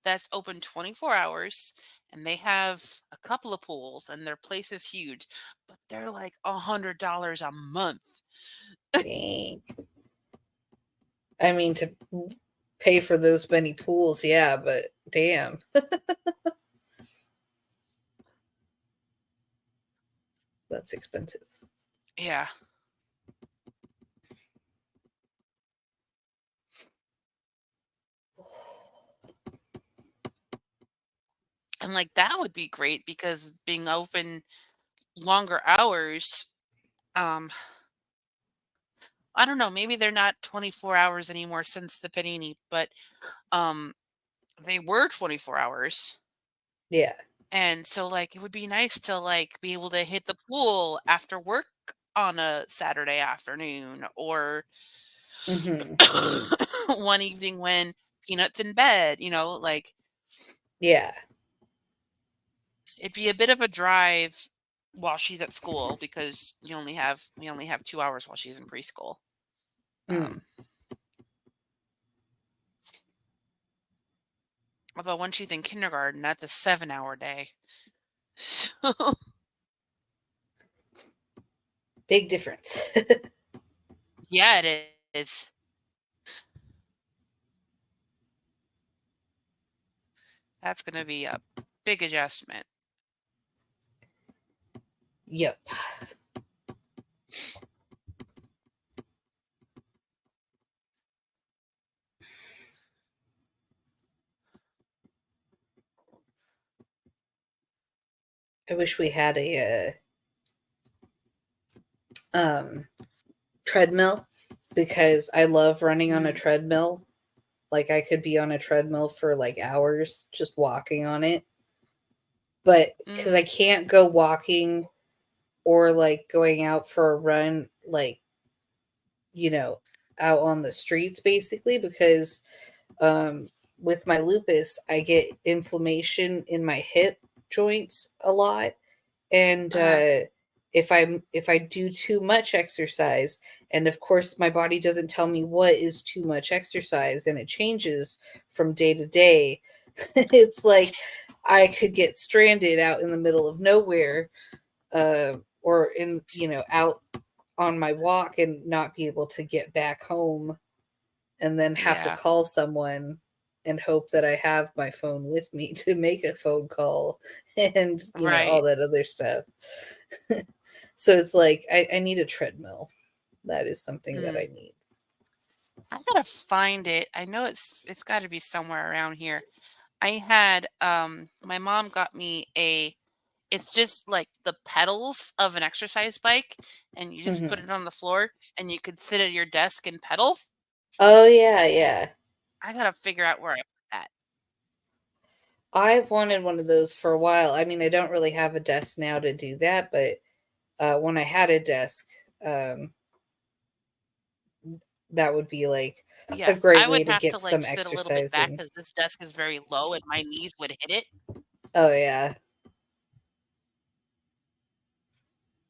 S2: that's open 24 hours, and they have a couple of pools, and their place is huge, but they're like $100 a month.
S3: Dang. I mean, to pay for those many pools, yeah, but damn. That's expensive.
S2: Yeah. And like that would be great because being open longer hours, um, I don't know, maybe they're not 24 hours anymore since the panini, but um they were 24 hours.
S3: Yeah.
S2: And so, like, it would be nice to, like, be able to hit the pool after work on a Saturday afternoon or
S3: Hmm.
S2: one evening when peanuts in bed, like
S3: Yeah.
S2: it'd be a bit of a drive while she's at school because we only have 2 hours while she's in preschool.
S3: Mm.
S2: Um, Although when she's in kindergarten, that's a 7-hour day. So
S3: Big difference.
S2: yeah, it is. That's gonna be a big adjustment.
S3: Yep. I wish we had a um, treadmill because I love running on a
S2: Mm,
S3: treadmill. Like I could be on a treadmill for like hours just walking on it. But because I
S2: mhm,
S3: can't go walking or like going out for a run, like, you know, out on the streets basically, because um, with my lupus, I get inflammation in my hip joints a lot. And
S2: uh-huh,
S3: if I do too much exercise, and of course my body doesn't tell me what is too much exercise, and it changes from day to day, it's like I could get stranded out in the middle of nowhere, or in out on my walk and not be able to get back home, and then have to
S2: yeah,
S3: call someone and hope that I have my phone with me to make a phone call and all
S2: right.
S3: that other stuff. So it's like I need a treadmill. That is something that
S2: Mm.
S3: I need.
S2: I gotta find it. I know it's got to be somewhere around here. My mom got me a. It's just like the pedals of an exercise bike, and you just put
S3: Hmm.
S2: it on the floor, and you could sit at your desk and pedal.
S3: Oh yeah, yeah.
S2: I gotta figure out where I put that.
S3: I've wanted one of those for a while. I mean, I don't really have a desk now to do that, but when I had a desk, um, that would be like a
S2: Yeah, I
S3: great
S2: would
S3: way to
S2: have to
S3: get
S2: like
S3: some
S2: sit a little bit
S3: exercise
S2: back
S3: in.
S2: because this desk is very low, and my knees would hit it
S3: Oh yeah.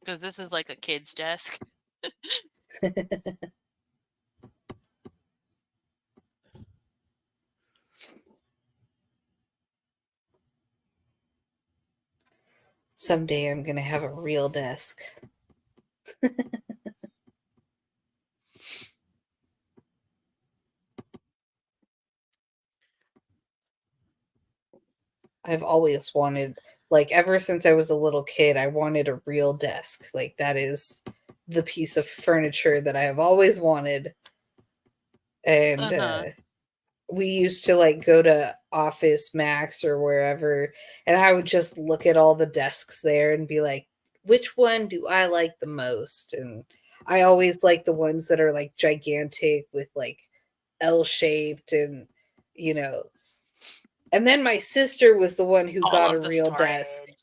S2: because this is like a kid's desk.
S3: Someday I'm gonna have a real desk. I've always wanted, like, ever since I was a little kid, I wanted a real desk. Like, that is the piece of furniture that I have always wanted. And
S2: Uh-huh.
S3: we used to, like, go to Office Max or wherever, and I would just look at all the desks there and be like, which one do I like the most? And I always like the ones that are, like, gigantic with, like, L shaped and, you know. And then my sister was the one who
S2: All
S3: got a
S2: of the
S3: real desk.
S2: storage.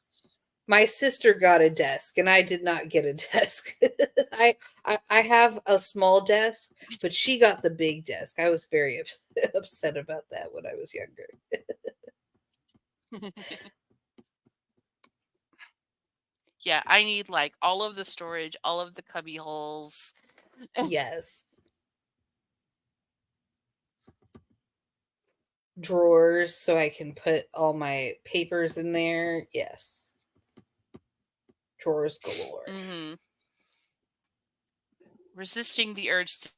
S3: My sister got a desk and I did not get a desk. I have a small desk, but she got the big desk. I was very upset about that when I was younger.
S2: Yeah, I need like all of the storage, all of the cubby holes.
S3: Yes. Drawers so I can put all my papers in there. Yes. Drawers galore.
S2: Hmm. Resisting the urge to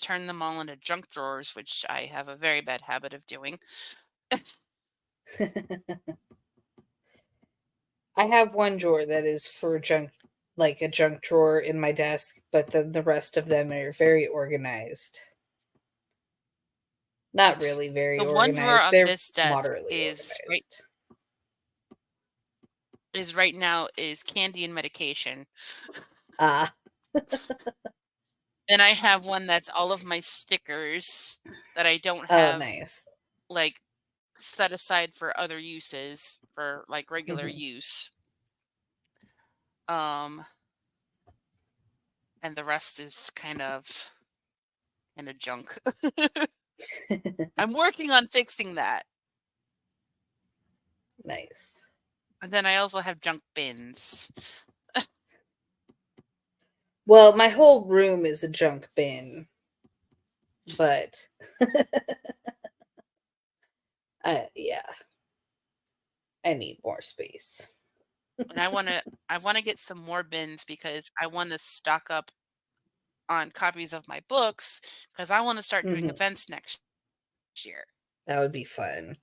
S2: turn them all into junk drawers, which I have a very bad habit of doing.
S3: I have one drawer that is for junk, like a junk drawer in my desk, but then the rest of them are very organized. Not really very
S2: The one drawer
S3: organized.
S2: on
S3: They're
S2: this desk
S3: moderately organized.
S2: is right now is candy and medication.
S3: Ah,
S2: Then I have one that's all of my stickers that I don't
S3: oh,
S2: have
S3: nice.
S2: like set aside for other uses for like regular
S3: Mhm.
S2: use. Um and the rest is kind of junk. I'm working on fixing that.
S3: Nice.
S2: And then I also have junk bins.
S3: Well, my whole room is a junk bin, but yeah, I need more space.
S2: And I wanna get some more bins because I wanna stock up on copies of my books because I wanna start doing
S3: Hmm.
S2: events next year.
S3: That would be fun.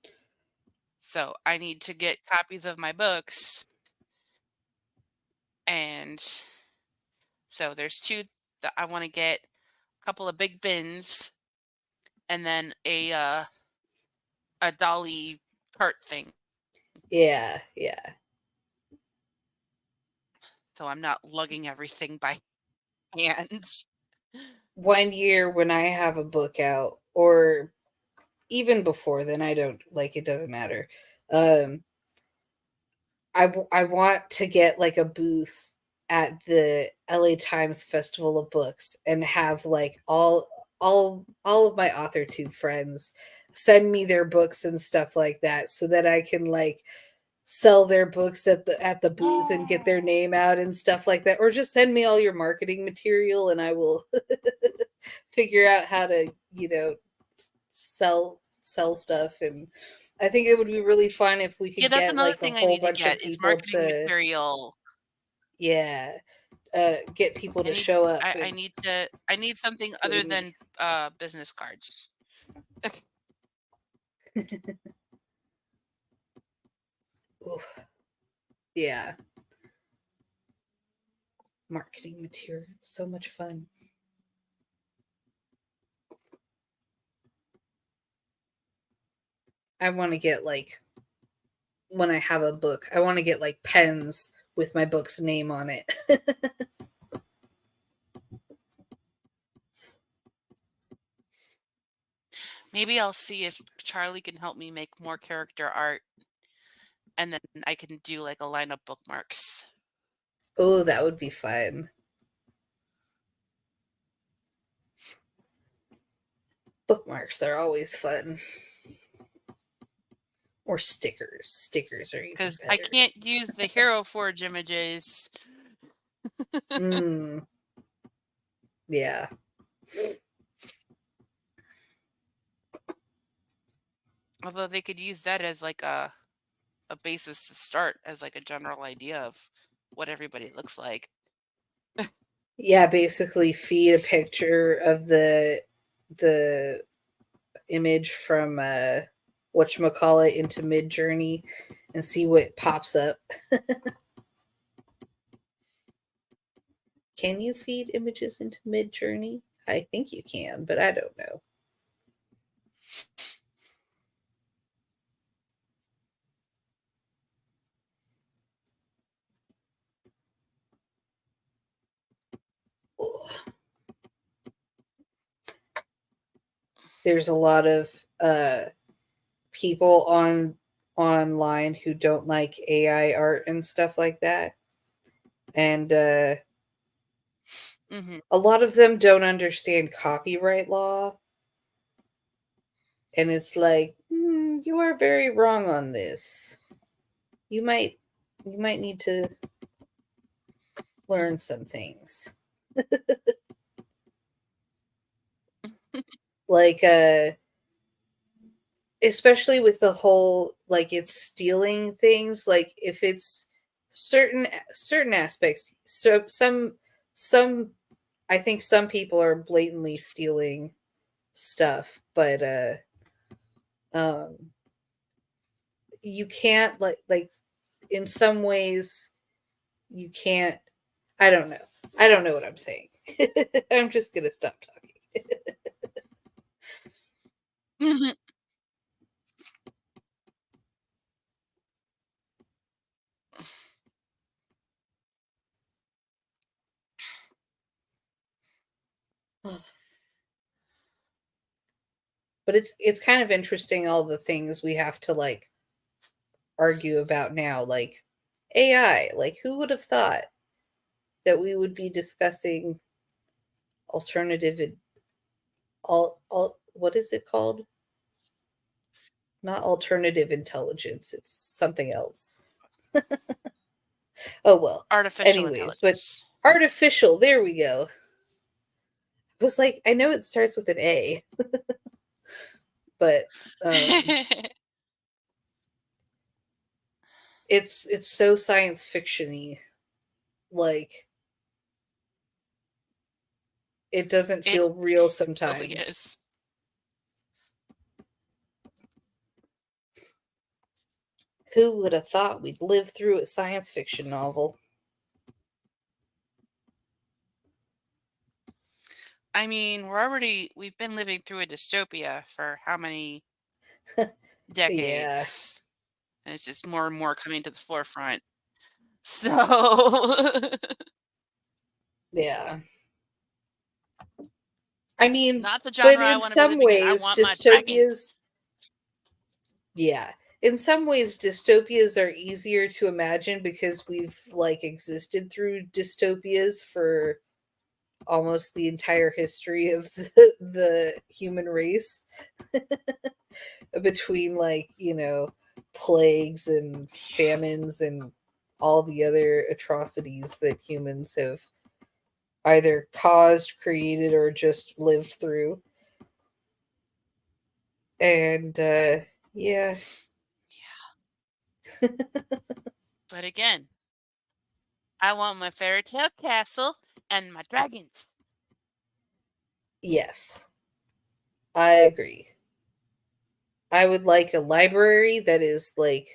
S2: So I need to get copies of my books, and so there's 2 that I wanna get, a couple of big bins, and then a dolly cart thing,
S3: Yeah, yeah.
S2: so I'm not lugging everything by hand.
S3: One year when I have a book out, or even before then, I don't like it, doesn't matter. Um, I want to get like a booth at the LA Times Festival of Books and have like all of my author tube friends send me their books and stuff like that so that I can like sell their books at the booth and get their name out and stuff like that, or just send me all your marketing material and I will figure out how to, sell stuff. And I think it would be really fun if we
S2: Yeah,
S3: could
S2: that's
S3: get
S2: another
S3: like a
S2: thing I
S3: whole
S2: need to
S3: bunch of
S2: get is
S3: people
S2: marketing
S3: to,
S2: material.
S3: yeah, get people
S2: I
S3: to
S2: need
S3: show up
S2: I
S3: and
S2: need to I need something
S3: go to
S2: other
S3: me.
S2: than business cards.
S3: Oof, yeah, marketing material, so much fun. I want to get like, when I have a book, I want to get like pens with my book's name on it.
S2: Maybe I'll see if Charlie can help me make more character art, and then I can do like a line of bookmarks.
S3: Oh, that would be fun. Bookmarks, they're always fun. Or stickers. Stickers are even
S2: Because I
S3: better.
S2: can't use the Hero Forge images.
S3: Mm, yeah.
S2: Although they could use that as like a basis to start as like a general idea of what everybody looks like.
S3: Yeah, basically feed a picture of the image from whatchamacallit into Mid Journey and see what pops up. Can you feed images into Mid Journey? I think you can, but I don't know. There's a lot of people online who don't like AI art and stuff like that. And
S2: Hmm.
S3: a lot of them don't understand copyright law. And it's like, you are very wrong on this. You might need to learn some things. Like especially with the whole like it's stealing things, like if it's certain aspects, so some I think some people are blatantly stealing stuff, but um you can't like in some ways you can't. I don't know. I don't know what I'm saying. I'm just gonna stop talking. But it's kind of interesting all the things we have to like argue about now, like AI. Like who would have thought that we would be discussing alternative all what is it called? Not alternative intelligence. It's something else. Oh well.
S2: Artificial
S3: Anyways, but
S2: intelligence.
S3: artificial, there we go. I was like, I know it starts with an A, but it's so science fictiony. Like it doesn't
S2: It
S3: feel real
S2: really
S3: sometimes.
S2: is.
S3: Who would have thought we'd live through a science fiction novel?
S2: I mean, we've been living through a dystopia for how many
S3: Yeah,
S2: decades? And it's just more and more coming to the forefront. So,
S3: yeah. I mean,
S2: not the
S3: but
S2: genre I
S3: in
S2: want to be
S3: some
S2: living in. I
S3: ways,
S2: want my dragons.
S3: dystopias, yeah. In some ways, dystopias are easier to imagine because we've like existed through dystopias for almost the entire history of the human race between like, plagues and famines and all the other atrocities that humans have either caused, created, or just lived through. And yeah,
S2: But again, I want my fairy tale castle and my dragons.
S3: yes, I agree. I would like a library that is like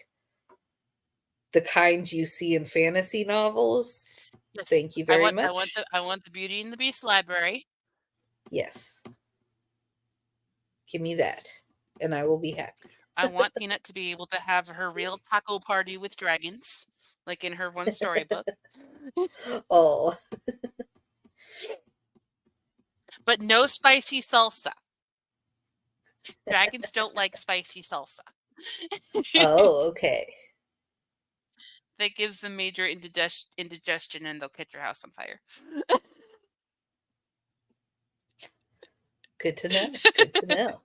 S3: the kind you see in fantasy novels.
S2: Yes,
S3: Thank you very
S2: the
S3: much.
S2: I want the Beauty and the Beast library.
S3: Yes, give me that, and I will be happy.
S2: I want Peanut to be able to have her real taco party with dragons, like in her one storybook.
S3: Oh,
S2: But no spicy salsa. Dragons don't like spicy salsa.
S3: oh, okay.
S2: That gives them major indigestion and they'll catch your house on fire.
S3: Good to know. Good to know.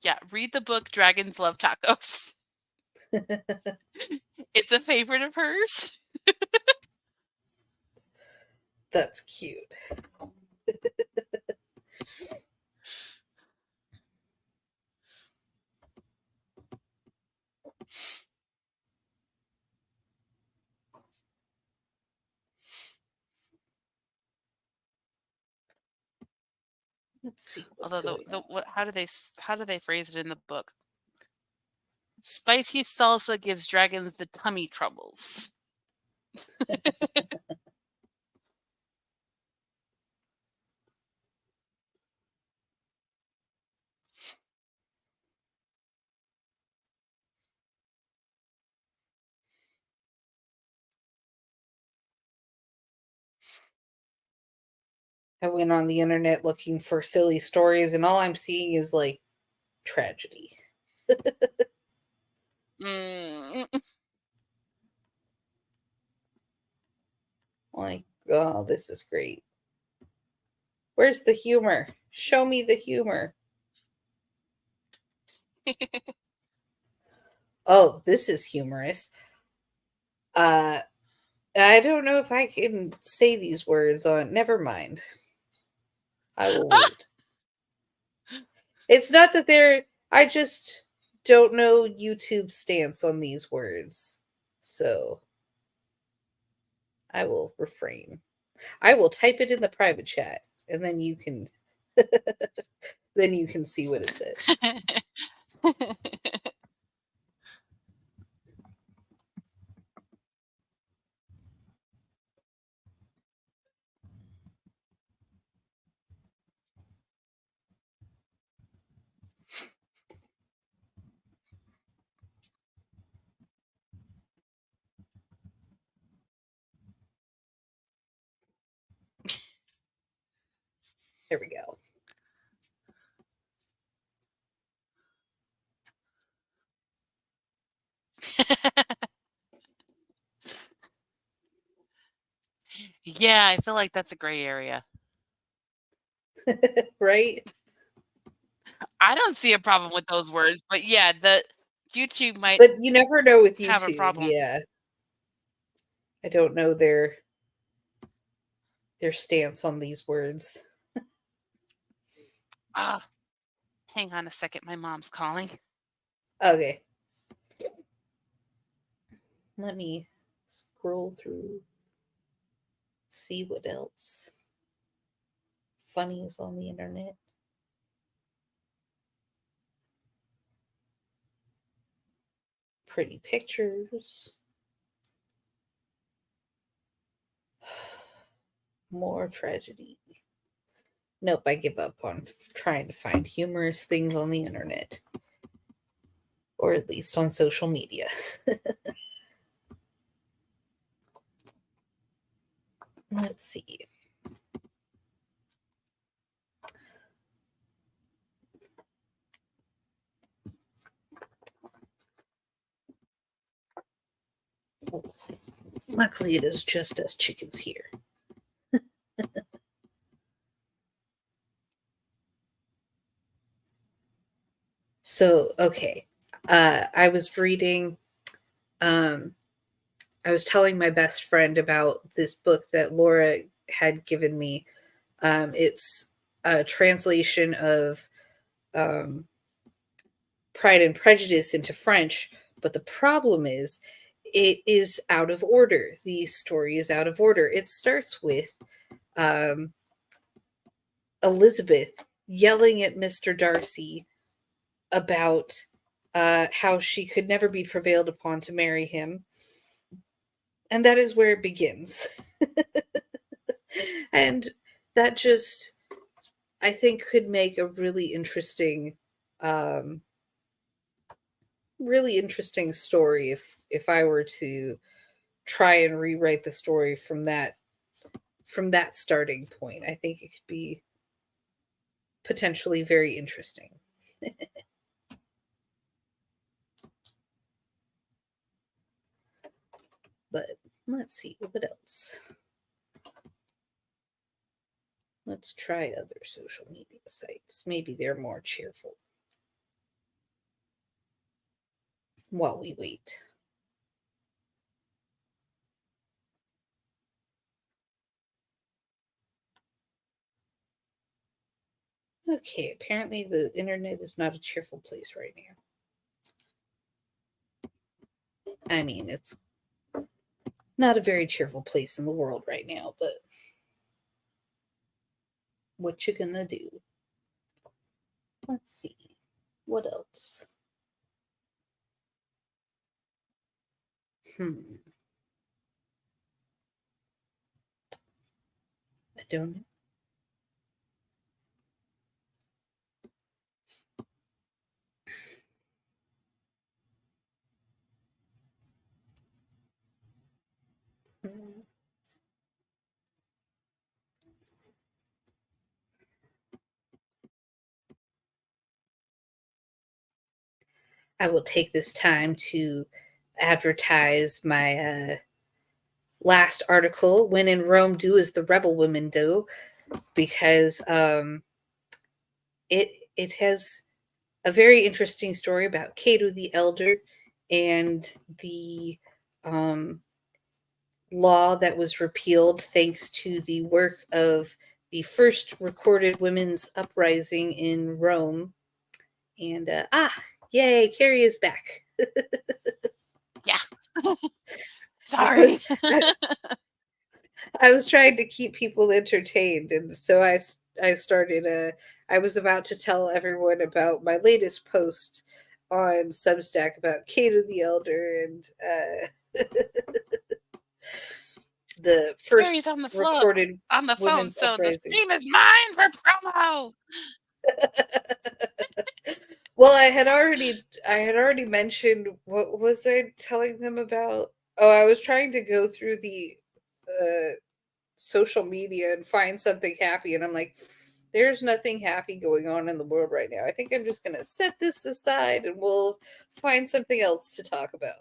S2: Yeah, read the book Dragons Love Tacos. It's a favorite of hers.
S3: That's cute. Let's see what's
S2: Although
S3: going on.
S2: how do they phrase it in the book? Spicy salsa gives dragons the tummy troubles.
S3: I went on the internet looking for silly stories, and all I'm seeing is like tragedy.
S2: Mm.
S3: Like, oh, this is great. Where's the humor? Show me the humor. Oh, this is humorous. Uh, I don't know if I can say these words on. Never mind. I will wait. It's not that they're. I just don't know YouTube's stance on these words. So I will refrain. I will type it in the private chat and then you can then you can see what it says. There we go.
S2: Yeah, I feel like that's a gray area.
S3: Right?
S2: I don't see a problem with those words, but yeah, the YouTube might
S3: But you never know with
S2: have a
S3: YouTube.
S2: problem.
S3: Yeah. I don't know their stance on these words.
S2: Ah, hang on a second. My mom's calling.
S3: Okay. Let me scroll through, see what else funny is on the internet. Pretty pictures. More tragedy. Nope, I give up on trying to find humorous things on the internet. Or at least on social media. Let's see. Luckily, it is just us chickens here. So, okay. I was reading, I was telling my best friend about this book that Laura had given me. It's a translation of um, Pride and Prejudice into French, but the problem is it is out of order. The story is out of order. It starts with um, Elizabeth yelling at Mr. Darcy about how she could never be prevailed upon to marry him. And that is where it begins. And that just, I think, could make a um, really interesting story if I were to try and rewrite the story from that starting point. I think it could be potentially very interesting. But let's see what else. Let's try other social media sites. Maybe they're more cheerful while we wait. Okay, apparently the internet is not a cheerful place right now. I mean, it's not a very cheerful place in the world right now, but what you gonna do? Let's see. What else? Hmm. I don't know. I will take this time to advertise my last article, When in Rome, Do as the Rebel Women Do, because it has a very interesting story about Cato the Elder and the um, law that was repealed thanks to the work of the first recorded women's uprising in Rome. And yay, Carrie is back.
S2: Yeah.
S3: I
S2: Sorry.
S3: was I was trying to keep people entertained, and so I started. I was about to tell everyone about my latest post on Substack about Cato the Elder and the
S2: Carrie's
S3: first
S2: on the floor
S3: recorded
S2: on the phone,
S3: women's
S2: so the
S3: uprising.
S2: stream is mine for promo.
S3: Well, I had already mentioned, what was I telling them about? Oh, I was trying to go through the social media and find something happy, and I'm like, there's nothing happy going on in the world right now. I think I'm just going to set this aside and we'll find something else to talk about.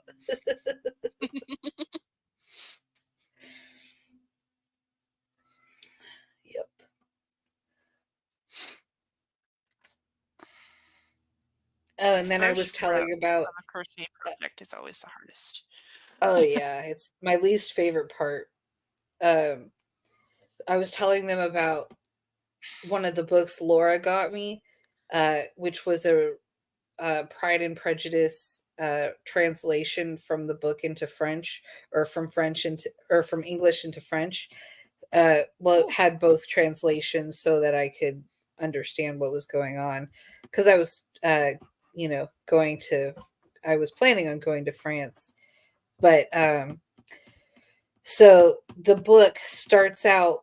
S3: Oh,
S2: The
S3: and then I was
S2: first row
S3: telling about
S2: of a crochet project is always the hardest.
S3: oh yeah, it's my least favorite part. Um, I was telling them about one of the books Laura got me, which was a Pride and Prejudice translation from the book into French, or from French into or from English into French. Well, it
S2: Ooh.
S3: had both translations so that I could understand what was going on, because I was, going to. I was planning on going to France, but so the book starts out.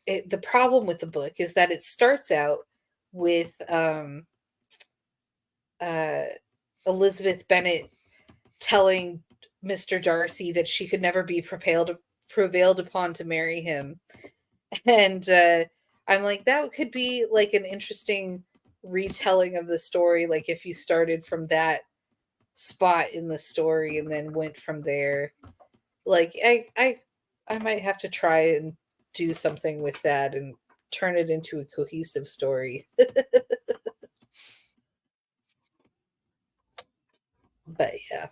S3: The problem with the book is that it starts out with uh, Elizabeth Bennet telling Mr. Darcy that she could never be prevailed upon to marry him. And I'm like, that could be like an interesting retelling of the story, like if you started from that spot in the story and then went from there. Like I might have to try and do something with that and turn it into a cohesive story. But yeah.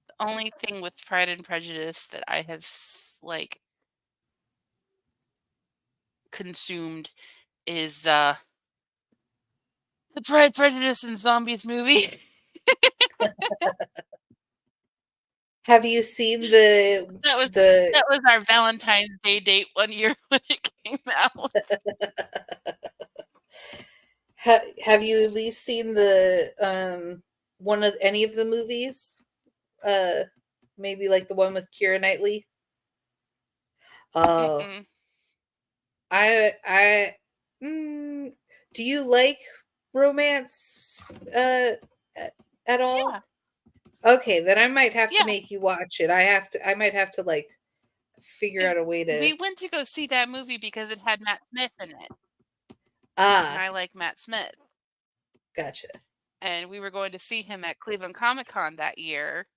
S2: The only thing with Pride and Prejudice that I have like consumed is the Pride, Prejudice, and Zombies movie.
S3: Have you seen the
S2: That was
S3: the
S2: that was our Valentine's Day date one year when it came out.
S3: have you at least seen the one of any of the movies? Uh Maybe like the one with Keira Knightley? Oh,
S2: Mm-mm.
S3: I do you like romance at all?
S2: Yeah,
S3: Okay, then I might have to
S2: yeah.
S3: make you watch it. I might have to like figure
S2: It,
S3: out a way to
S2: we went to go see that movie because it had Matt Smith in it, and
S3: ah,
S2: I like Matt Smith.
S3: gotcha.
S2: And we were going to see him at Cleveland Comic Con that year,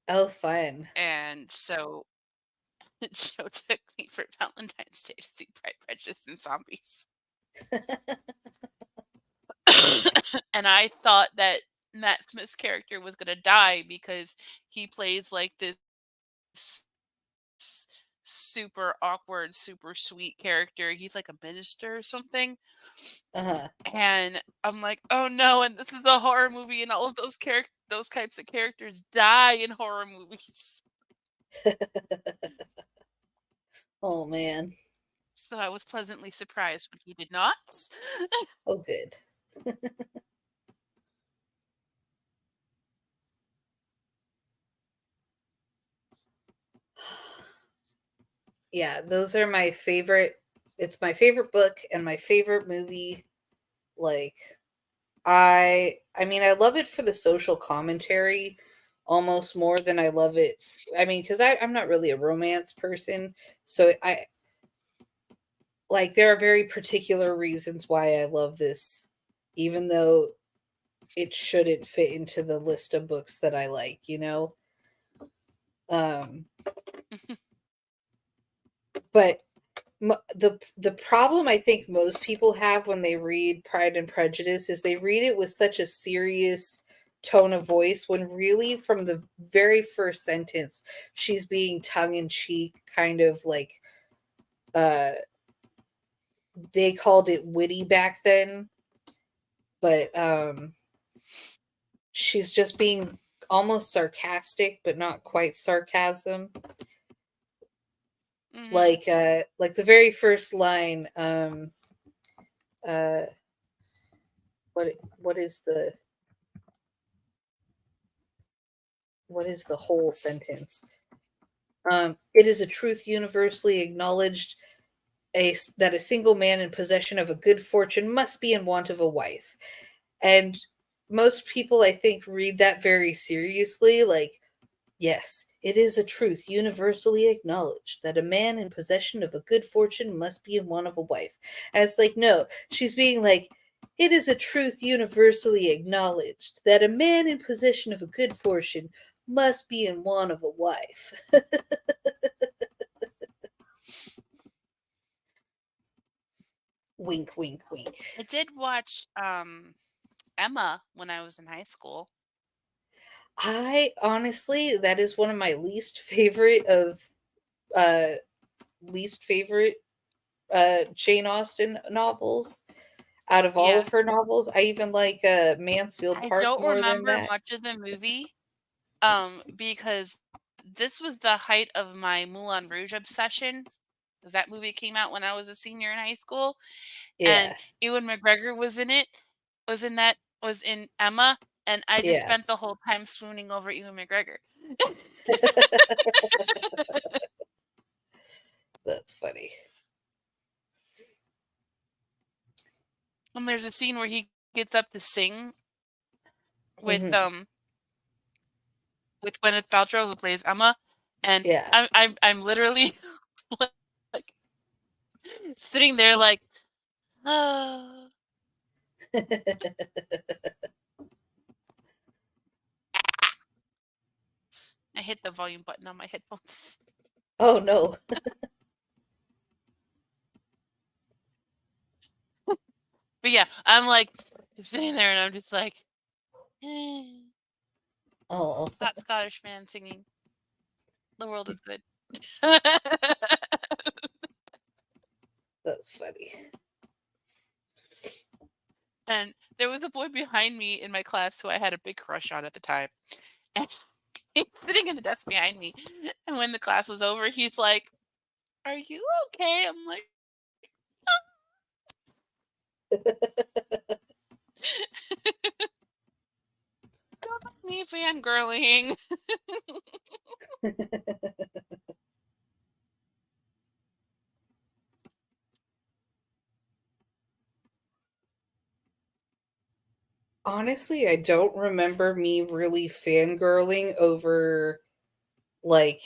S3: Oh, fun.
S2: and so Joe took me for Valentine's Day to see Pride, Prejudice, and Zombies. And I thought that Matt Smith's character was gonna die because he plays like this super awkward, super sweet character. He's like a minister or something.
S3: Uh-huh.
S2: And I'm like, oh no, and this is a horror movie, and all of those types of characters die in horror movies.
S3: Oh man.
S2: So I was pleasantly surprised when he did not.
S3: Oh good. Yeah, those are my favorite. It's my favorite book and my favorite movie. Like I mean, I love it for the social commentary almost more than I love it. I mean, because I'm not really a romance person, so I like there are very particular reasons why I love this, even though it shouldn't fit into the list of books that I like, you know. Um, but the problem I think most people have when they read Pride and Prejudice is they read it with such a serious tone of voice when really from the very first sentence she's being tongue in cheek, kind of like uh they called it witty back then, but she's just being almost sarcastic but not quite sarcasm.
S2: Hmm.
S3: Like the very first line, uh what is the what is the whole sentence? It is a truth universally acknowledged that a single man in possession of a good fortune must be in want of a wife. And most people, I think, read that very seriously. Like, yes, it is a truth universally acknowledged that a man in possession of a good fortune must be in want of a wife. And it's like, no, she's being like, it is a truth universally acknowledged that a man in possession of a good fortune must be in want of a wife. Wink, Wink, wink, wink.
S2: I did watch Emma when I was in high school.
S3: I honestly, that is one of my uh least favorite Jane Austen novels. Out of all
S2: Yeah.
S3: of her novels, I even like Mansfield
S2: I
S3: Park
S2: don't
S3: more than
S2: remember
S3: that.
S2: much of the movie because this was the height of my Moulin Rouge obsession. Because that movie came out when I was a senior in high school, and
S3: Yeah,
S2: Ewan McGregor was in it, was in Emma, and I just
S3: yeah.
S2: spent the whole time swooning over Ewan McGregor.
S3: That's funny.
S2: And there's a scene where he gets up to sing with
S3: Hmm.
S2: with Gwyneth Paltrow who plays Emma, and
S3: Yeah.
S2: I'm literally like sitting there like, oh. I hit the volume button on my headphones.
S3: Oh no.
S2: But yeah, I'm like sitting there and I'm just like,
S3: Oh,
S2: hot Scottish man singing. The world is good.
S3: that's funny.
S2: And there was a boy behind me in my class who I had a big crush on at the time. And he's sitting in the desk behind me. And when the class was over, he's like, "Are you okay?" I'm like, "Don't mind me fangirling."
S3: Honestly, I don't remember me really fangirling over like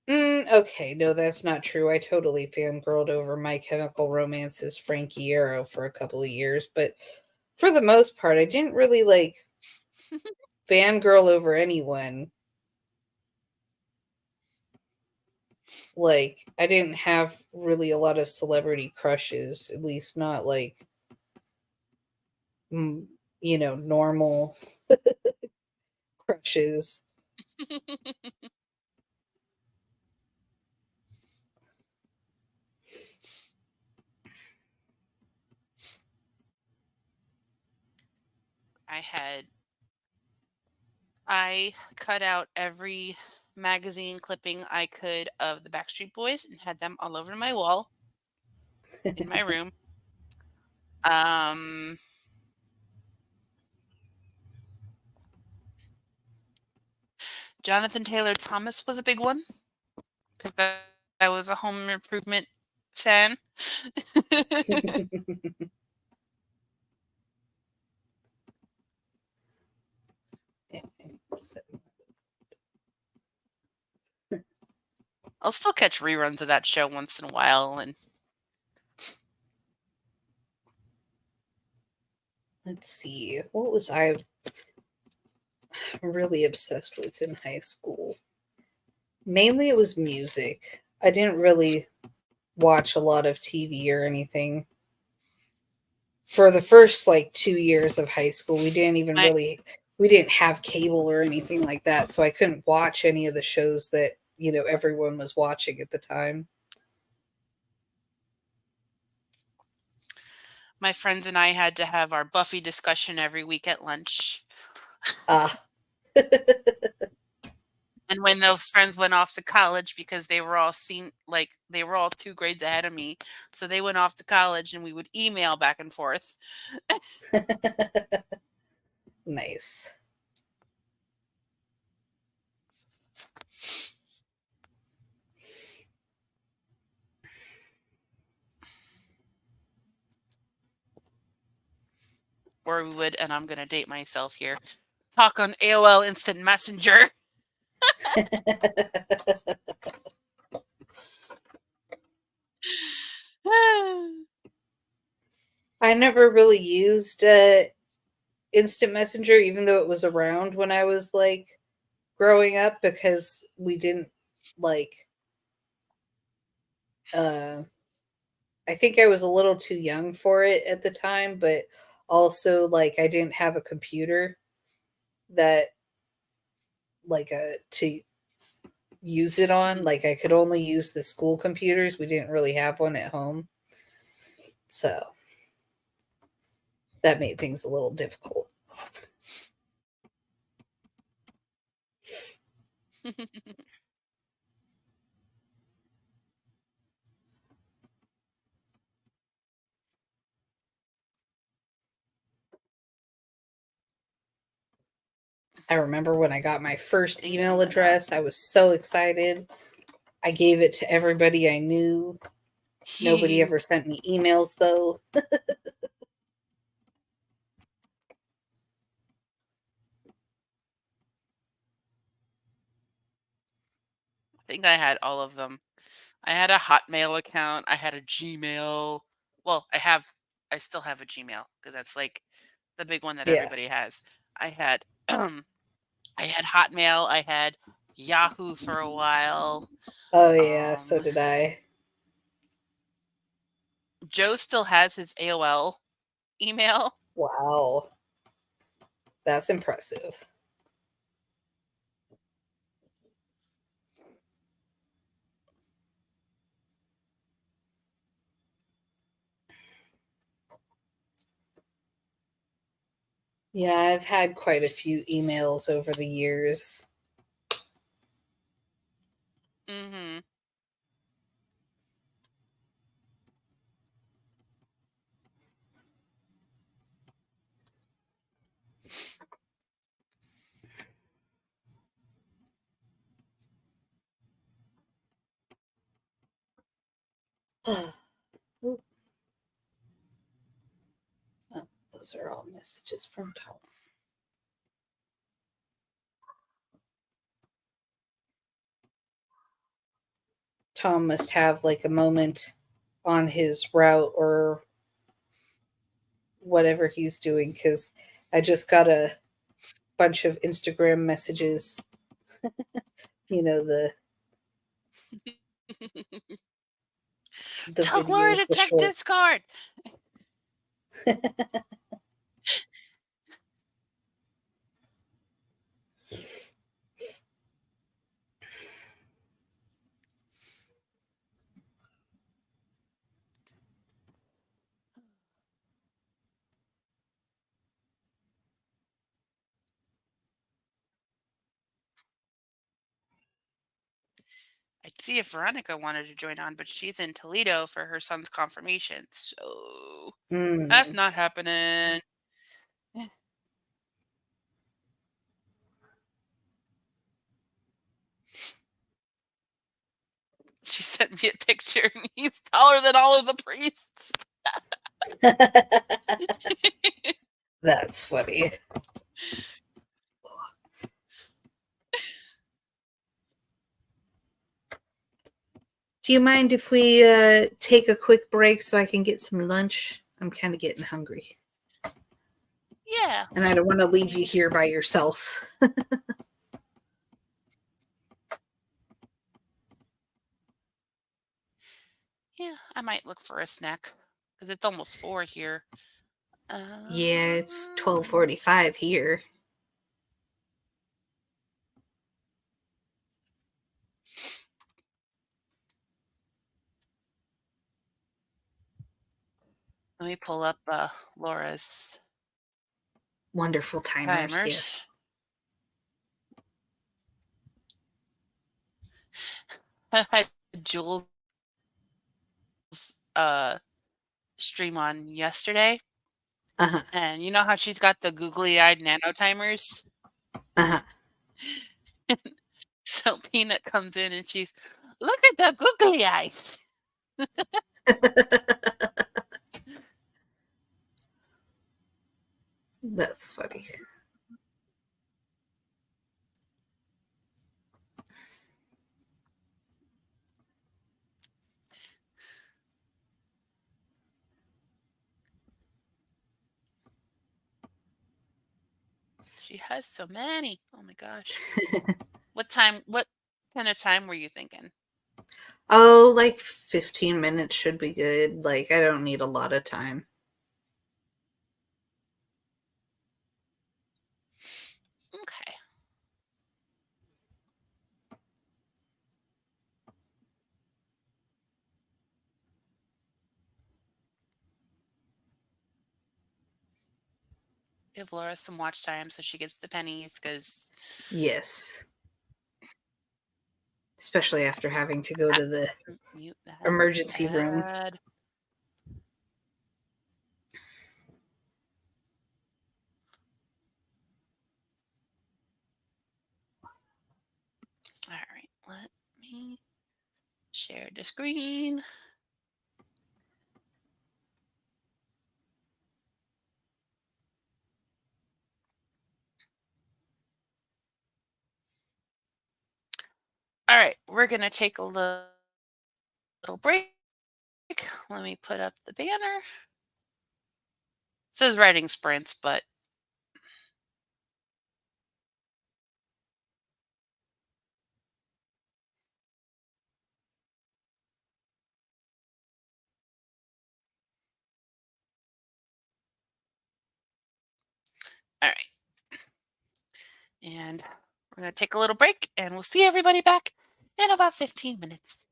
S3: okay, no, that's not true. I totally fangirled over My Chemical Romance's Frankie Yarrow for a couple of years, but for the most part, I didn't really like fangirl over anyone. Like, I didn't have really a lot of celebrity crushes, at least not like, mm, normal crushes.
S2: I had I cut out every magazine clipping I could of the Backstreet Boys and had them all over my wall in my room. Um, Jonathan Taylor Thomas was a big one because I was a home improvement fan. I'll still catch reruns of that show once in a while, and
S3: Let's see, what was I really obsessed with in high school? Mainly it was music. I didn't really watch a lot of TV or anything. For the first like 2 years of high school,
S2: my
S3: we didn't have cable or anything like that, so I couldn't watch any of the shows that, everyone was watching at the time.
S2: my friends and I had to have our Buffy discussion every week at lunch.
S3: Ah,
S2: And when those friends went off to college because they were all 2 grades ahead of me, so they went off to college and we would email back and forth.
S3: nice.
S2: Or we would, and I'm gonna date myself here, talk on AOL Instant Messenger.
S3: I never really used instant messenger, even though it was around when I was like growing up, because we didn't like uh I think I was a little too young for it at the time, but also like I didn't have a computer that like to use it on. Like I could only use the school computers. We didn't really have one at home. So that made things a little difficult. I remember when I got my first email address, I was so excited. I gave it to everybody I knew. Nobody ever sent me emails though.
S2: I think I had all of them. I had a Hotmail account. I had a Gmail. Well, I still have a Gmail because that's like the big one that
S3: Yeah.
S2: everybody has. I had, I had Hotmail. I had Yahoo for a while.
S3: Oh yeah, so did I.
S2: Joe still has his AOL email.
S3: Wow. That's impressive. Yeah, I've had quite a few emails over the years.
S2: Mm-hmm.
S3: Oh, those are all messages from Tom. Tom must have like a moment on his route or whatever he's doing because I just got a bunch of Instagram messages. You know, the
S2: Tell Laura
S3: videos,
S2: to
S3: the
S2: check
S3: short.
S2: Discord. I'd see if Veronica wanted to join on, but she's in Toledo for her son's confirmation, so that's
S3: Mm.
S2: not happening. She sent me a picture, and he's taller than all of the priests.
S3: That's funny. Do you mind if we take a quick break so I can get some lunch? I'm kind of getting hungry.
S2: Yeah.
S3: And I don't want to leave you here by yourself.
S2: Yeah, I might look for a snack because it's almost 4 here.
S3: Yeah, it's
S2: Um,
S3: 12:45 here.
S2: Let me pull up Laura's
S3: Wonderful timers,
S2: timers.
S3: yes.
S2: I had Jules uh stream on yesterday,
S3: Uh-huh.
S2: and you know how she's got the googly-eyed nano timers?
S3: Uh-huh.
S2: So Peanut comes in and she's, look at the googly eyes.
S3: That's funny.
S2: She has so many. Oh my gosh. What kind of time were you thinking?
S3: Oh, like 15 minutes should be good. Like, I don't need a lot of time.
S2: Okay. Give Laura some watch time so she gets the pennies because
S3: Yes. Especially after having to go to the
S2: mute that
S3: emergency room.
S2: ad. All right, let me share the screen. All right, we're going to take a little break. Let me put up the banner. It says writing sprints, but all right. And we're going to take a little break and we'll see everybody back in about 15 minutes.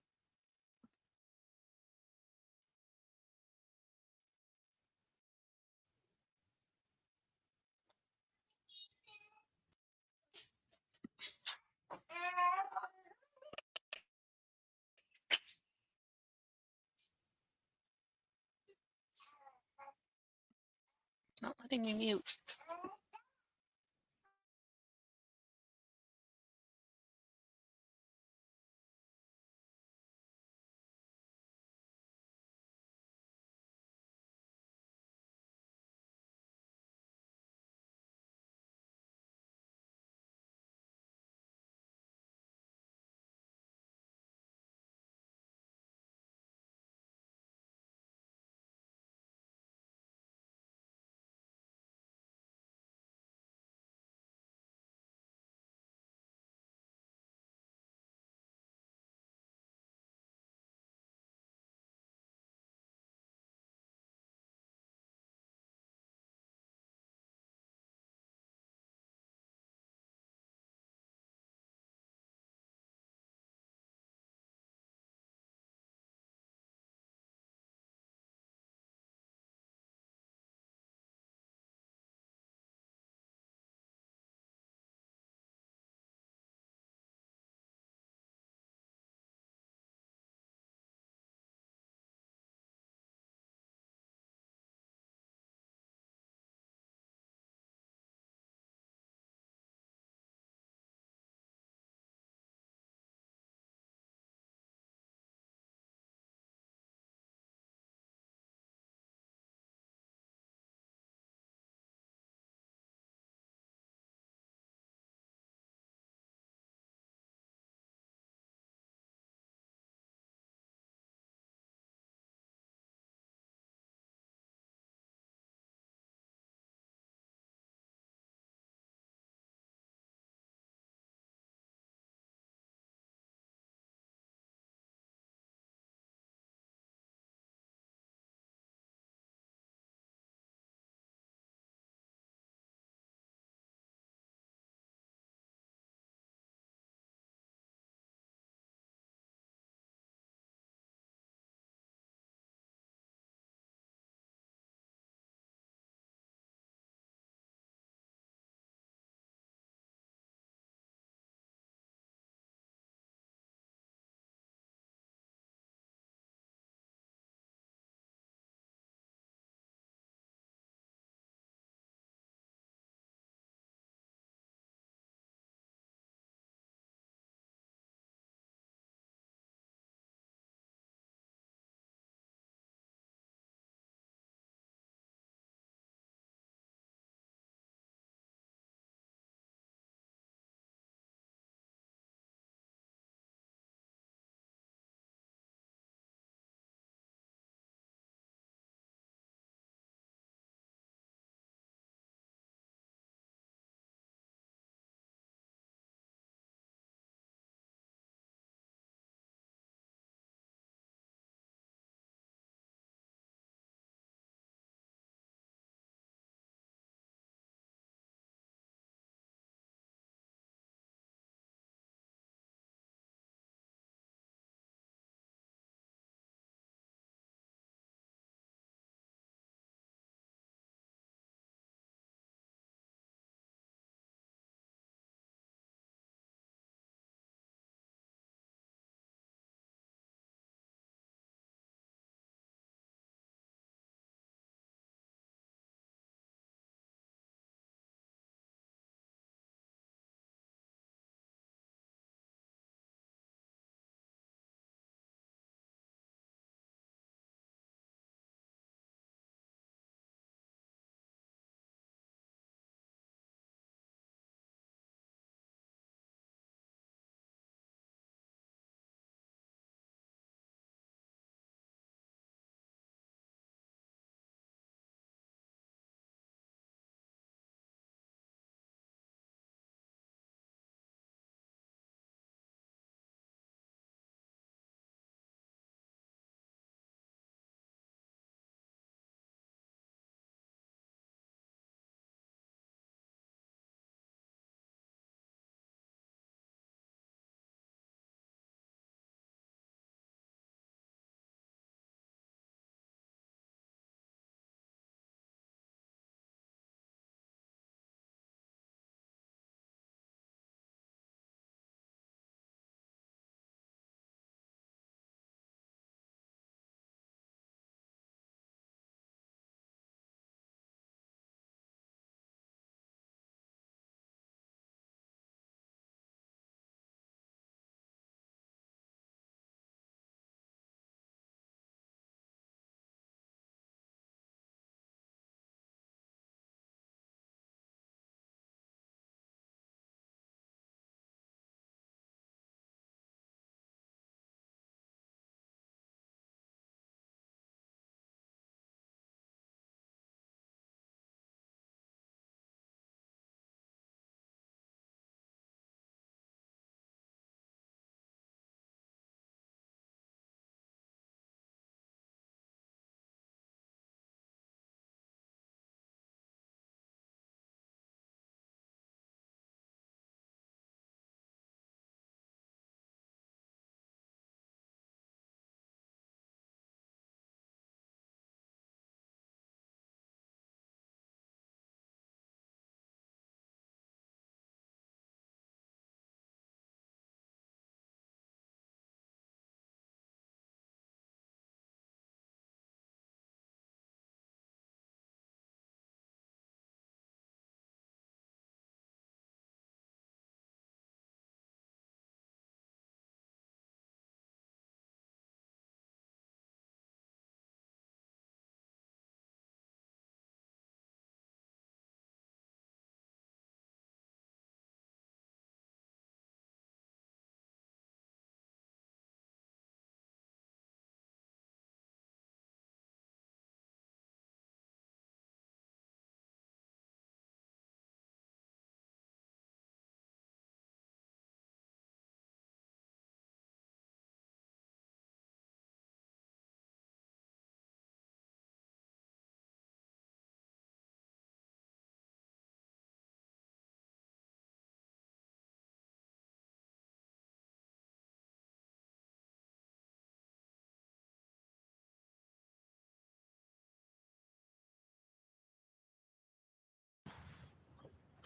S2: Not letting me mute.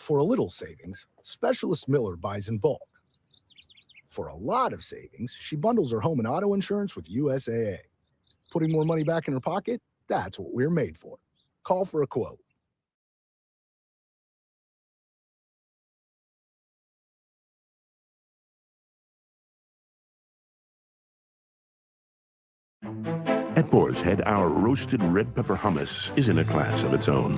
S4: For a little savings, Specialist Miller buys in bulk. For a lot of savings, she bundles her home and auto insurance with USAA. Putting more money back in her pocket? That's what we're made for. Call for a quote.
S5: At Boar's Head, our roasted red pepper hummus is in a class of its own.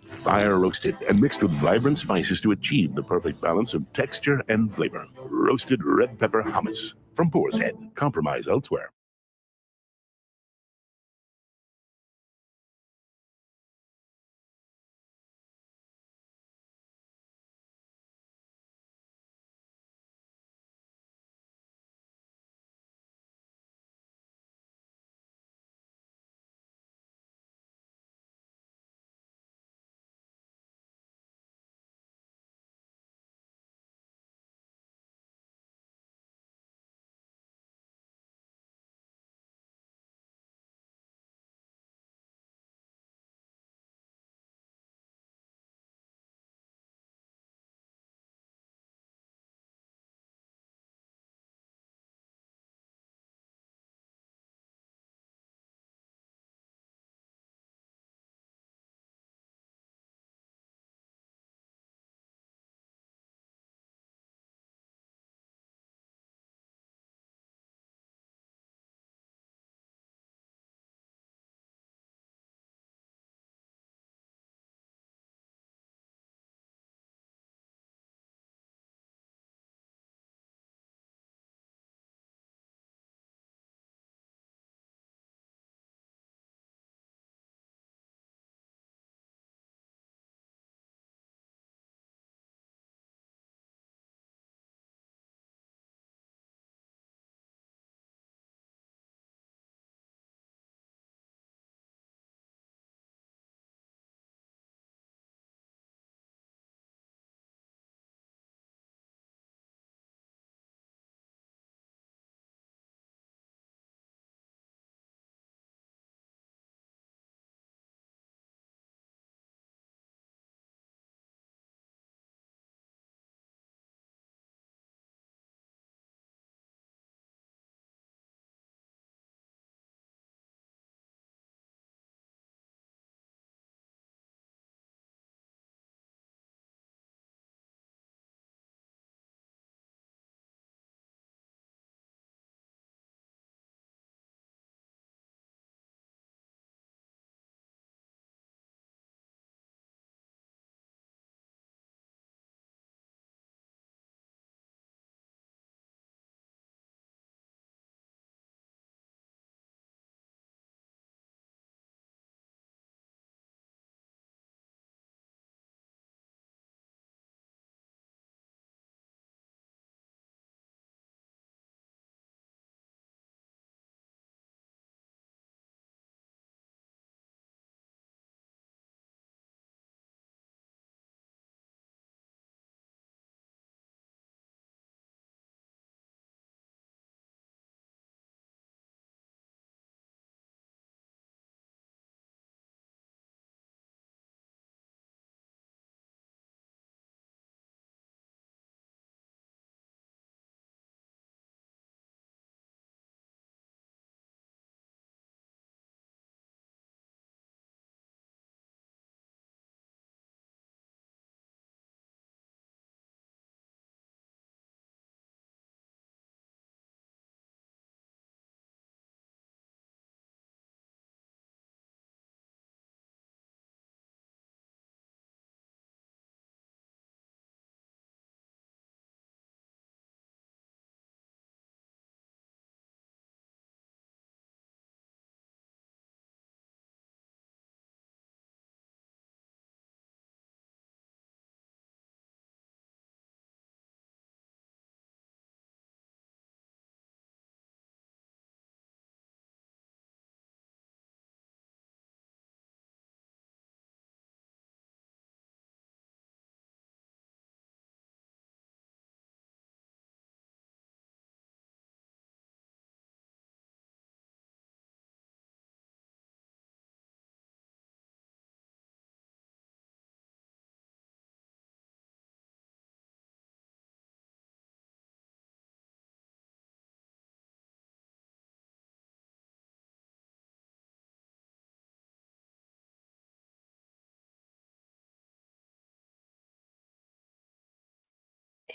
S5: Fire roasted and mixed with vibrant spices to achieve the perfect balance of texture and flavor. Roasted red pepper hummus from Boar's Head. Compromise elsewhere.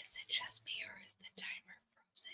S3: Is it just me or is the timer frozen?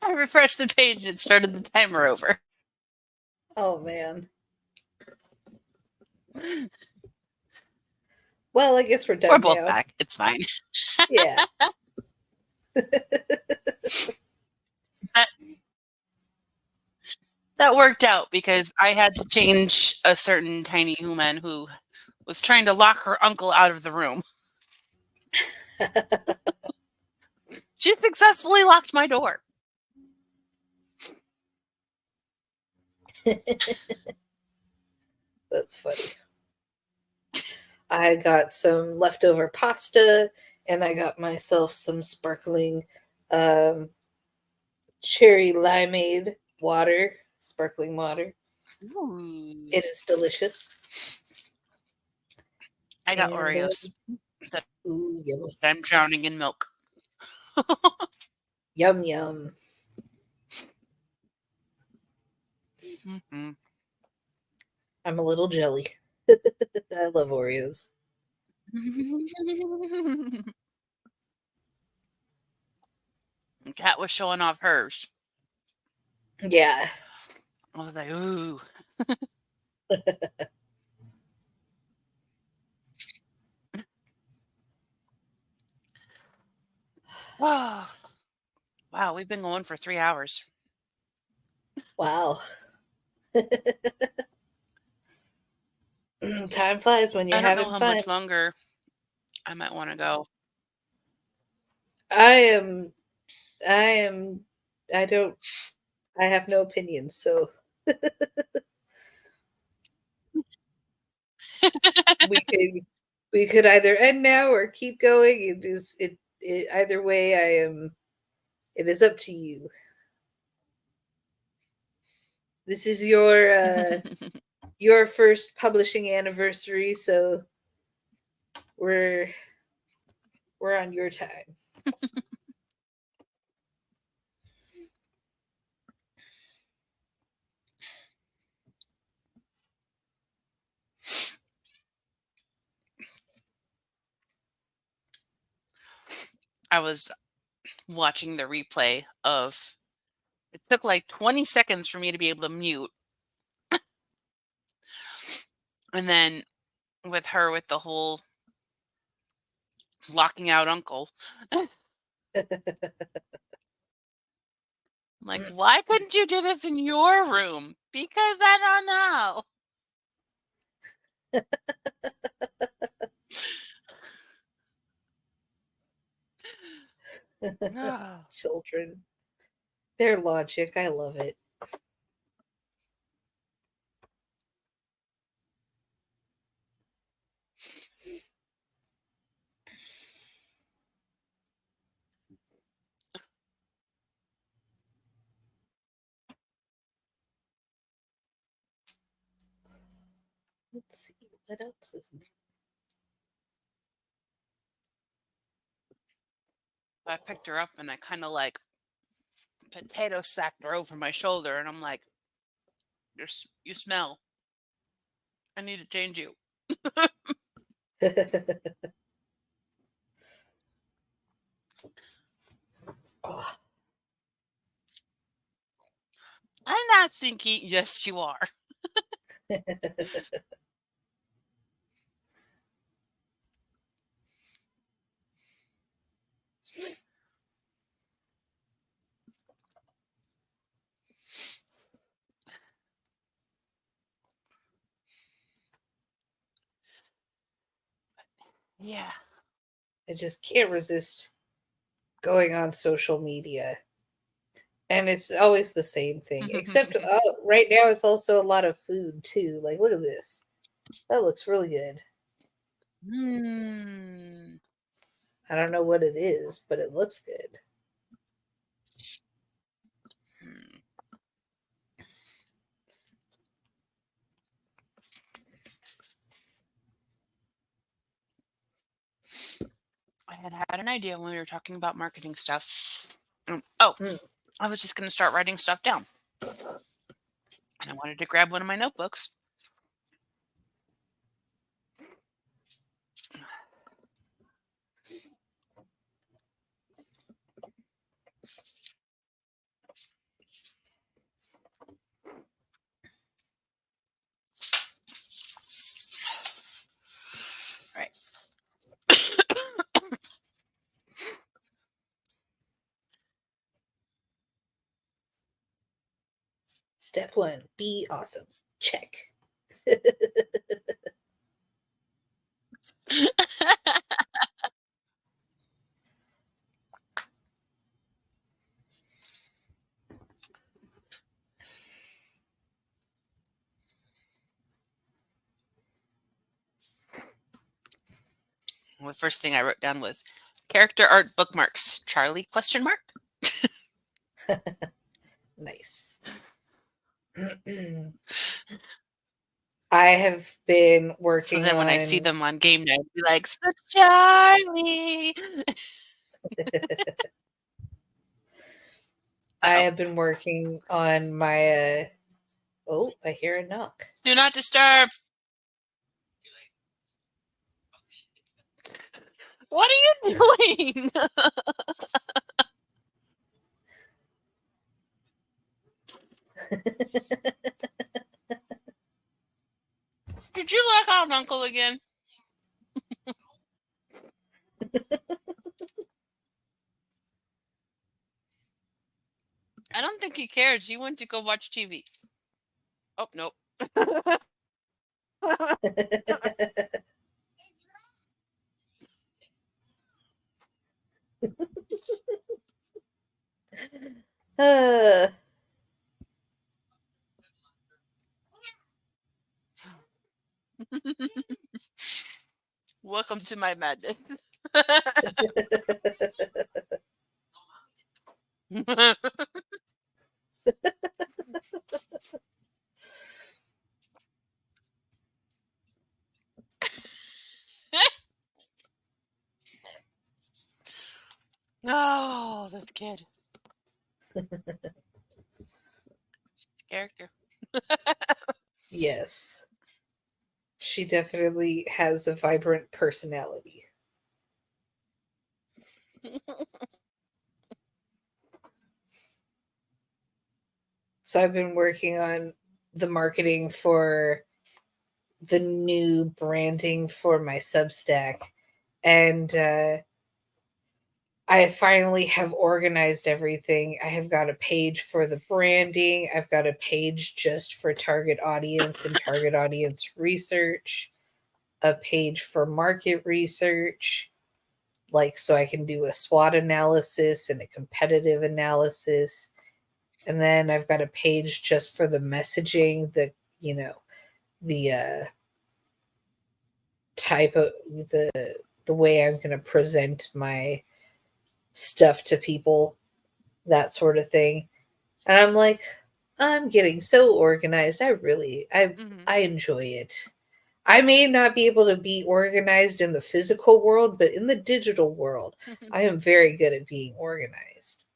S2: I refreshed the page and it started the timer over.
S3: Oh man. Well, I guess we're done
S2: We're both
S3: now.
S2: back. It's fine.
S3: Yeah.
S2: That worked out because I had to change a certain tiny human who was trying to lock her uncle out of the room. She successfully locked my door.
S3: That's funny. I got some leftover pasta and I got myself some sparkling cherry limeade water, sparkling water.
S2: Ooh.
S3: It is delicious.
S2: I got
S3: And,
S2: Oreos that
S3: Ooh, yum.
S2: I'm drowning in milk.
S3: Yum, yum.
S2: Mm-hmm.
S3: I'm a little jelly. I love Oreos.
S2: Cat was showing off hers.
S3: Yeah.
S2: I was like, ooh. Wow, we've been going for 3 hours.
S3: Wow. Time flies when you're
S2: I don't know
S3: having
S2: how
S3: fun.
S2: much longer I might want to go.
S3: I have no opinion, so we could either end now or keep going. It either way it is up to you. This is your first publishing anniversary, so we're on your time.
S2: I was watching the replay of. It took like 20 seconds for me to be able to mute, and then with her with the whole locking out uncle. Like, why couldn't you do this in your room? Because I don't know.
S3: Children. Their logic. I love it. Let's see. What else is there?
S2: I picked her up and I kind of like potato sacked her over my shoulder, and I'm like, you smell. I need to change you.
S3: Oh.
S2: I'm not thinking. Yes, you are. Yeah.
S3: I just can't resist going on social media. And it's always the same thing. Except right now it's also a lot of food too. Like, look at this. That looks really good. I don't know what it is, but it looks good.
S2: I had an idea when we were talking about marketing stuff. I was just going to start writing stuff down. And I wanted to grab one of my notebooks. Right.
S3: Step 1, be awesome. Check.
S2: Well, the first thing I wrote down was character art bookmarks. Charlie ?
S3: Nice. I have been working
S2: So then when I see
S3: on
S2: them on game night, I'll be like, "So Charlie."
S3: I have been working on my oh, I hear a knock.
S2: Do not disturb. What are you doing? Did you lock out Uncle again? I don't think he cares. He went to go watch TV. Oh, nope. Welcome to my madness. Oh, this kid. Character.
S3: Yes. She definitely has a vibrant personality. So I've been working on the marketing for the new branding for my Substack. And I finally have organized everything. I have got a page for the branding. I've got a page just for target audience and target audience research, a page for market research, like so I can do a SWOT analysis and a competitive analysis. And then I've got a page just for the messaging, the type of the way I'm going to present my stuff to people, that sort of thing. And I'm like, I'm getting so organized. I enjoy it. I may not be able to be organized in the physical world, but in the digital world, I am very good at being organized.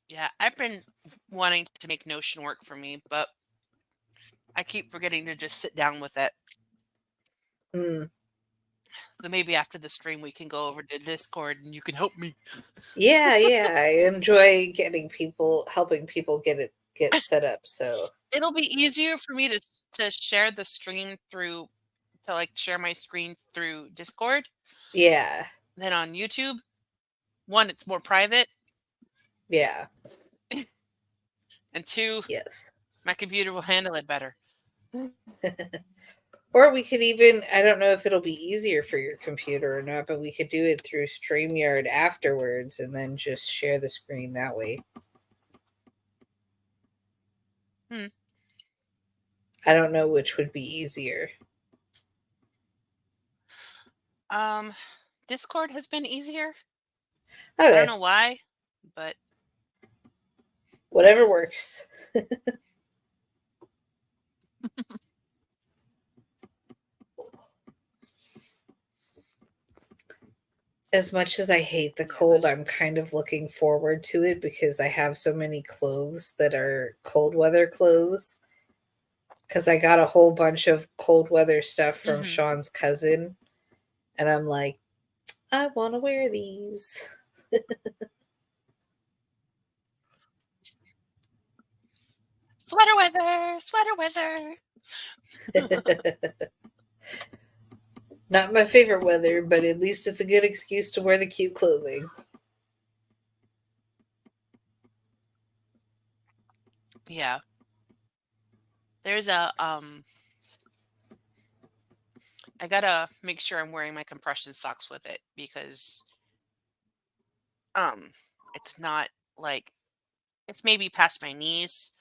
S2: Yeah, I've been wanting to make Notion work for me, but I keep forgetting to just sit down with it.
S3: Mm.
S2: So maybe after the stream we can go over to Discord and you can help me.
S3: Yeah, I enjoy helping people get set up. So
S2: It'll be easier for me to share the stream share my screen through Discord
S3: yeah,
S2: than on YouTube. One, it's more private,
S3: yeah,
S2: and two,
S3: yes.
S2: my computer will handle it better.
S3: Or we could even, I don't know if it'll be easier for your computer or not, but we could do it through StreamYard afterwards and then just share the screen that way. I don't know which would be easier.
S2: Discord has been easier.
S3: Okay.
S2: I don't know why, but
S3: whatever works. As much as I hate the cold, I'm kind of looking forward to it because I have so many clothes that are cold weather clothes. Because I got a whole bunch of cold weather stuff from Sean's cousin. And I'm like, I want to wear these.
S2: Sweater weather.
S3: Not my favorite weather, but at least it's a good excuse to wear the cute clothing.
S2: Yeah. There's a I gotta make sure I'm wearing my compression socks with it because it's not like it's maybe past my knees,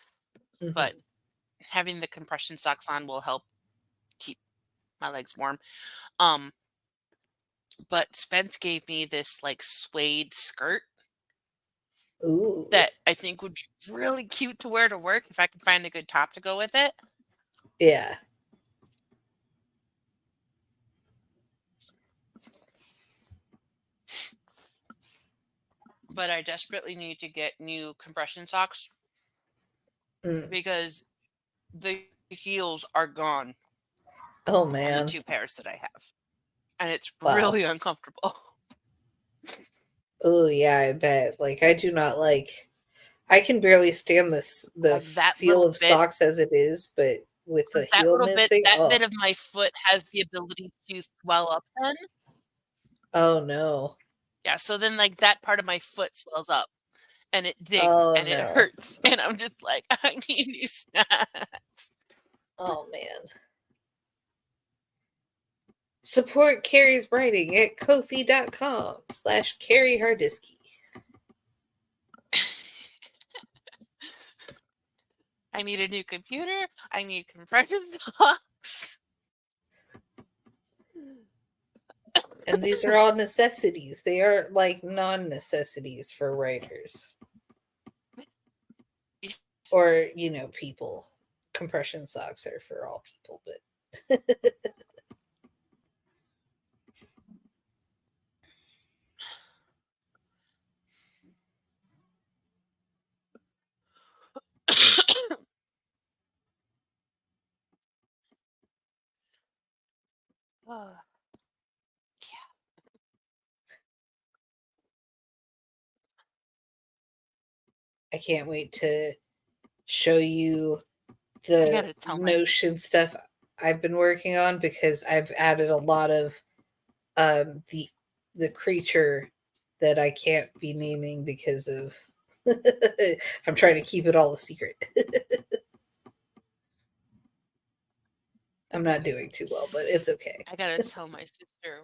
S2: but having the compression socks on will help keep my legs warm. But Spence gave me this like suede skirt
S3: Ooh.
S2: that I think would be really cute to wear to work if I can find a good top to go with it.
S3: Yeah.
S2: But I desperately need to get new compression socks because the heels are gone.
S3: Oh,
S2: On
S3: man.
S2: the two pairs that I have. And it's
S3: Wow.
S2: really uncomfortable.
S3: Oh, yeah, I bet. Like, I do not like... I can barely stand the
S2: Like that
S3: feel
S2: little
S3: of
S2: bit,
S3: socks as it is, but with the
S2: that
S3: heel
S2: little
S3: missing...
S2: bit, that bit of my foot has the ability to swell up then.
S3: Oh, no.
S2: Yeah, so then like that part of my foot swells up and it digs and it
S3: no.
S2: hurts. And I'm just like, I need new snacks.
S3: Oh, man. Support Carrie's writing at ko-fi.com/Carrie Hardisky.
S2: I need a new computer. I need compression socks.
S3: And these are all necessities. They aren't like non-necessities for writers. Or, people. Compression socks are for all people, but... I can't wait to show you
S2: I
S3: the
S2: gotta tell my
S3: Notion stuff I've been working on, because I've added a lot of the creature that I can't be naming because of I'm trying to keep it all a secret. I'm not doing too well, but it's okay.
S2: I gotta tell my sister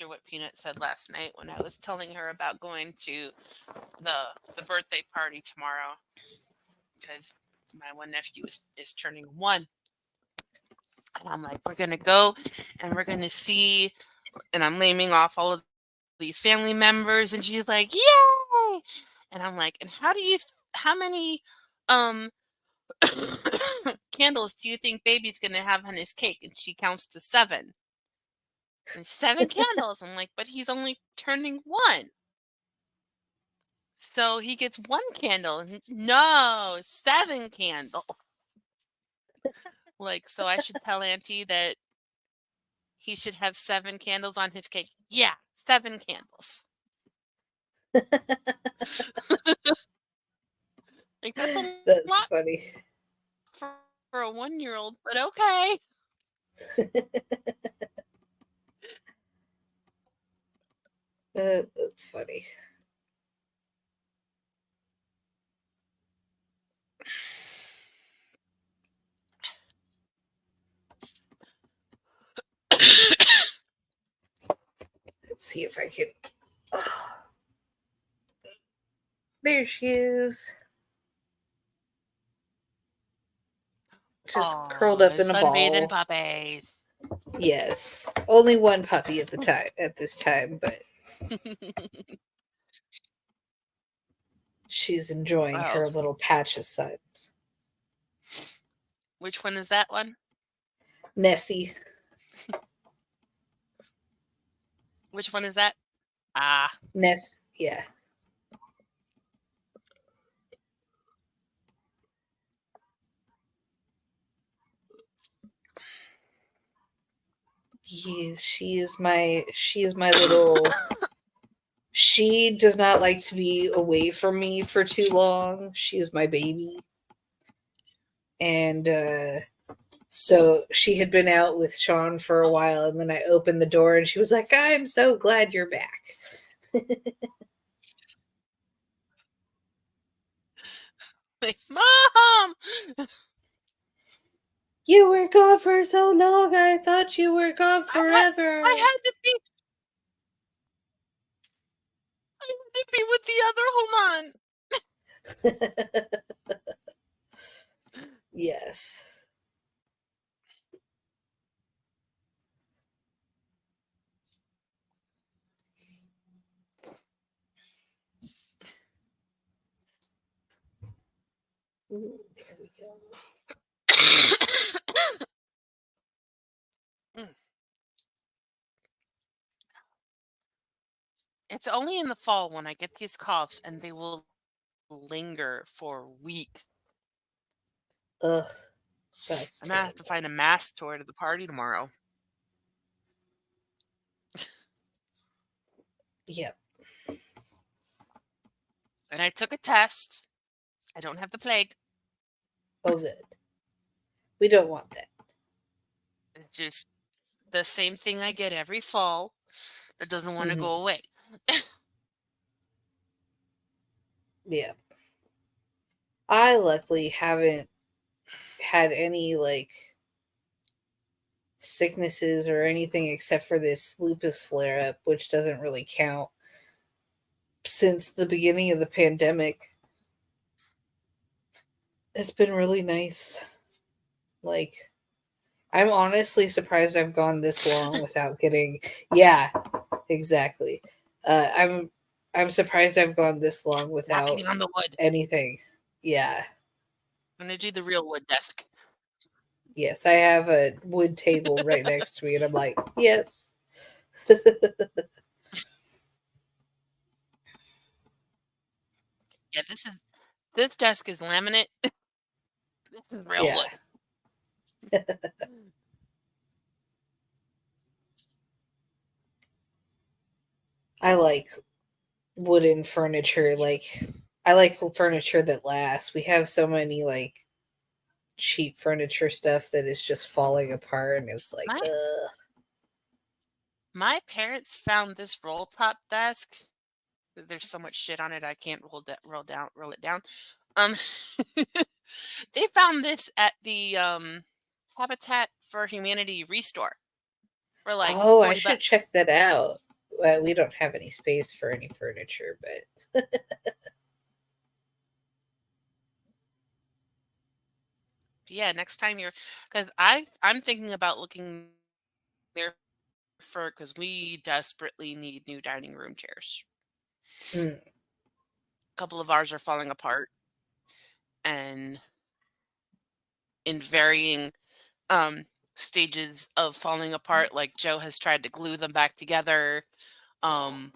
S2: what Peanut said last night when I was telling her about going to the birthday party tomorrow, because my one nephew is turning 1. And I'm like, we're gonna go and we're gonna see, and I'm naming off all of these family members, and she's like, yay! And I'm like, and how many um candles do you think baby's gonna have on his cake? And she counts to 7. And 7 candles. I'm like, but he's only turning 1. So he gets 1 candle. No, 7 candles. Like, so I should tell Auntie that he should have 7 candles on his cake. Yeah, 7 candles. Like, that's a
S3: That's
S2: lot
S3: funny.
S2: for a 1-year-old, but okay.
S3: That's funny. Let's see if I can. Oh, there she is. Just curled up in a
S2: sunbathing
S3: ball.
S2: puppies.
S3: Yes, only one puppy at this time, but she's enjoying
S2: Oh,
S3: her little patch of sun.
S2: which one is that one?
S3: Nessie.
S2: Which one is that? Ah,
S3: Ness. Yeah. Yes, she is my little. She does not like to be away from me for too long. She is my baby. And so she had been out with Sean for a while, and then I opened the door and she was like, I'm so glad you're back.
S2: like, Mom!
S3: You were gone for so long, I thought you were gone forever.
S2: I had to be with the other human.
S3: Yes. Ooh, there we go.
S2: It's only in the fall when I get these coughs, and they will linger for weeks.
S3: Ugh, that's
S2: I'm gonna have to find a mask to wear to the party tomorrow.
S3: Yep.
S2: And I took a test. I don't have the plague.
S3: Oh, good. We don't want that.
S2: It's just the same thing I get every fall that doesn't want to go away.
S3: Yeah. I luckily haven't had any sicknesses or anything except for this lupus flare up, which doesn't really count since the beginning of the pandemic. It's been really nice. I'm honestly surprised I've gone this long without getting. Yeah, exactly. I'm surprised I've gone this long without
S2: Knocking on the wood.
S3: anything. Yeah.
S2: I'm gonna do the real wood desk.
S3: Yes, I have a wood table right next to me, and I'm like, yes.
S2: Yeah, this desk is laminate. This is real wood.
S3: I like wooden furniture. Like, I like furniture that lasts. We have so many like cheap furniture stuff that is just falling apart, and it's like,
S2: My my parents found this roll top desk. There's so much shit on it I can't roll it down. Um, they found this at the Habitat for Humanity restore for like
S3: oh, I
S2: 40
S3: should check
S2: bucks.
S3: that out. Well, we don't have any space for any furniture, but
S2: Yeah, next time because I'm thinking about looking there for because we desperately need new dining room chairs.
S3: mm,
S2: A couple of ours are falling apart and in varying um stages of falling apart. Like Joe has tried to glue them back together. Um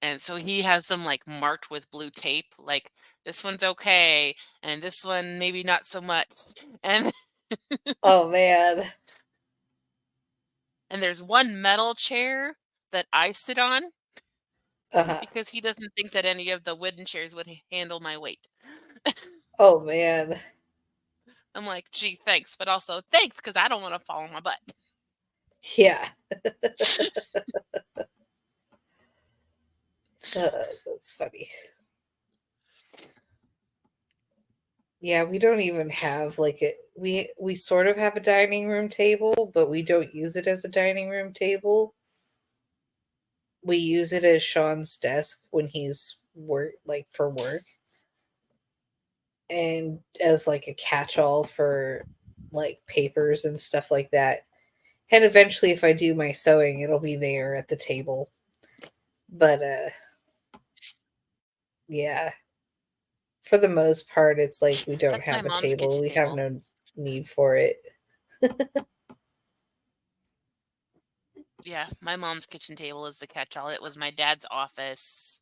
S2: and so he has them like marked with blue tape, like this one's okay, and this one maybe not so much. And
S3: oh man,
S2: and there's one metal chair that I sit on
S3: uh-huh.
S2: because he doesn't think that any of the wooden chairs would handle my weight.
S3: Oh man,
S2: I'm like, gee, thanks, but also thanks because I don't want to fall on my butt.
S3: yeah, that's funny. Yeah, we don't even have like it. We sort of have a dining room table, but we don't use it as a dining room table. We use it as Sean's desk when he's work like for work, and as like a catch-all for like papers and stuff like that. And eventually, if I do my sewing, it'll be there at the table. But yeah, for the most part, it's like we don't
S2: That's my
S3: have a
S2: mom's
S3: table.
S2: kitchen
S3: We have
S2: table.
S3: no need for it.
S2: Yeah, my mom's kitchen table is the catch-all. It was my dad's office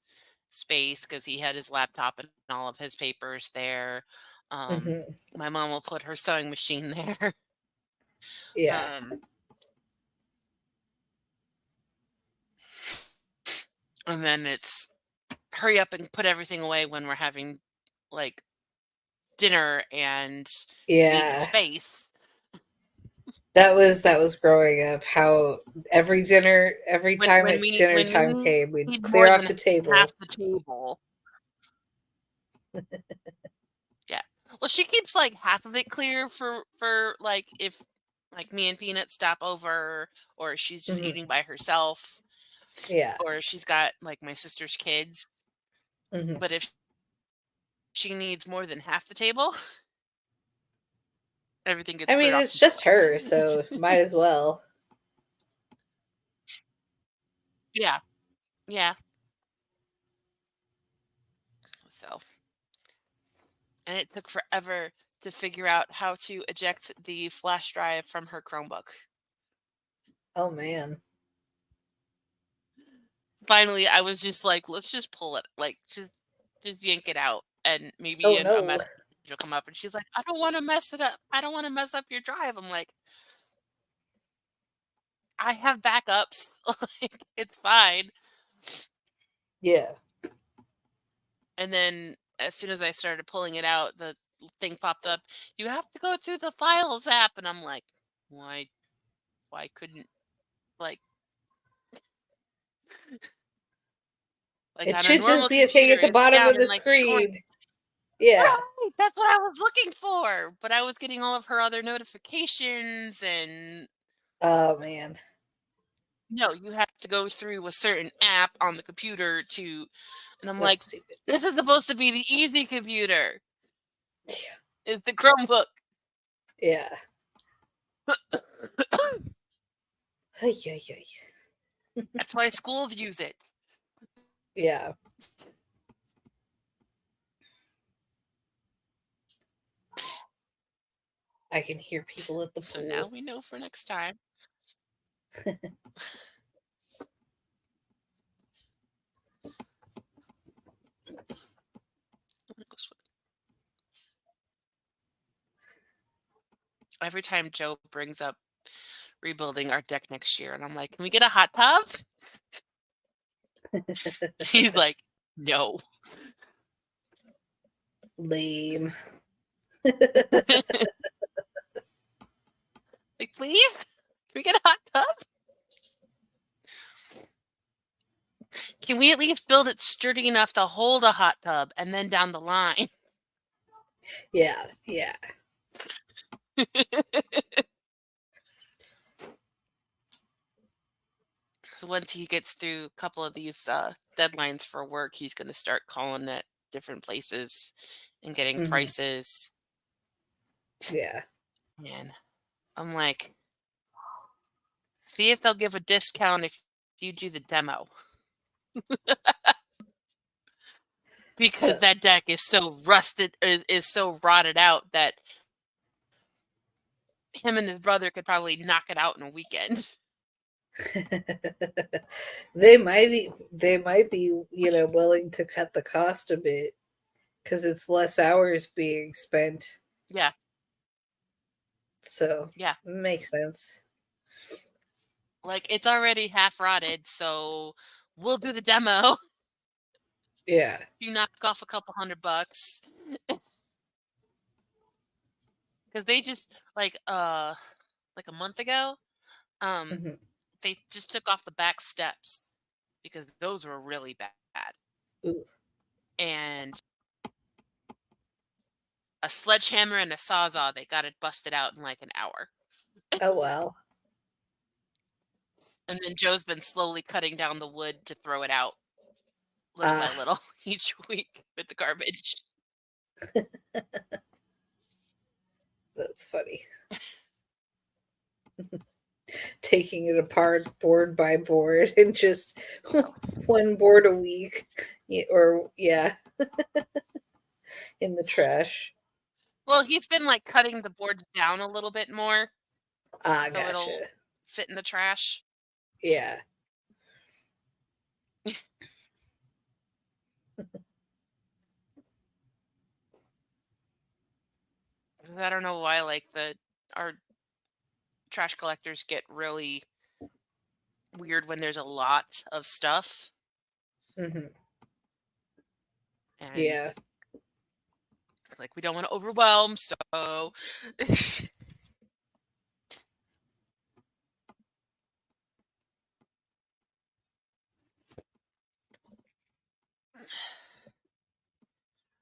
S2: space because he had his laptop and all of his papers there. Um,
S3: Hmm.
S2: my mom will put her sewing machine there.
S3: Yeah,
S2: Um, and then it's hurry up and put everything away when we're having like dinner and need the
S3: yeah.
S2: space.
S3: That was growing up. How every
S2: When
S3: time
S2: when
S3: it
S2: we
S3: dinner
S2: when
S3: time
S2: we
S3: came, we'd
S2: need
S3: clear
S2: more
S3: off
S2: than
S3: the
S2: half
S3: table.
S2: the table. Yeah. Well, she keeps like half of it clear for like if like me and Peanut stop over or she's just
S3: Hmm.
S2: eating by herself
S3: Yeah.
S2: or she's got like my sister's kids.
S3: Hmm.
S2: But if she needs more than half the table, everything gets
S3: I mean,
S2: cleared off
S3: it's just her,
S2: immediately.
S3: so might as well.
S2: Yeah. Yeah. So, and it took forever to figure out how to eject the flash drive from her Chromebook.
S3: Oh man.
S2: Finally, I was just like, let's just pull it, like just yank it out, and maybe
S3: Oh
S2: a
S3: no.
S2: message will come up. And she's like, I don't want to mess it up. I don't want to mess up your drive. I'm like, I have backups. Like, it's fine.
S3: Yeah.
S2: And then as soon as I started pulling it out, the thing popped up. You have to go through the Files app, and I'm like, why? Why couldn't like
S3: It
S2: on a
S3: should just
S2: normal
S3: be a thing
S2: computer?
S3: at the
S2: It's
S3: bottom
S2: down
S3: of
S2: in
S3: the
S2: like the corner.
S3: screen. Yeah.
S2: Right, that's what I was looking for. But I was getting all of her other notifications and
S3: Oh man.
S2: no, you have to go through a certain app on the computer to, and I'm like,
S3: That's stupid.
S2: this is supposed to be the easy computer. It's the Chromebook.
S3: Yeah. Ay, ay, ay.
S2: That's why schools use it.
S3: Yeah. I can hear people at the
S2: So now
S3: pool.
S2: we know for next time. Every time Joe brings up rebuilding our deck next year. And I'm like, can we get a hot tub? He's like, no.
S3: Lame.
S2: Like, please? Can we get a hot tub? Can we at least build it sturdy enough to hold a hot tub and then down the line?
S3: Yeah.
S2: Once he gets through a couple of these deadlines for work, he's going to start calling at different places and getting
S3: Mhm.
S2: prices.
S3: Yeah.
S2: And I'm like, see if they'll give a discount if you do the demo. Because
S3: That's
S2: that deck is so rusted, is so rotted out that him and his brother could probably knock it out in a weekend.
S3: they might be, willing to cut the cost a bit because it's less hours being spent.
S2: Yeah,
S3: So
S2: yeah.
S3: makes sense.
S2: Like, it's already half rotted, so we'll do the demo.
S3: Yeah.
S2: You knock off a couple $100. Because they just like a month ago,
S3: hmm
S2: they just took off the back steps because those were really bad.
S3: Ooh.
S2: And a sledgehammer and a sawzall, they got it busted out in like an hour.
S3: Oh well.
S2: And then Joe's been slowly cutting down the wood to throw it out little by little each week with the garbage.
S3: That's funny. Taking it apart board by board and just one board a week, or in the trash.
S2: Well, he's been like cutting the boards down a little bit more so
S3: Gotcha.
S2: it'll fit in the trash.
S3: Yeah.
S2: I don't know why like our trash collectors get really weird when there's a lot of stuff.
S3: hmm
S2: And
S3: Yeah.
S2: it's like we don't want to overwhelm, so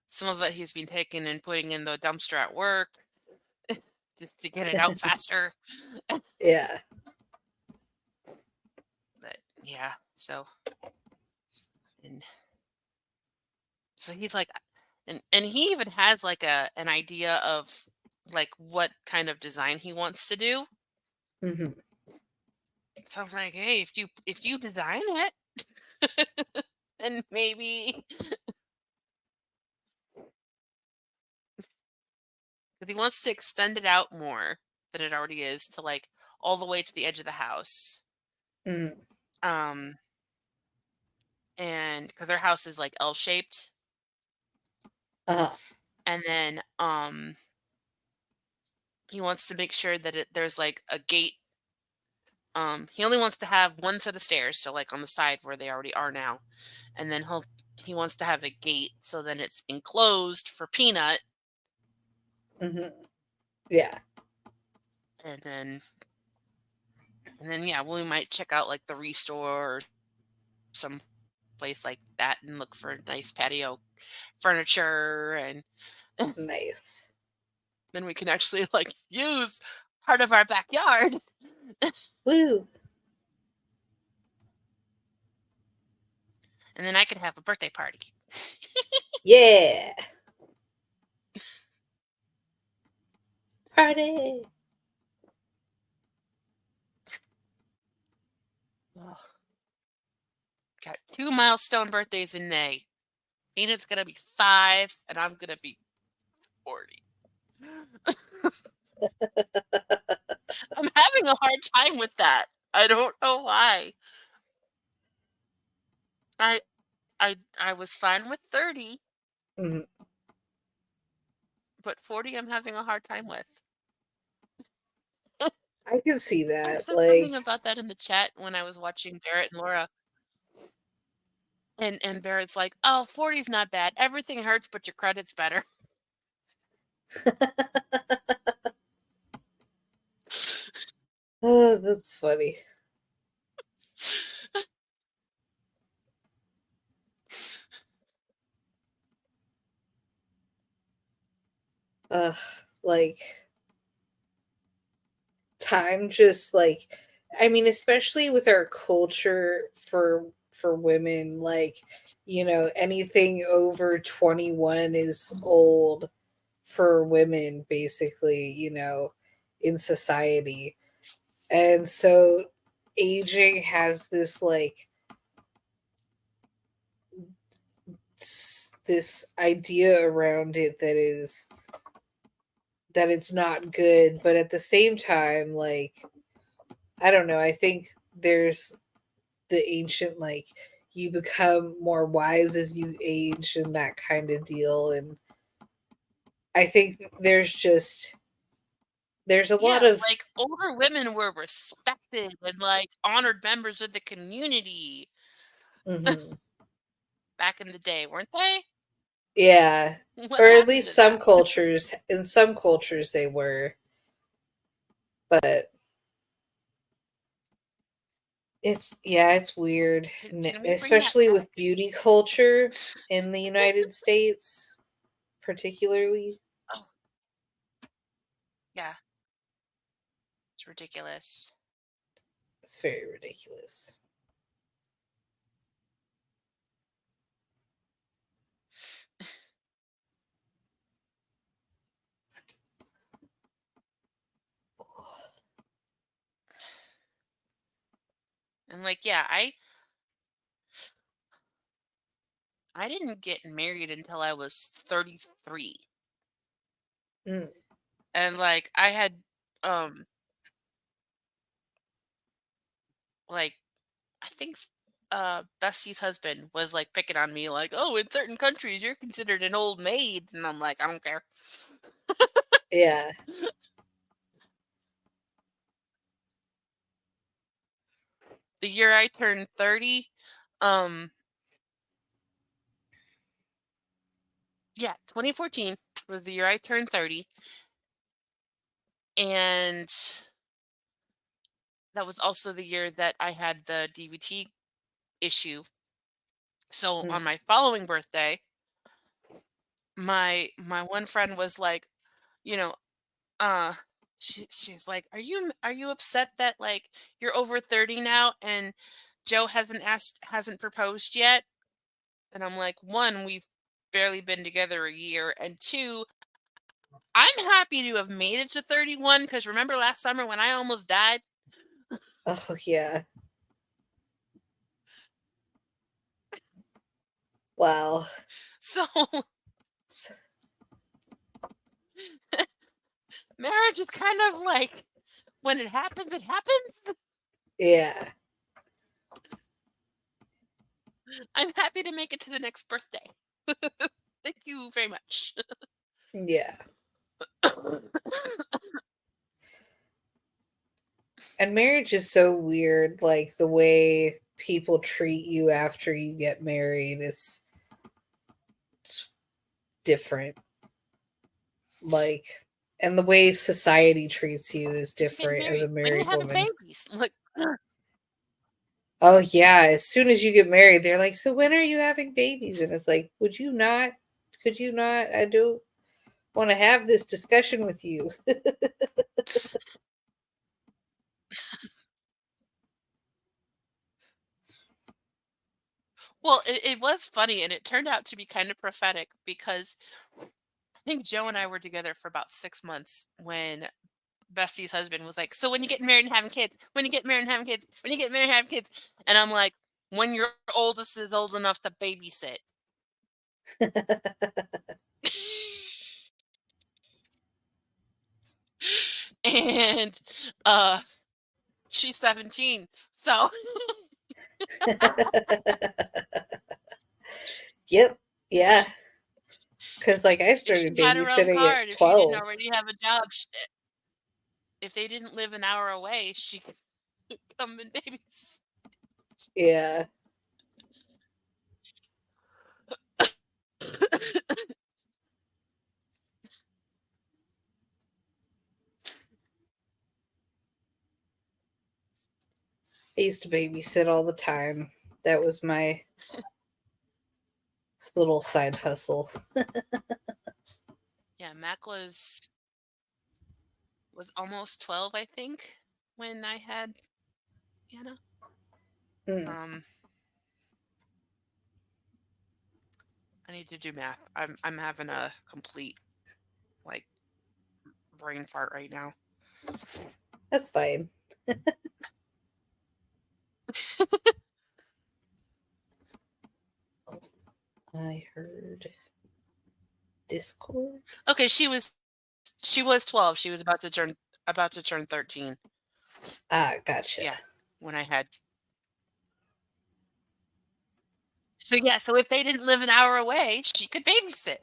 S2: some of it he's been taking and putting in the dumpster at work just to get it out faster.
S3: Yeah.
S2: But yeah, so he's like, and he even has like an idea of like what kind of design he wants to do.
S3: hmm
S2: So I'm like, hey, if you design it, then maybe, because he wants to extend it out more than it already is to like all the way to the edge of the house.
S3: hmm
S2: Um, and because their house is like L-shaped,
S3: Uh-huh.
S2: and then he wants to make sure that there's like a gate. He only wants to have one set of stairs, so like on the side where they already are now, and then he wants to have a gate so then it's enclosed for Peanut,
S3: hmm Yeah.
S2: and then yeah, we might check out like the Restore or some place like that and look for nice patio furniture, and
S3: Nice.
S2: then we can actually like use part of our backyard.
S3: Woo.
S2: And then I could have a birthday party.
S3: Yeah. Party.
S2: Ugh. Got 2 milestone birthdays in May. Peanut's gonna be 5, and I'm gonna be 40. I'm having a hard time with that. I don't know why. I was fine with 30,
S3: hmm
S2: but 40 I'm having a hard time with.
S3: I can see
S2: I
S3: that.
S2: said
S3: Like,
S2: something about that in the chat when I was watching Barrett and Laura. And Barrett's like, "Oh, 40's not bad. Everything hurts, but your credit's better."
S3: oh, that's funny. Ugh, like time just like I mean, especially with our culture for women, like, anything over 21 is old for women, basically, in society. And so aging has this like this idea around it that it's not good, but at the same time, like, I don't know, I think there's the ancient, like, you become more wise as you age and that kind of deal. And I think there's a lot
S2: Yeah,
S3: of
S2: like older women were respected and like honored members of the community
S3: mhm.
S2: back in the day, weren't they?
S3: Yeah,
S2: What
S3: or at
S2: happened
S3: least
S2: to that?
S3: in some cultures they were, but it's weird,
S2: Can we bring that
S3: especially
S2: back?
S3: with beauty culture in the United States, particularly.
S2: Oh, yeah, it's ridiculous.
S3: It's very ridiculous.
S2: And like, yeah, I didn't get married until I was 33.
S3: Mm.
S2: And like I had um like I think Bestie's husband was like picking on me like, "Oh, in certain countries you're considered an old maid." And I'm like, "I don't care."
S3: Yeah.
S2: The year I turned 30, um yeah, 2014 was the year I turned 30, and that was also the year that I had the DVT issue. So
S3: Mm.
S2: on my following birthday, my one friend was like, you know, uh she's like, are you upset that like you're over 30 now and Joe hasn't proposed yet?" And I'm like, "One, we've barely been together a year, and two, I'm happy to have made it to 31 because remember last summer when I almost died?"
S3: Oh yeah. Wow.
S2: So marriage is kind of like when it happens, it happens.
S3: Yeah.
S2: I'm happy to make it to the next birthday. Thank you very much.
S3: Yeah. And marriage is so weird, like the way people treat you after you get married is it's different. Like, and the way society treats you is
S2: Get
S3: different as a
S2: married when you're
S3: married
S2: having
S3: woman.
S2: babies. Like,
S3: Oh yeah, as soon as you get married, they're like, "So when are you having babies?" And it's like, "Would you not? Could you not? I don't want to have this discussion with you."
S2: well, it was funny and it turned out to be kind of prophetic because I think Joe and I were together for about 6 months when Bestie's husband was like, "So when you get married and having kids, when you get married and having kids, when you get married and having kids," and I'm like, "When your oldest is old enough to babysit." And she's 17, so
S3: Yep. Yeah. Because, like, I
S2: if she
S3: started
S2: had her own
S3: babysitting
S2: card,
S3: at
S2: if she didn't
S3: 12.
S2: already have a job, if they didn't live an hour away, she could come and babysit.
S3: Yeah. I used to babysit all the time. That was my little side hustle.
S2: Yeah, Mac was almost 12, I think, when I had Anna.
S3: Mm.
S2: I need to do math. I'm having a complete like brain fart right now.
S3: That's fine. I heard Discord.
S2: Okay, she was 12. She was about to turn 13.
S3: Ah, gotcha.
S2: Yeah, when I had. So yeah, so if they didn't live an hour away, she could babysit.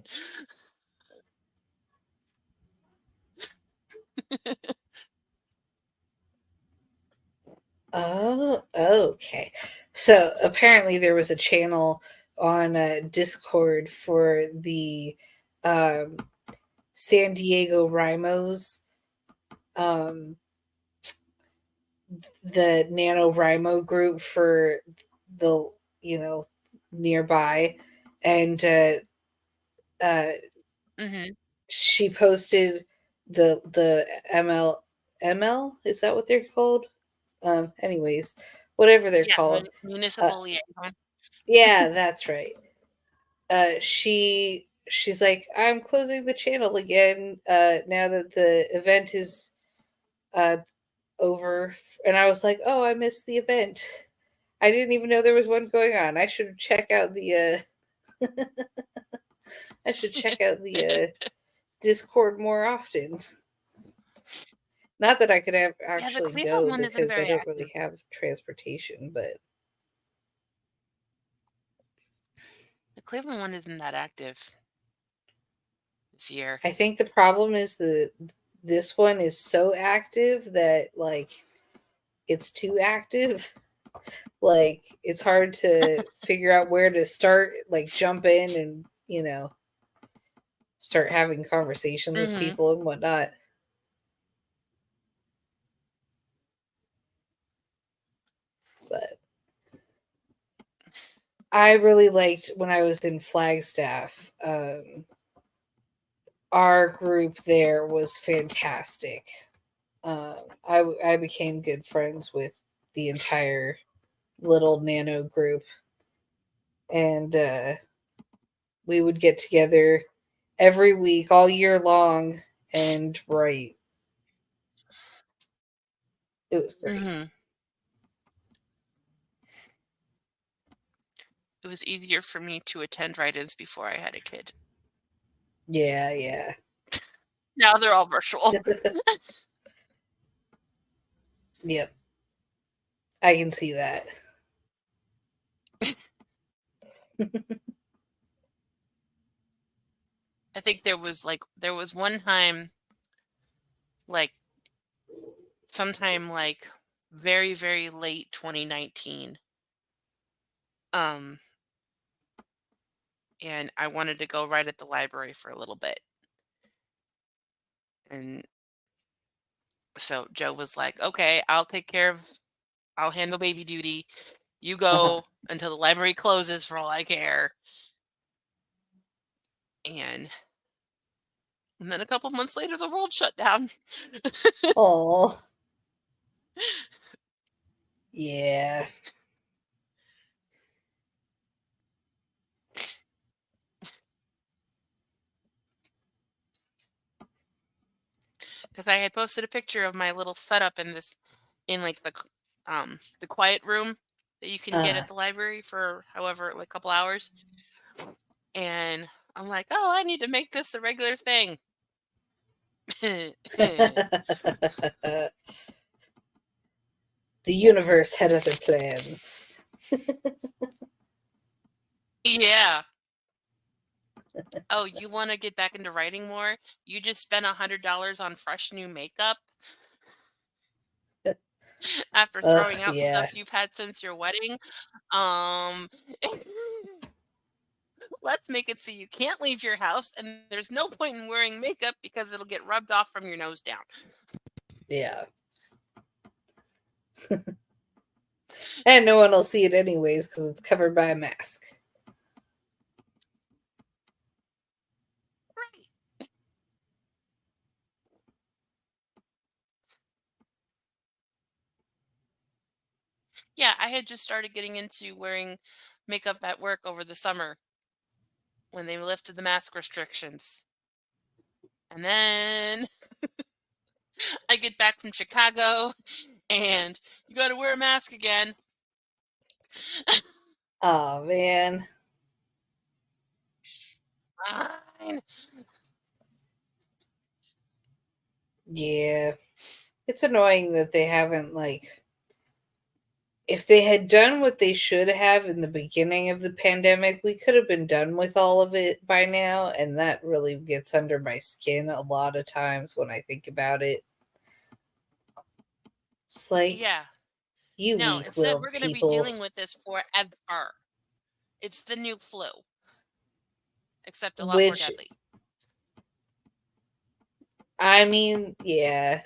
S3: Oh, okay. So apparently there was a channel on Discord for the um, San Diego Rhymos, um, the NaNoWriMo group for the, nearby. And
S2: Mm-hmm.
S3: she posted the ML, is that what they're called? Anyways, whatever they're
S2: Yeah,
S3: called.
S2: municipal liaison.
S3: Yeah, that's right. She's like, I'm closing the channel again now that the event is uh, over. And I was like, oh, I missed the event. I didn't even know there was one going on. I should check out the Discord more often. Not that I could
S2: Yeah, the
S3: actually
S2: Cleveland
S3: go
S2: one isn't
S3: because I
S2: very
S3: don't
S2: active.
S3: really have transportation, but
S2: The Cleveland one isn't that active this year.
S3: I think the problem is this one is so active that it's too active. Like it's hard to figure out where to start, like jump in and, start having conversations with
S2: Mm-hmm.
S3: people and whatnot. But I really liked when I was in Flagstaff. Our group there was fantastic. I became good friends with the entire little nano group, and we would get together every week, all year long, and write. It was great.
S2: Mm-hmm. It was easier for me to attend write-ins before I had a kid.
S3: Yeah, yeah.
S2: Now they're all virtual.
S3: Yep. I can see that.
S2: I think there was one time, like sometime like very, very late 2019. And I wanted to go write at the library for a little bit. And so Joe was like, okay, I'll handle baby duty. You go until the library closes for all I care. And then a couple months later, the world shut down.
S3: Oh. Yeah.
S2: Because I had posted a picture of my little setup in like the quiet room that you can get at the library for however like a couple hours. And I'm like, oh, I need to make this a regular thing.
S3: The universe had other plans.
S2: Yeah. Oh, you want to get back into writing more? You just spent $100 on fresh new makeup. after
S3: Ugh,
S2: throwing out
S3: yeah.
S2: stuff you've had since your wedding. Um, let's make it so you can't leave your house, and there's no point in wearing makeup because it'll get rubbed off from your nose down.
S3: Yeah. And no one will see it anyways because it's covered by a mask.
S2: Right. Yeah, I had just started getting into wearing makeup at work over the summer when they lifted the mask restrictions. And then I get back from Chicago and you got to wear a mask again.
S3: Oh, man.
S2: Fine.
S3: Yeah. It's annoying that they haven't, like, if they had done what they should have in the beginning of the pandemic, we could have been done with all of it by now. And that really gets under my skin a lot of times when I think about it. It's like,
S2: Yeah.
S3: you
S2: No, instead
S3: weak-willed
S2: we're going to be
S3: people.
S2: dealing with this forever. It's the new flu, except a lot more
S3: Which,
S2: deadly.
S3: I mean, yeah.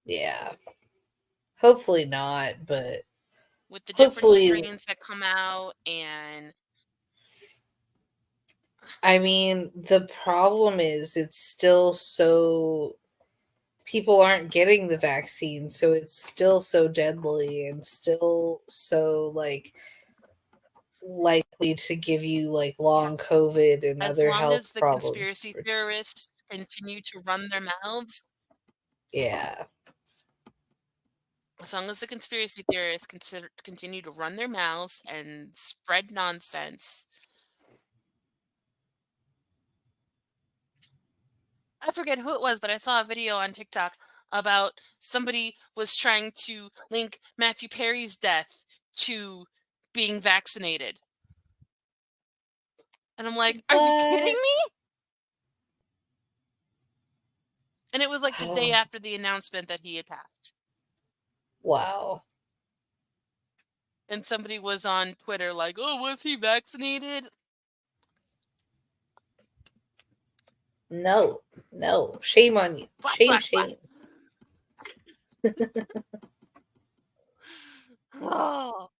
S3: Yeah. Hopefully not, but
S2: With the different
S3: hopefully,
S2: strains that come out, and
S3: I mean, the problem is it's still so people aren't getting the vaccine, so it's still so deadly and still so like likely to give you like
S2: yeah,
S3: long COVID and
S2: as
S3: other
S2: long
S3: health
S2: as the
S3: problems.
S2: conspiracy theorists continue to run their mouths,
S3: Yeah.
S2: as long as the conspiracy theorists continue to run their mouths and spread nonsense. I forget who it was, but I saw a video on TikTok about somebody was trying to link Matthew Perry's death to being vaccinated. And I'm like, are you kidding
S3: What?
S2: me? And it was like the day
S3: Oh,
S2: after the announcement that he had passed.
S3: wow.
S2: And somebody was on Twitter like, oh, was he vaccinated?
S3: No. No. Shame on you.
S2: What,
S3: Shame,
S2: what, what?
S3: shame.
S2: Oh.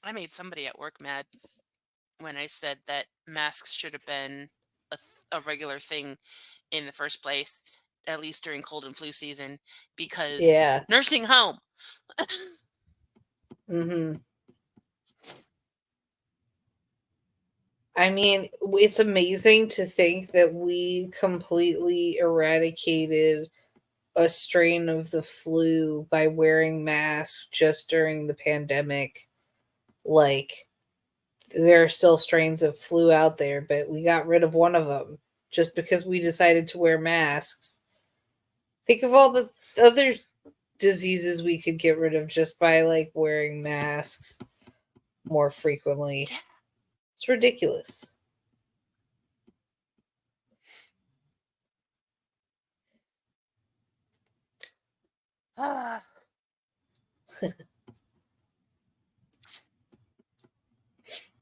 S2: I made somebody at work mad when I said that masks should have been a regular thing in the first place, at least during cold and flu season, because
S3: Yeah.
S2: nursing home.
S3: Mm-hmm. I mean, it's amazing to think that we completely eradicated a strain of the flu by wearing masks just during the pandemic. Like, there are still strains of flu out there, but we got rid of one of them just because we decided to wear masks. Think of all the other diseases we could get rid of just by like wearing masks more frequently.
S2: Yeah.
S3: It's ridiculous.
S2: Ah.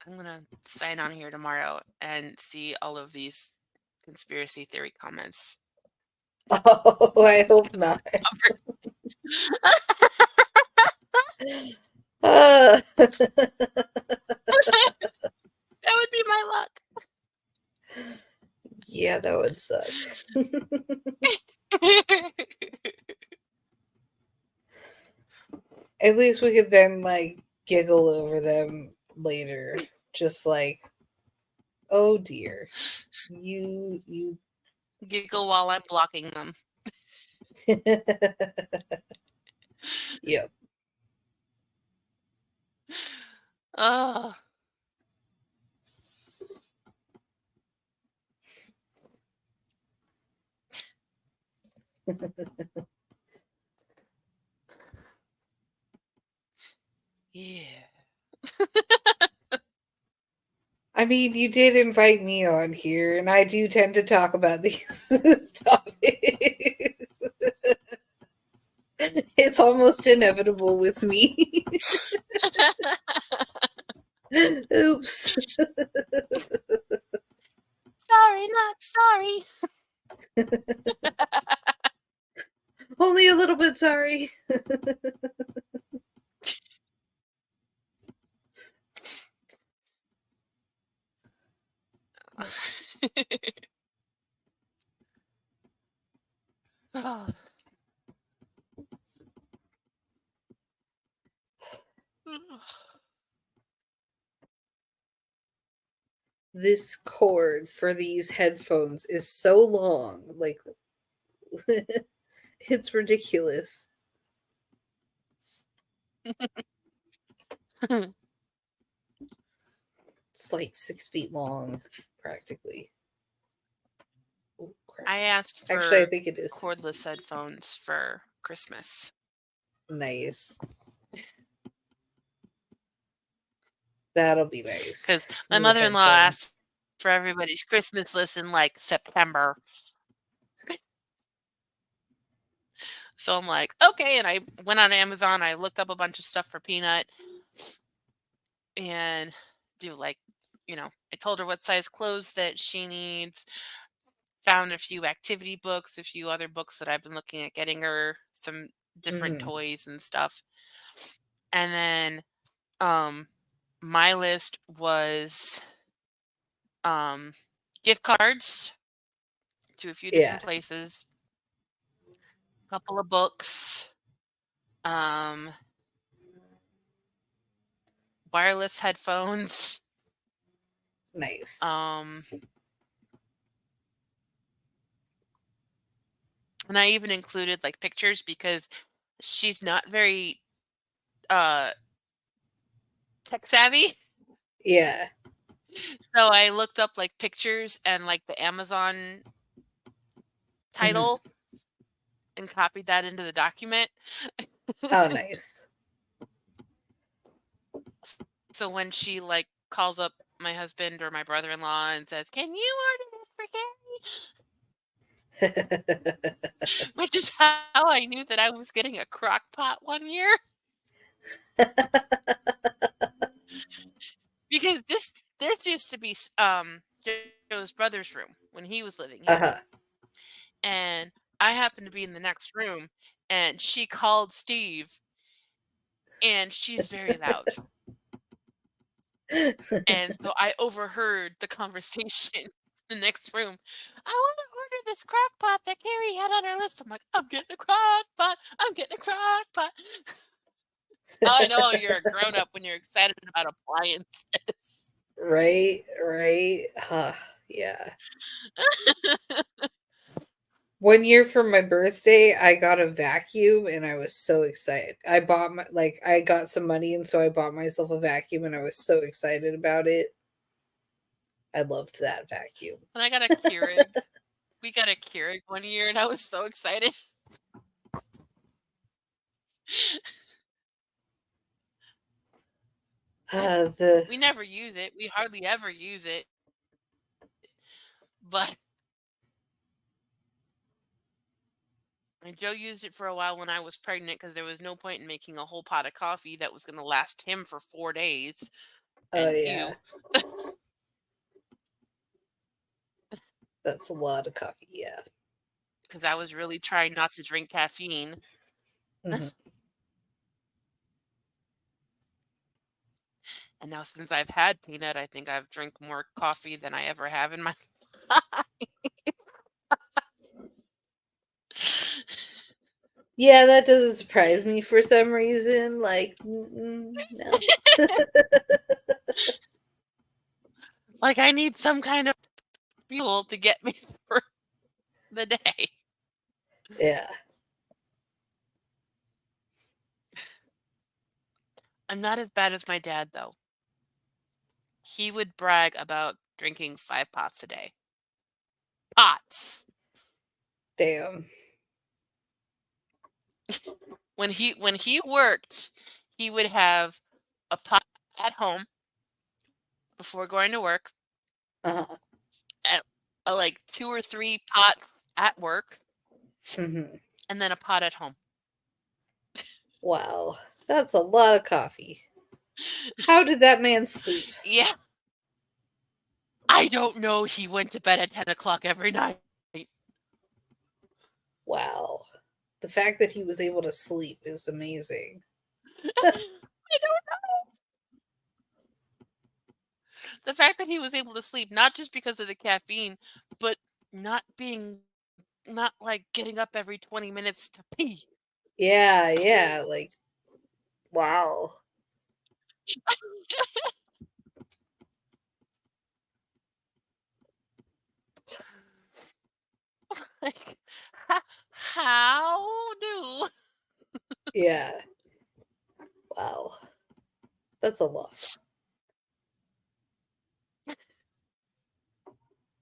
S2: I'm gonna sign on here tomorrow and see all of these conspiracy theory comments.
S3: Oh, I hope not.
S2: That would be my luck.
S3: Yeah, that would suck. At least we could then like giggle over them later. Just like, oh dear. You
S2: Giggle while I'm blocking them.
S3: Yep.
S2: Oh. Yeah.
S3: mean, you did invite me on here, and I do tend to talk about these topics. It's almost inevitable with me. Oops.
S2: Sorry, not sorry.
S3: Only a little bit sorry.
S2: Oh.
S3: This cord for these headphones is so long. Like, it's ridiculous. It's like 6 feet long, practically. Oh, crap.
S2: I asked for
S3: Actually, I think it is 6
S2: cordless
S3: feet.
S2: headphones for Christmas.
S3: Nice. That'll be nice.
S2: Because my
S3: New
S2: mother-in-law
S3: headphones.
S2: asked for everybody's Christmas list in like September. So I'm like, okay. And I went on Amazon. I looked up a bunch of stuff for Peanut and do like, I told her what size clothes that she needs. Found a few activity books, a few other books that I've been looking at getting her, some different
S3: Mhm.
S2: toys and stuff. And then my list was gift cards to a few
S3: Yeah.
S2: different places, a couple of books, wireless headphones,
S3: Nice.
S2: and I even included like pictures because she's not very tech savvy.
S3: Yeah.
S2: So I looked up like pictures and like the Amazon title and copied that into the document.
S3: Oh, nice.
S2: So when she like calls up my husband or my brother-in-law and says, "Can you order this for Carrie?" Which is how I knew that I was getting a crock pot one year. Because this used to be Joe's brother's room when he was living here.
S3: Uh-huh.
S2: And I happened to be in the next room and she called Steve and she's very loud. And so I overheard the conversation in the next room. "I want to order this crock pot that Carrie had on her list." I'm like, "I'm getting a crock pot. I'm getting a crock pot." Now I know you're a grown up when you're excited about appliances.
S3: Right. Huh. Yeah. One year for my birthday, I got a vacuum and I was so excited. I got some money and so I bought myself a vacuum and I was so excited about it. I loved that vacuum.
S2: And I got a Keurig. We got a Keurig one year and I was so excited. We never use it. We hardly ever use it. But and Joe used it for a while when I was pregnant because there was no point in making a whole pot of coffee that was going to last him for 4 days.
S3: Oh,
S2: And
S3: yeah. That's a lot of coffee, yeah.
S2: Because I was really trying not to drink caffeine.
S3: Mhm.
S2: And now since I've had Peanut, I think I've drank more coffee than I ever have in my life.
S3: Yeah, that doesn't surprise me for some reason. Like, no.
S2: Like I need some kind of fuel to get me through the day.
S3: Yeah.
S2: I'm not as bad as my dad, though. He would brag about drinking 5 pots a day. Pots.
S3: Damn.
S2: When he worked, he would have a pot at home before going to work,
S3: Uh-huh.
S2: like 2 or 3 pots at work,
S3: Mhm.
S2: and then a pot at home.
S3: Wow. That's a lot of coffee. How did that man sleep?
S2: Yeah. I don't know. He went to bed at 10 o'clock every night.
S3: Wow. The fact that he was able to sleep is amazing.
S2: I don't know. The fact that he was able to sleep, not just because of the caffeine, but not like getting up every 20 minutes to pee.
S3: Yeah, like, wow.
S2: Like, how do?
S3: Yeah. Wow. That's a lot.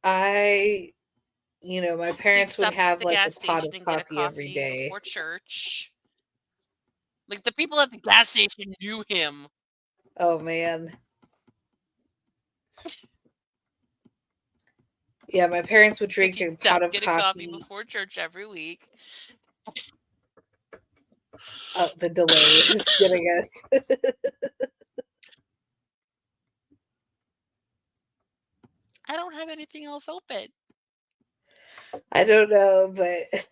S3: I, my
S2: He'd
S3: parents would
S2: stop at
S3: have
S2: the
S3: like a
S2: gas
S3: pot
S2: station
S3: of
S2: and get a
S3: coffee every
S2: coffee
S3: day.
S2: before church. Like, the people at the gas station knew him.
S3: Oh man. Yeah, my parents would
S2: Like,
S3: drink
S2: he'd
S3: a
S2: stop
S3: pot
S2: to
S3: of
S2: get a coffee
S3: coffee.
S2: before church every week.
S3: Oh, the delay is getting us.
S2: I don't have anything else open.
S3: I don't know, but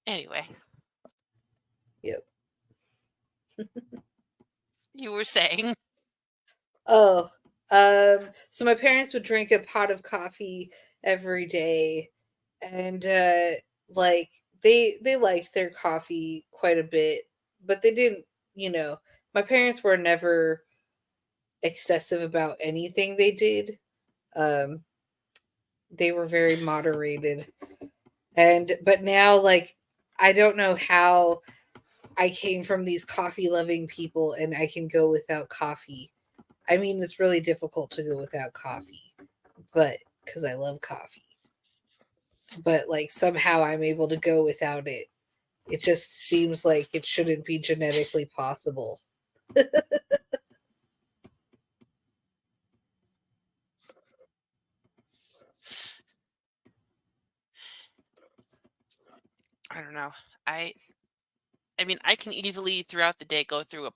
S2: Anyway,
S3: yep.
S2: you were saying.
S3: Oh, so my parents would drink a pot of coffee every day, and like they liked their coffee quite a bit, but they didn't. My parents were never excessive about anything they did. Um, they were very moderated, but now like I don't know how I came from these coffee loving people and I can go without coffee. I mean, it's really difficult to go without coffee, but because I love coffee. But like somehow I'm able to go without it. It just seems like it shouldn't be genetically possible.
S2: I don't know. I mean, I can easily throughout the day go through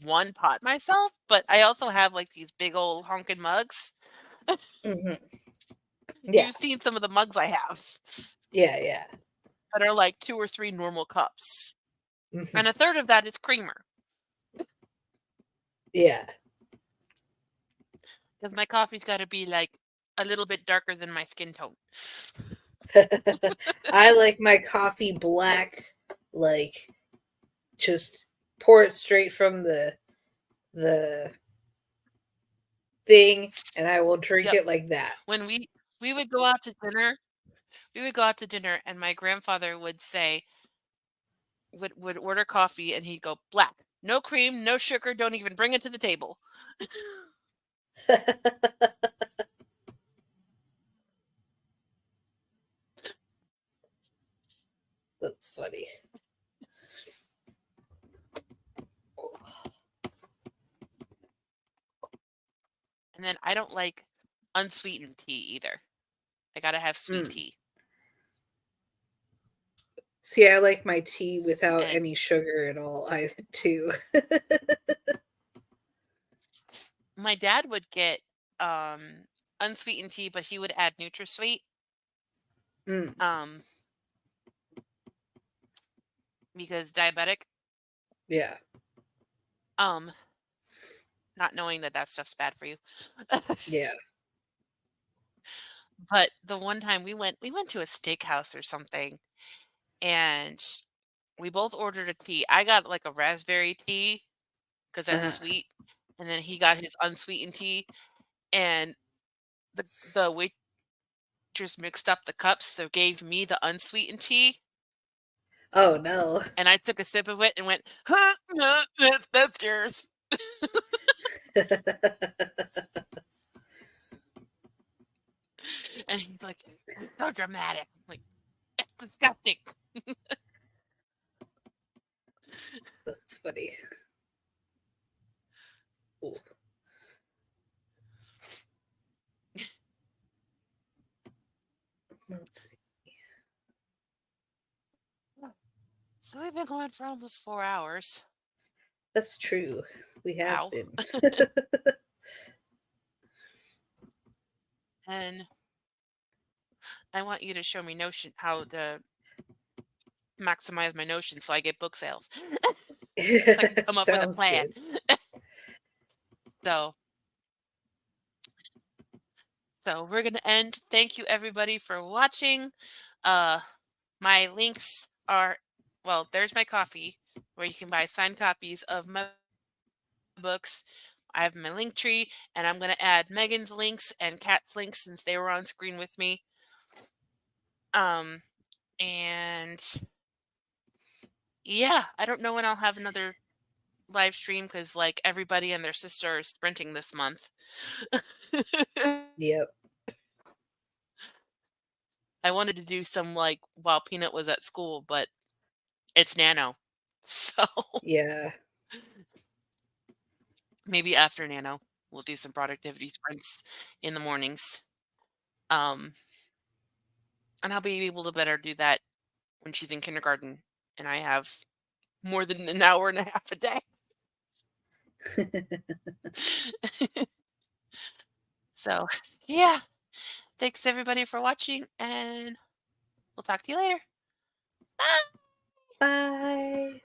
S2: one pot myself, but I also have like these big old honkin' mugs.
S3: Hmm. Yeah,
S2: You've seen some of the mugs I have
S3: yeah.
S2: that are like 2 or 3 normal cups.
S3: Hmm.
S2: And a third of that is creamer.
S3: Yeah.
S2: Because my coffee's got to be like a little bit darker than my skin tone.
S3: I like my coffee black, like just pour it straight from the thing and I will drink
S2: Yep.
S3: it like that.
S2: When we would go out to dinner, and my grandfather would say, would order coffee and he'd go, black, no cream, no sugar, don't even bring it to the table.
S3: That's funny.
S2: And then I don't like unsweetened tea either. I gotta have sweet
S3: Mm.
S2: tea.
S3: See, I like my tea without
S2: And
S3: any sugar at all, I too.
S2: my dad would get unsweetened tea, but he would add NutraSweet.
S3: Mm.
S2: Um, because diabetic.
S3: Yeah.
S2: Um, not knowing that stuff's bad for you.
S3: Yeah.
S2: But the one time we went to a steakhouse or something, and we both ordered a tea. I got like a raspberry tea because that's
S3: Uh-huh.
S2: sweet, and then he got his unsweetened tea, and the waitress mixed up the cups, so gave me the unsweetened tea,
S3: Oh no.
S2: and I took a sip of it and went, huh, no, that's yours. And he's like, it's so dramatic. I'm like, it's disgusting.
S3: funny. Ooh. Let's see.
S2: So we've been going for almost 4 hours.
S3: That's true. We have
S2: Wow.
S3: been.
S2: And I want you to show me Notion how to maximize my Notion so I get book sales. So I can come up with a
S3: Sounds
S2: plan.
S3: good.
S2: So we're gonna end. Thank you everybody for watching. My links are, well, there's my coffee where you can buy signed copies of my books. I have my link tree, and I'm gonna add Megan's links and Kat's links since they were on screen with me. And yeah, I don't know when I'll have another live stream because like everybody and their sister are sprinting this month.
S3: Yep.
S2: I wanted to do some like while Peanut was at school, but it's Nano. So
S3: Yeah.
S2: maybe after Nano, we'll do some productivity sprints in the mornings. And I'll be able to better do that when she's in kindergarten and I have more than an hour and a half a day. So, yeah. Thanks everybody for watching, and we'll talk to you later. Bye.
S3: Bye.